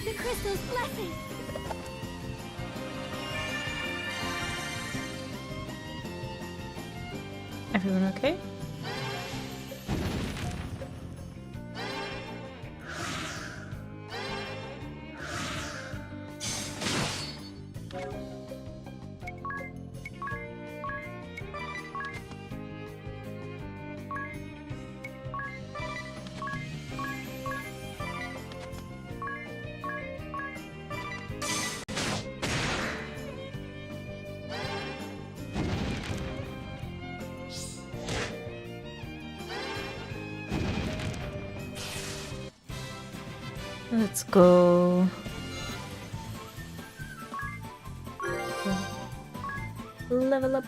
The crystal's blessing! Everyone okay? Let's go. Level up.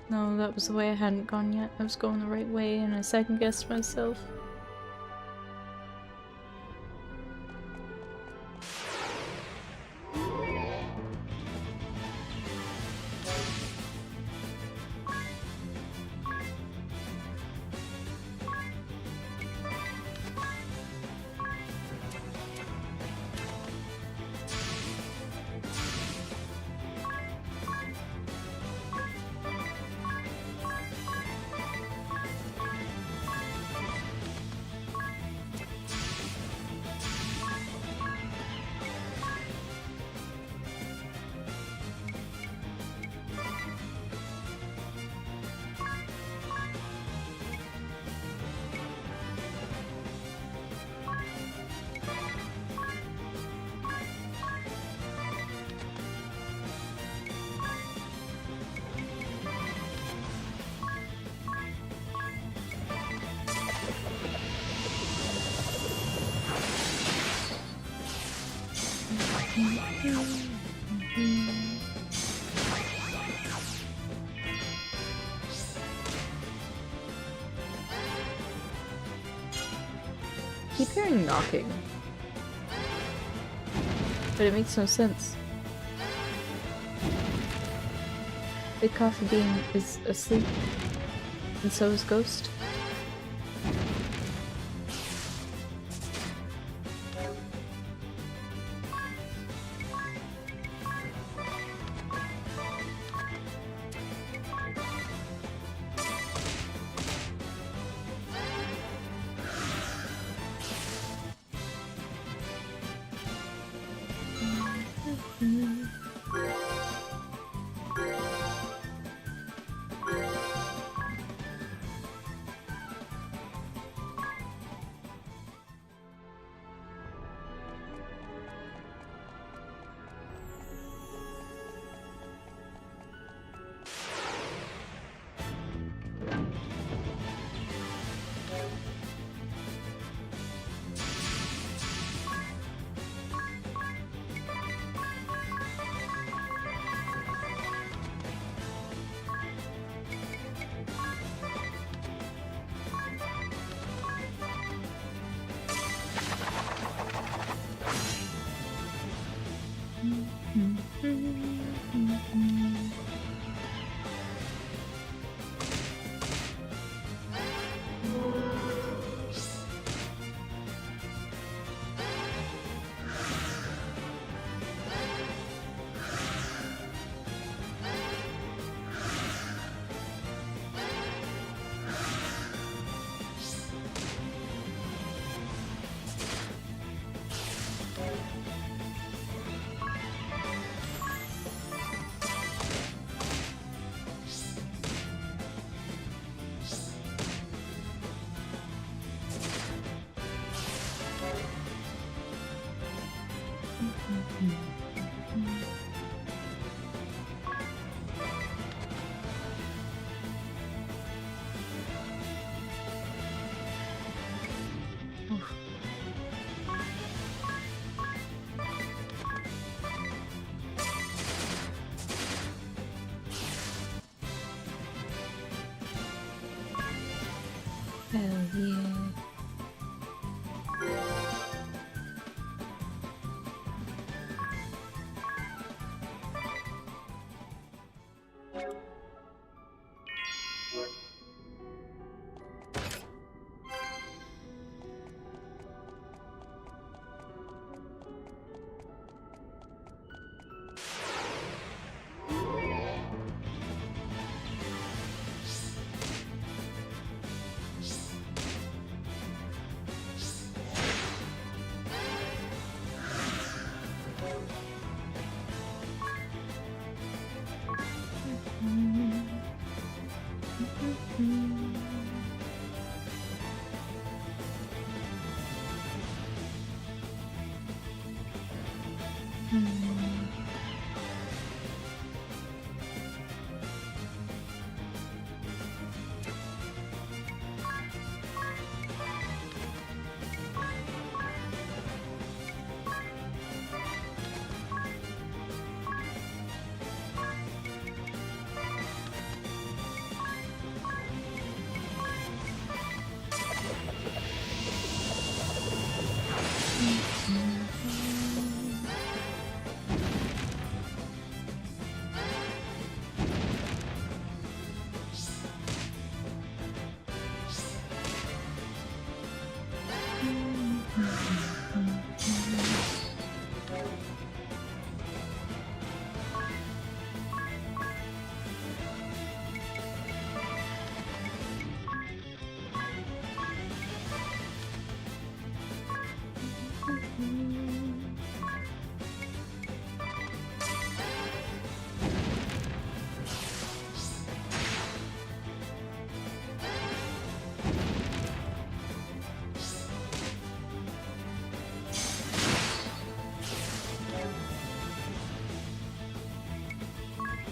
No, that was the way I hadn't gone yet. I was going the right way and I second guessed myself. Keep hearing knocking, but it makes no sense. Big Coffee Bean is asleep, and so is Ghost. Hell yeah.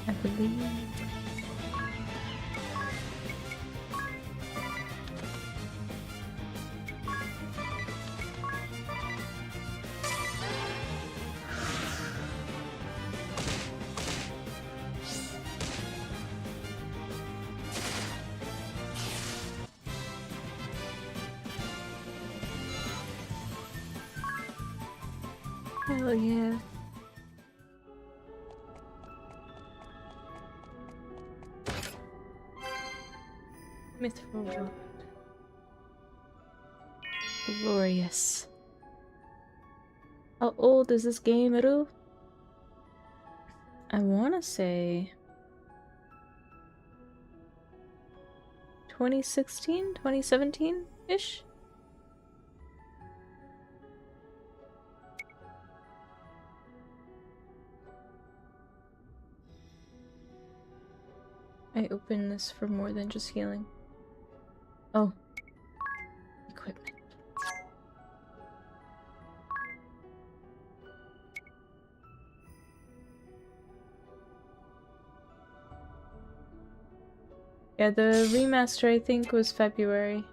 I believe. Hell yeah. Mithril rod. Glorious. How old is this game, Eru? I wanna say 2016, 2017-ish? I opened this for more than just healing. Oh. Equipment. Yeah, the remaster I think was February.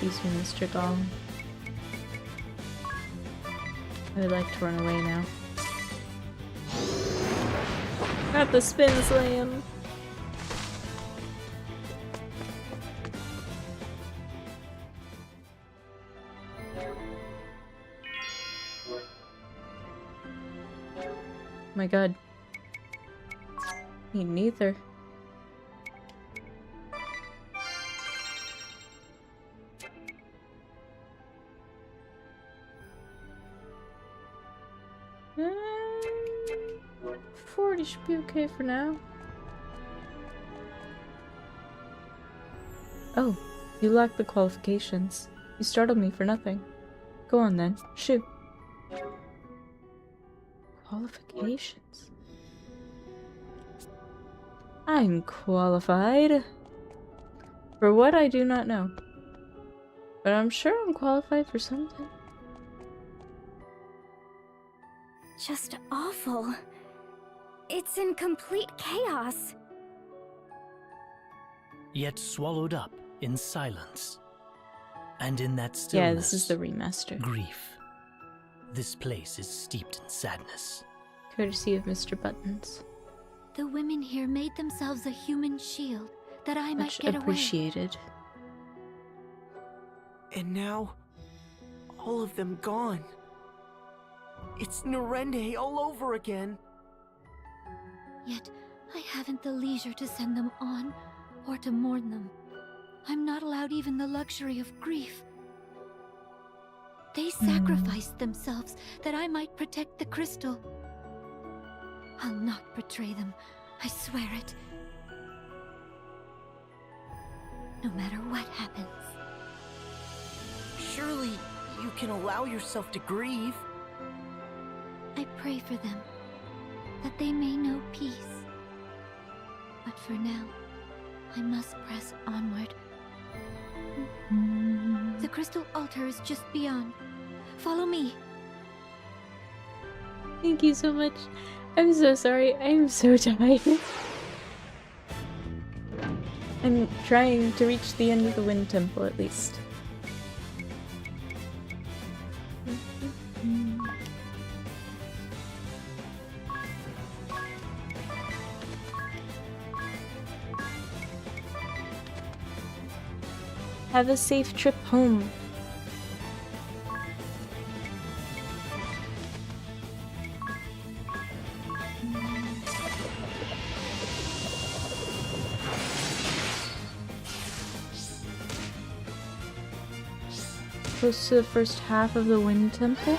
Excuse me, Mr. Gong. I would like to run away now. Got the spin slam! My god. Me neither. Mm, 40 should be okay for now. Oh, you lack the qualifications. You startled me for nothing. Go on then, shoot. Qualifications? I'm qualified. For what I do not know. But I'm sure I'm qualified for something. just awful. It's in complete chaos. Yet swallowed up in silence. And in that stillness, Yeah, this is the remaster. grief. This place is steeped in sadness. Courtesy of Mr. Buttons. The women here made themselves a human shield that I might Much get appreciated. And now, all of them gone. It's Narende all over again. away. Yet I haven't the leisure to send them on or to mourn them. I'm not allowed even the luxury of grief. They sacrificed themselves that I might protect the crystal. I'll not betray them, I swear it. No matter what happens. Surely you can allow yourself to grieve. I pray for them, that they may know peace. But for now, I must press onward. The crystal altar is just beyond. Follow me. Thank you so much. I'm so sorry. I'm so tired. I'm trying to reach the end of the Wind Temple at least. Have a safe trip home. Close to the first half of the Wind Temple.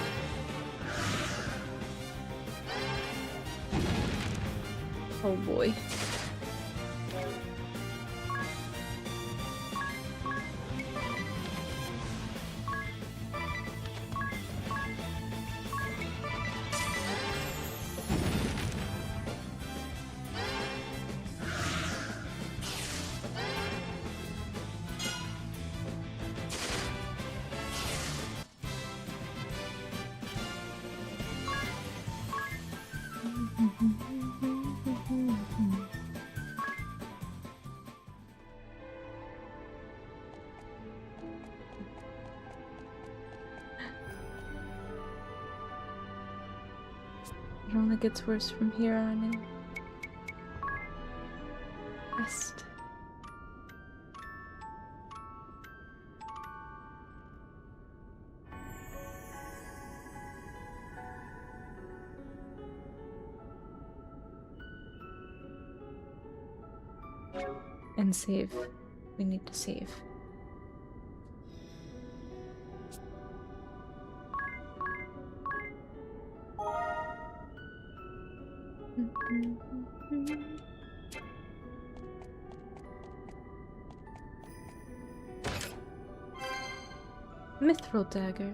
Oh boy. It only gets worse from here on in. Rest. And save. We need to save. Mithril dagger.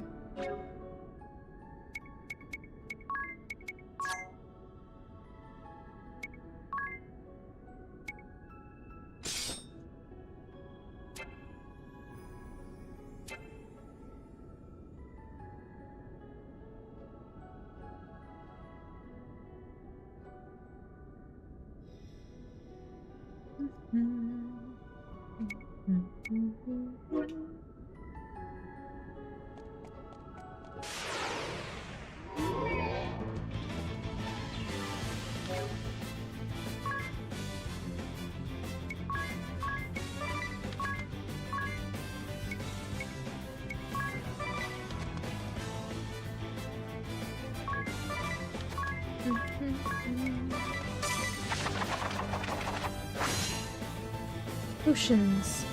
Potions.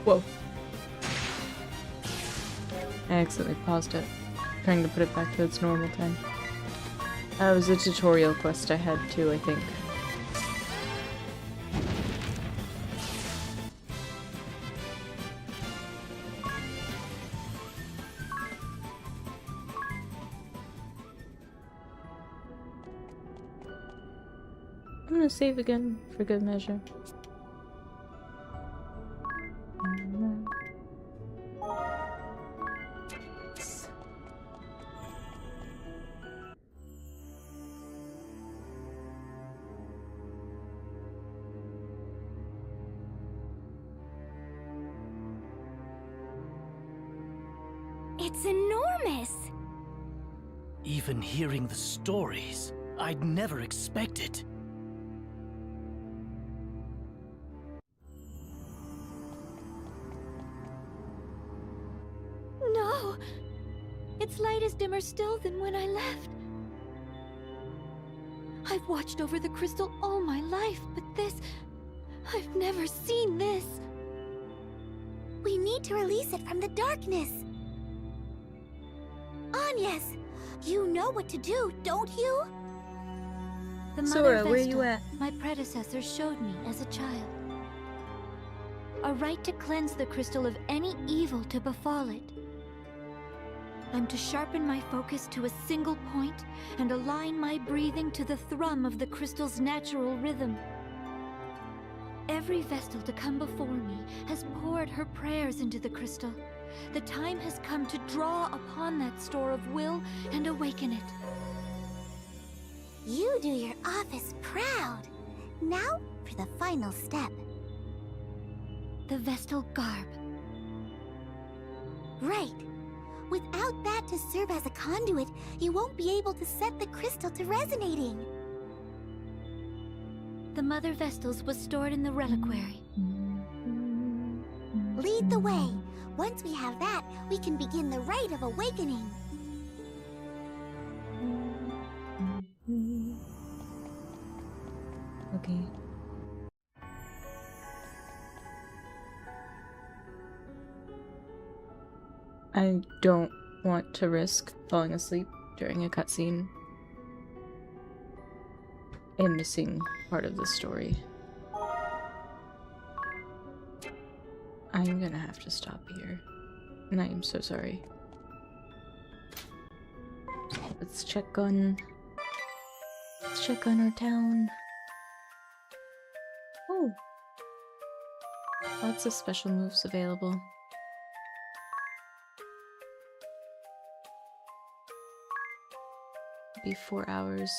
Whoa. I accidentally paused it, trying to put it back to its normal time. That was a tutorial quest I had too, I think. I'm gonna save again for good measure. It's enormous! Even hearing the stories, I'd never expect it. No! Its light is dimmer still than when I left. I've watched over the crystal all my life, but this... I've never seen this. We need to release it from the darkness. Agnes, you know what to do, don't you? The Mother Sora, where Vestal, you at? my predecessor showed me as a child. A right to cleanse the crystal of any evil to befall it. I'm to sharpen my focus to a single point and align my breathing to the thrum of the crystal's natural rhythm. Every Vestal to come before me has poured her prayers into the crystal. The time has come to draw upon that store of will and awaken it. You do your office proud. Now for the final step. The Vestal garb. Right. Without that to serve as a conduit, you won't be able to set the crystal to resonating. The Mother Vestal's was stored in the reliquary. Lead the way. Once we have that, we can begin the rite of awakening. Okay. I don't want to risk falling asleep during a cutscene and missing part of the story. I'm gonna have to stop here, and I am so sorry. Let's check on our town. Oh, lots of special moves available. Be 4 hours.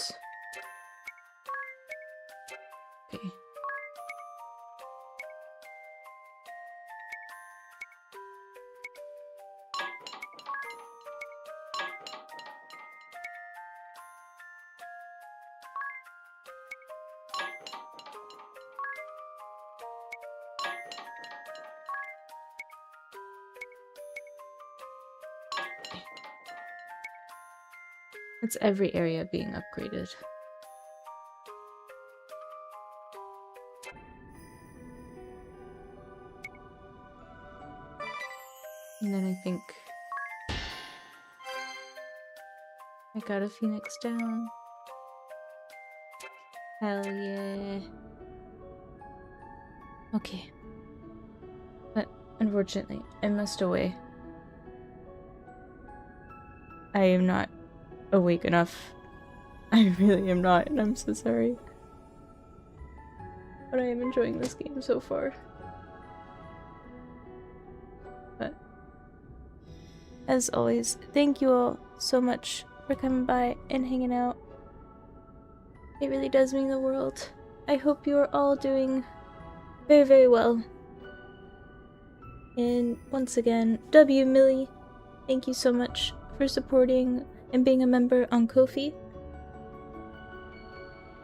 Okay. It's every area being upgraded. And then I think I got a phoenix down. Hell yeah. Okay. But unfortunately, I must away. I am not awake enough. I really am not, and I'm so sorry. But I am enjoying this game so far. But as always, thank you all so much for coming by and hanging out. It really does mean the world. I hope you are all doing very, very well. And once again, W. Millie, thank you so much for supporting and being a member on Ko-fi.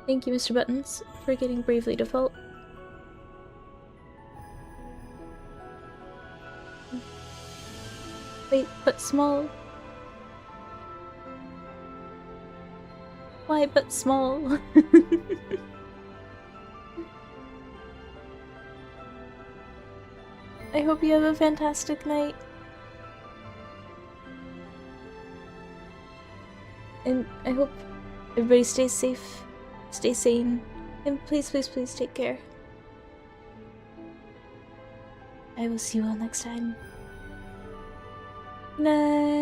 Thank you, Mr. Buttons, for getting Bravely Default. Wait, but small? Why, but small? I hope you have a fantastic night. And I hope everybody stays safe, stay sane, and please, please, please take care. I will see you all next time. Good night.